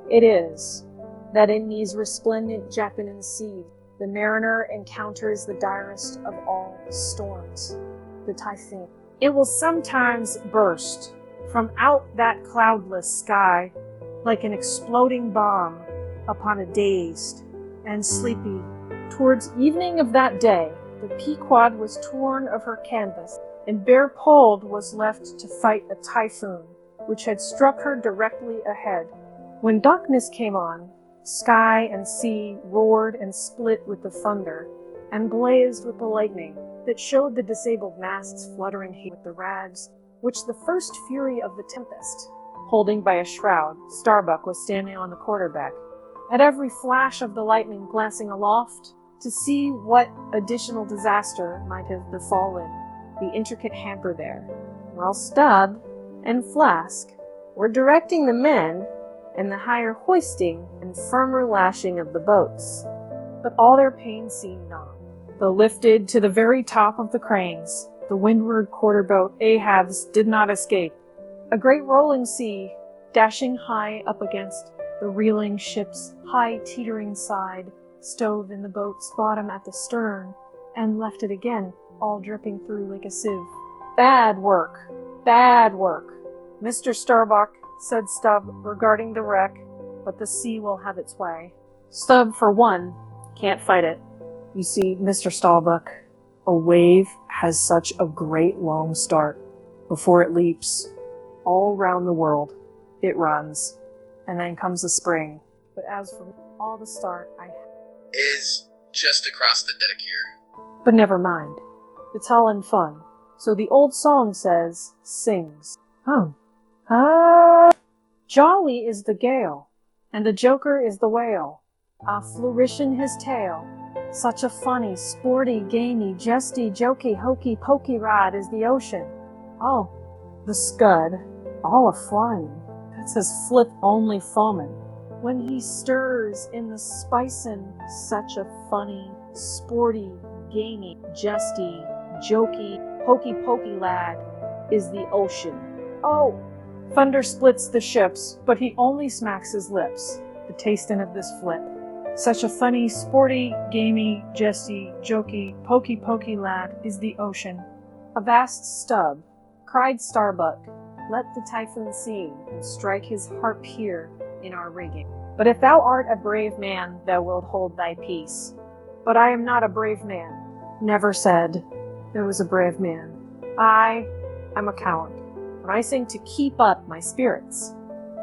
it is that in these resplendent Japanese seas, the mariner encounters the direst of all storms, the typhoon. It will sometimes burst from out that cloudless sky like an exploding bomb upon a dazed and sleepy. Towards evening of that day, the Pequod was torn of her canvas, and bare-poled was left to fight a typhoon, which had struck her directly ahead. When darkness came on, sky and sea roared and split with the thunder, and blazed with the lightning that showed the disabled masts fluttering with the rags, which the first fury of the tempest, holding by a shroud, Starbuck was standing on the quarterdeck, at every flash of the lightning glancing aloft to see what additional disaster might have befallen the intricate hamper there, while Stubb and Flask were directing the men in the higher hoisting and firmer lashing of the boats. But all their pain seemed not, though lifted to the very top of the cranes, The windward quarter-boat Ahab's did not escape. A great rolling sea, dashing high up against the reeling ship's high teetering side, stove in the boat's bottom at the stern, and left it again, all dripping through like a sieve. Bad work. Bad work. Mr. Starbuck, said Stubb, regarding the wreck, but the sea will have its way. Stubb, for one, can't fight it. You see, Mr. Starbuck, a wave has such a great long start before it leaps. All round the world, it runs, and then comes the spring. But as for all the start is just across the deck here. But never mind. It's all in fun. So the old song says, sings. Jolly is the gale, and the joker is the whale, a flourishing his tail. Such a funny, sporty, gamey, jesty, jokey, hokey, pokey ride is the ocean. Oh, the scud, all a-flying. That's his flip only foamin'. When he stirs in the spicin', such a funny, sporty, gamey, jesty, jokey, hokey-pokey lad is the ocean. Oh! Thunder splits the ships, but he only smacks his lips, the tastin' of this flip. Such a funny, sporty, gamey, jesty, jokey, pokey-pokey lad is the ocean. Avast Stubb, cried Starbuck, let the typhoon sing, and strike his harp here in our rigging. But if thou art a brave man, thou wilt hold thy peace. But I am not a brave man. Never said there was a brave man. I'm a coward. And I sing to keep up my spirits.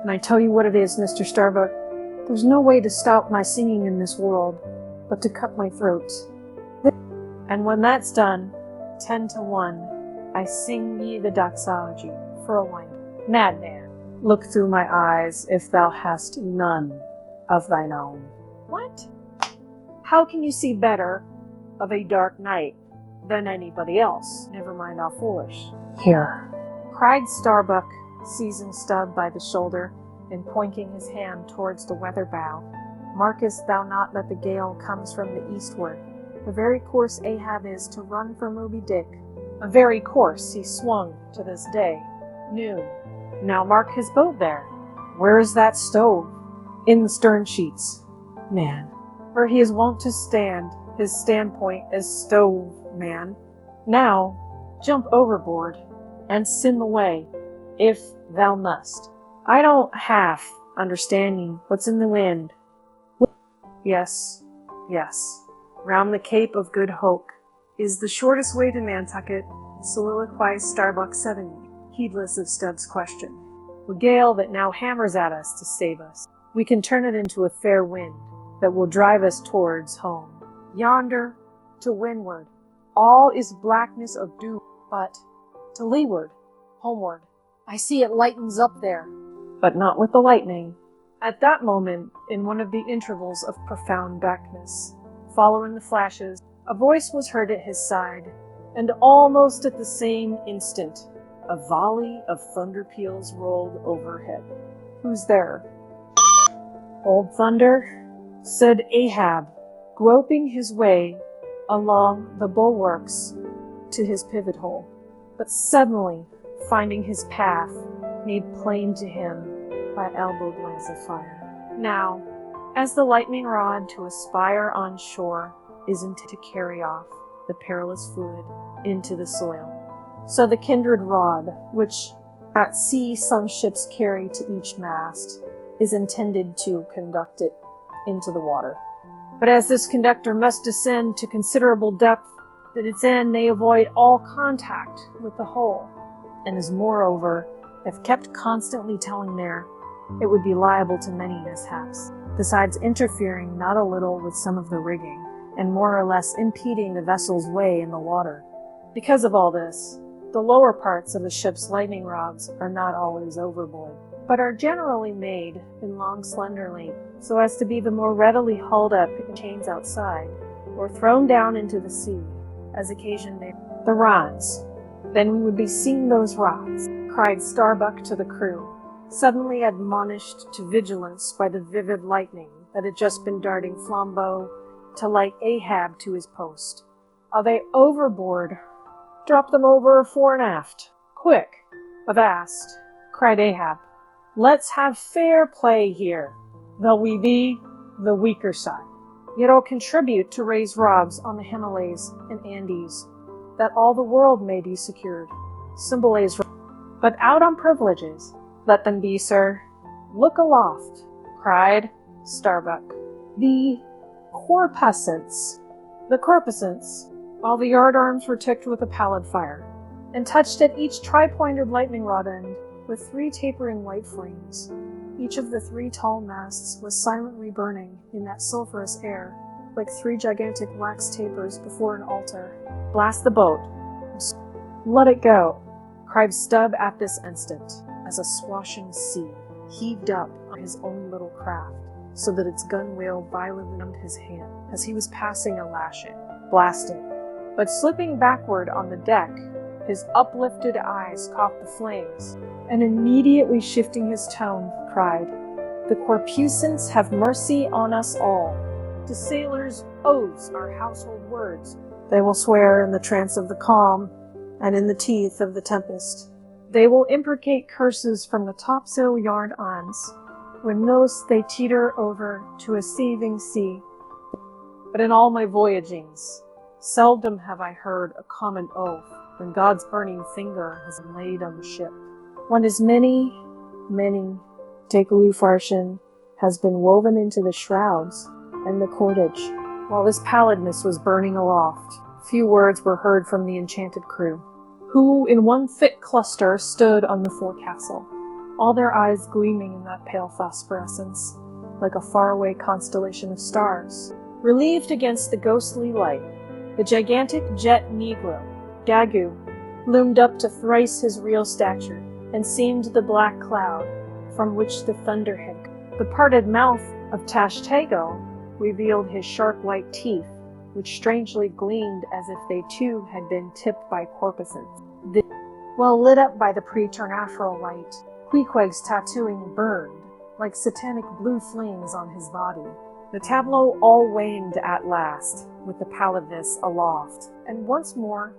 And I tell you what it is, Mr. Starbuck, there's no way to stop my singing in this world, but to cut my throat. And when that's done, 10 to 1, I sing ye the doxology for a wine. Madman, look through my eyes if thou hast none of thine own. What? How can you see better of a dark night than anybody else? Never mind how foolish. Here, cried Starbuck, seizing Stubb by the shoulder and pointing his hand towards the weather bow. Markest thou not that the gale comes from the eastward? The very course Ahab is to run for Moby Dick. A very course he swung to this day. Noon. Now mark his boat there. Where is that stove? In the stern sheets. Man, where he is wont to stand, his standpoint as stove man. Now, jump overboard, and sim away, if thou must. I don't half understanding what's in the wind. Yes, round the Cape of Good Hope is the shortest way to Nantucket, soliloquized Starbuck suddenly, heedless of Stubb's question. The gale that now hammers at us to save us, we can turn it into a fair wind that will drive us towards home. Yonder, to windward, all is blackness of doom, but to leeward, homeward, I see it lightens up there, but not with the lightning. At that moment, in one of the intervals of profound darkness, following the flashes, a voice was heard at his side, and almost at the same instant, a volley of thunder peals rolled overhead. Who's there? Old Thunder, said Ahab, groping his way along the bulwarks to his pivot hole, but suddenly finding his path made plain to him by elbowed lines of fire. Now, as the lightning rod to aspire on shore isn't to carry off the perilous fluid into the soil, so the kindred rod, which at sea some ships carry to each mast, is intended to conduct it into the water. But as this conductor must descend to considerable depth, that its end may avoid all contact with the hull, and is moreover, if kept constantly towing there, it would be liable to many mishaps, besides interfering not a little with some of the rigging, and more or less impeding the vessel's way in the water. Because of all this, the lower parts of the ship's lightning rods are not always overboard, but are generally made in long slender length, so as to be the more readily hauled up in chains outside, or thrown down into the sea, as occasion may. The rods. Then we would be seeing those rods, cried Starbuck to the crew, suddenly admonished to vigilance by the vivid lightning that had just been darting flambeau to light Ahab to his post. Are they overboard, Drop them over fore and aft. Quick, avast, cried Ahab. Let's have fair play here, though we be the weaker side. Yet I'll contribute to raise robs on the Himalayas and Andes, that all the world may be secured. Symbolize, but out on privileges. Let them be, sir. Look aloft, cried Starbuck. The corpuscents, all the yardarms were ticked with a pallid fire, and touched at each tri-pointed lightning rod end with 3 tapering white flames. Each of the 3 tall masts was silently burning in that sulphurous air, like 3 gigantic wax tapers before an altar. Blast the boat. Let it go, cried Stubb at this instant, as a swashing sea heaved up on his own little craft, so that its gunwale violently numbed his hand as he was passing a lashing. Blasted. But slipping backward on the deck, his uplifted eyes caught the flames, and immediately shifting his tone, cried, "The corpusants have mercy on us all. To sailors, oaths are household words. They will swear in the trance of the calm, and in the teeth of the tempest. They will imprecate curses from the topsail yard arms, when those they teeter over to a seething sea. But in all my voyagings, seldom have I heard a common oath when God's burning finger has laid on the ship. When as many, Tekelu has been woven into the shrouds and the cordage. While this pallidness was burning aloft, few words were heard from the enchanted crew, who in one thick cluster stood on the forecastle, all their eyes gleaming in that pale phosphorescence, like a faraway constellation of stars. Relieved against the ghostly light, the gigantic jet negro, Dagu, loomed up to thrice his real stature, and seemed the black cloud from which the thunder had come. The parted mouth of Tashtego revealed his sharp white teeth, which strangely gleamed as if they too had been tipped by corpuscents. Well lit up by the preternatural light, Queequeg's tattooing burned like satanic blue flames on his body. The tableau all waned at last, with the pallidness aloft, and once more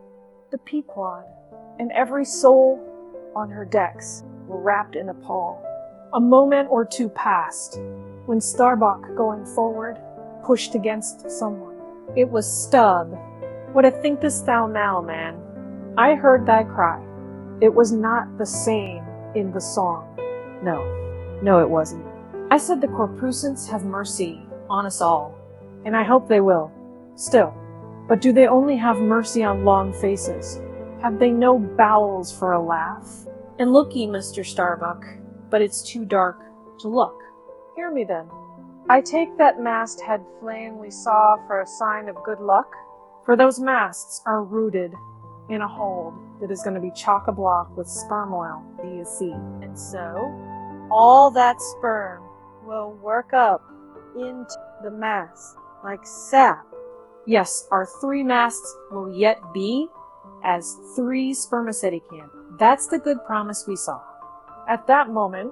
the Pequod and every soul on her decks were wrapped in a pall. A moment or two passed, when Starbuck, going forward, pushed against someone. It was Stubb. What thinkest thou now, man? I heard thy cry. It was not the same in the song. No, it wasn't. I said the corpusants have mercy on us all, and I hope they will. Still, but do they only have mercy on long faces? Have they no bowels for a laugh? And look ye, Mr. Starbuck, but it's too dark to look. Hear me then. I take that masthead flame we saw for a sign of good luck, for those masts are rooted in a hold that is going to be chock-a-block with sperm oil, do you see? And so, all that sperm will work up into the mast like sap. Yes, our 3 masts will yet be as 3 spermaceti can. That's the good promise we saw. At that moment,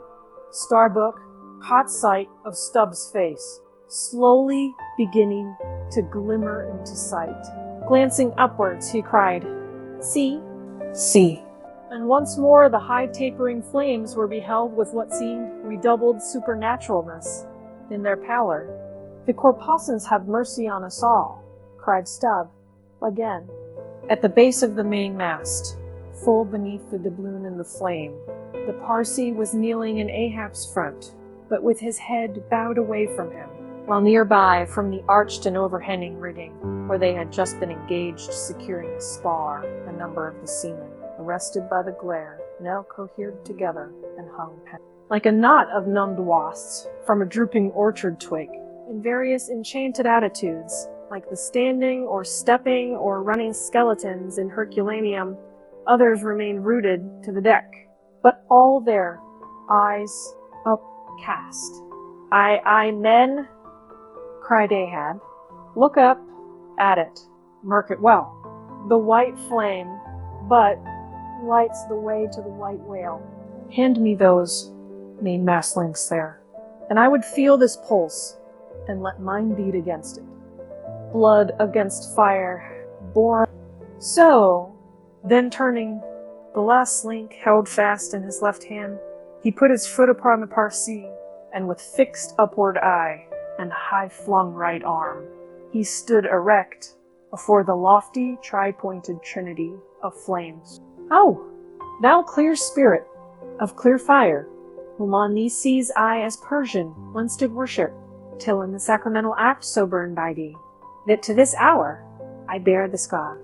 Starbuck caught sight of Stubb's face, slowly beginning to glimmer into sight. Glancing upwards, he cried, "See, see." And once more the high tapering flames were beheld with what seemed redoubled supernaturalness in their pallor. "The corpusants have mercy on us all," cried Stubb again. At the base of the mainmast, full beneath the doubloon and the flame, the Parsee was kneeling in Ahab's front, but with his head bowed away from him, while nearby, from the arched and overhanging rigging, where they had just been engaged securing the spar, a number of the seamen, arrested by the glare, now cohered together and hung like a knot of numbed wasps from a drooping orchard twig, in various enchanted attitudes, like the standing or stepping or running skeletons in Herculaneum. Others remained rooted to the deck, but all their eyes upcast. Aye, men," cried Ahab. "Look up at it. Mark it well. The white flame but lights the way to the white whale. Hand me those mainmast links there, and I would feel this pulse, and let mine beat against it. Blood against fire, born. So, Then turning, the last link held fast in his left hand, he put his foot upon the Parsi, and with fixed upward eye and high-flung right arm, he stood erect before the lofty tri-pointed trinity of flames. Oh, thou clear spirit of clear fire, whom on these seas I as Persian once did worship, till in the sacramental act so burned by thee, that to this hour I bear the scar.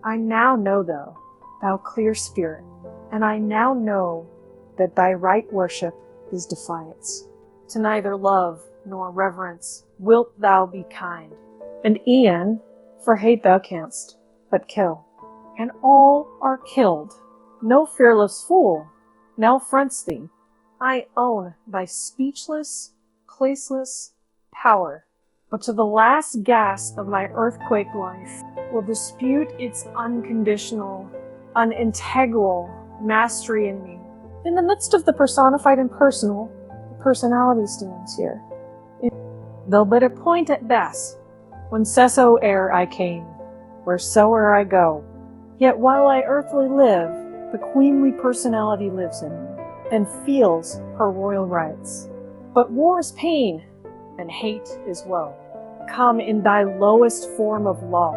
I now know thou clear spirit, and I now know that thy right worship is defiance. To neither love nor reverence wilt thou be kind, and e'en for hate thou canst but kill. And all are killed. No fearless fool now fronts thee. I own thy speechless, placeless power, but to the last gasp of my earthquake life will dispute its unconditional, unintegral mastery in me. In the midst of the personified impersonal, the personality stands here. Though but a point at best, when cesso ere I came, wheresoe'er I go, yet while I earthly live, the queenly personality lives in me, and feels her royal rights. But war is pain, and hate is woe. Come in thy lowest form of love,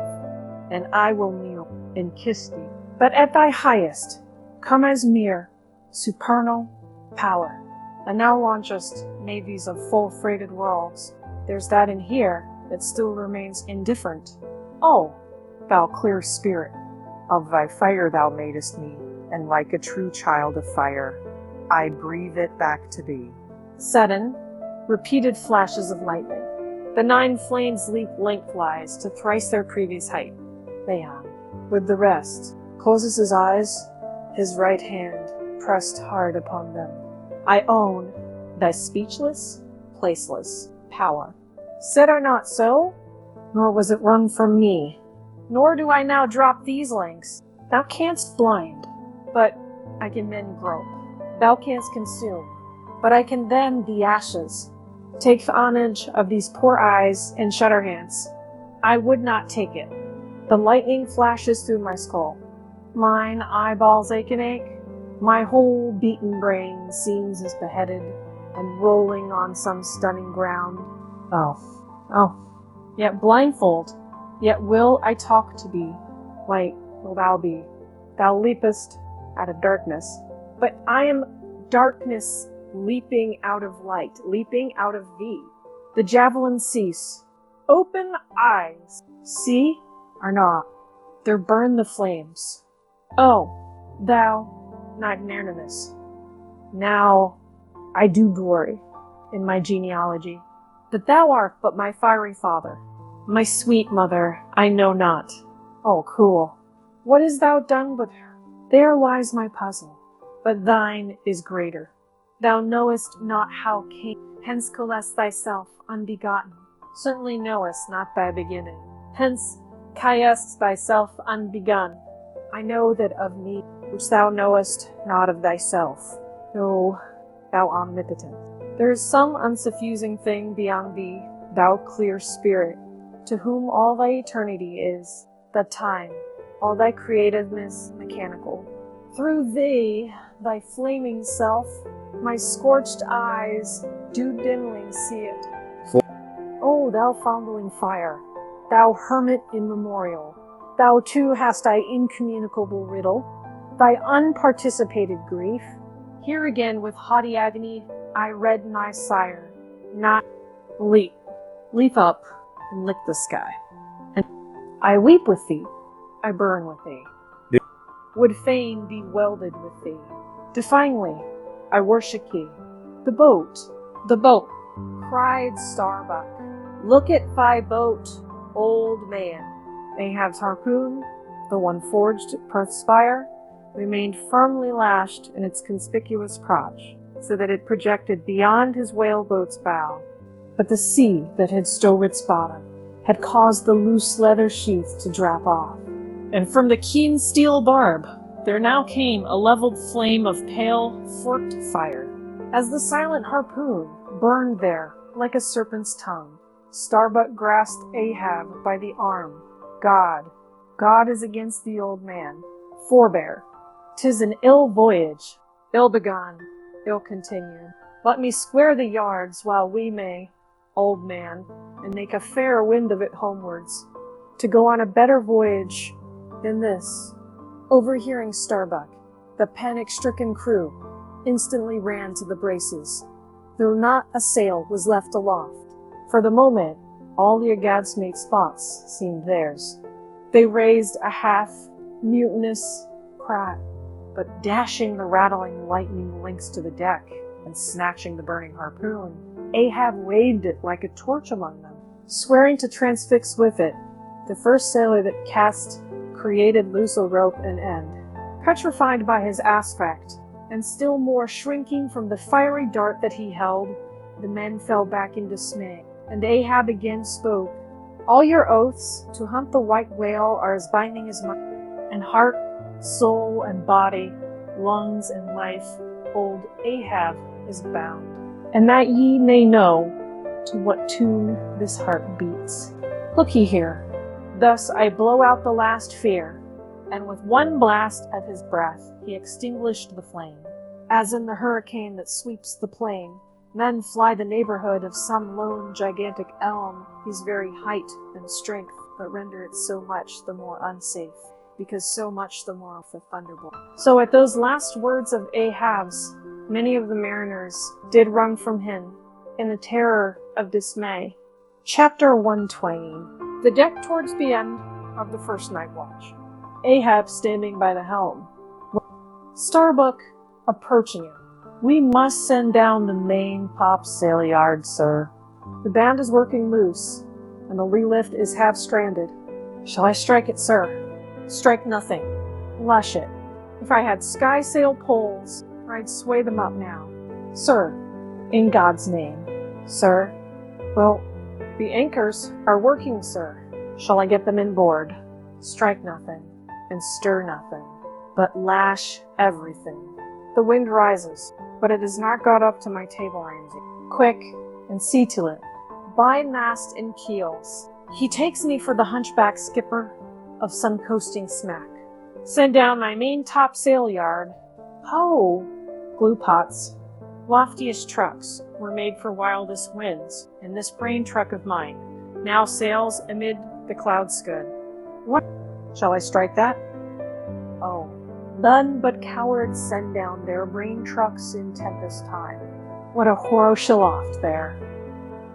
and I will kneel and kiss thee. But at thy highest, come as mere, supernal power. And now launchest navies of full-freighted worlds. There's that in here that still remains indifferent. Oh, thou clear spirit, of thy fire thou madest me, and like a true child of fire, I breathe it back to thee. Sudden, repeated flashes of lightning. The 9 flames leap lengthwise to thrice their previous height. Theon, with the rest, closes his eyes, his right hand pressed hard upon them. I own thy speechless, placeless power. Said I not so? Nor was it wrung from me. Nor do I now drop these links. Thou canst blind, but I can then grope. Thou canst consume, but I can then the ashes. Take the homage of these poor eyes and shutter hands. I would not take it. The lightning flashes through my skull. Mine eyeballs ache and ache. My whole beaten brain seems as beheaded and rolling on some stunning ground. Oh, yet blindfold, yet will I talk to thee. Light will thou be. Thou leapest out of darkness, but I am darkness leaping out of light, leaping out of thee. The javelins cease. Open eyes. See or not? There burn the flames. Oh, thou magnanimous. Now I do glory in my genealogy, that thou art but my fiery father. My sweet mother, I know not. Oh, cruel, what hast thou done with her? There lies my puzzle, but thine is greater. Thou knowest not how came, hence callest thyself unbegotten. Certainly knowest not thy beginning, hence callest thyself unbegun. I know that of me, which thou knowest not of thyself, O thou omnipotent. There is some unsuffusing thing beyond thee, thou clear spirit, to whom all thy eternity is the time, all thy creativeness mechanical. Through thee, thy flaming self, my scorched eyes do dimly see it. O thou fondling fire, thou hermit immemorial, thou too hast thy incommunicable riddle, thy unparticipated grief. Here again with haughty agony I read my sire, not leap up and lick the sky. And I weep with thee, I burn with thee, would fain be welded with thee. Defyingly, I worship thee. The boat, cried Starbuck. Look at thy boat, old man. Ahab's harpoon, the one forged at Perth's spire, remained firmly lashed in its conspicuous crotch, so that it projected beyond his whaleboat's bow. But the sea that had stove its bottom had caused the loose leather sheath to drop off, and from the keen steel barb there now came a leveled flame of pale, forked fire. As the silent harpoon burned there like a serpent's tongue, Starbuck grasped Ahab by the arm. God is against the old man. Forbear. 'Tis an ill voyage, ill begun, ill continued. Let me square the yards while we may, old man, and make a fair wind of it homewards, to go on a better voyage than this. Overhearing Starbuck, the panic-stricken crew instantly ran to the braces, though not a sail was left aloft. For the moment, all the Agadsmate spots seemed theirs. They raised a half-mutinous cry, but dashing the rattling lightning links to the deck and snatching the burning harpoon, Ahab waved it like a torch among them, swearing to transfix with it the first sailor that cast created loose a rope and end. Petrified by his aspect, and still more shrinking from the fiery dart that he held, the men fell back in dismay, and Ahab again spoke. All your oaths to hunt the white whale are as binding as mine, and heart, soul, and body, lungs, and life, old Ahab is bound. And that ye may know to what tune this heart beats. Look ye here. Thus I blow out the last fear, and with one blast of his breath he extinguished the flame. As in the hurricane that sweeps the plain, men fly the neighborhood of some lone gigantic elm, whose very height and strength but render it so much the more unsafe, because so much the more the thunderbolt. So at those last words of Ahab's, many of the mariners did wrung from him in the terror of dismay. Chapter 120. The deck towards the end of the first night watch. Ahab standing by the helm. Starbuck approaching him. We must send down the main topsail yard, sir. The band is working loose, and the lee lift is half stranded. Shall I strike it, sir? Strike nothing. Lush it. If I had skysail poles, I'd sway them up now. Sir, in God's name. Sir, well, the anchors are working, sir. Shall I get them inboard? Strike nothing, and stir nothing, but lash everything. The wind rises, but it has not got up to my table, Ramsay. Quick, and see to it. Bind mast and keels. He takes me for the hunchback skipper of some coasting smack. Send down my main topsail yard. Ho! Glue pots. Loftiest trucks were made for wildest winds, and this brain truck of mine now sails amid the cloud scud. What? Shall I strike that? Oh, none but cowards send down their brain trucks in tempest time. What a horoshalloft there.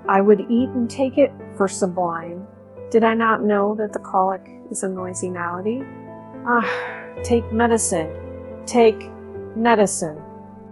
I would eat and take it for sublime. Did I not know that the colic is a noisy malady? Ah, take medicine. Take medicine.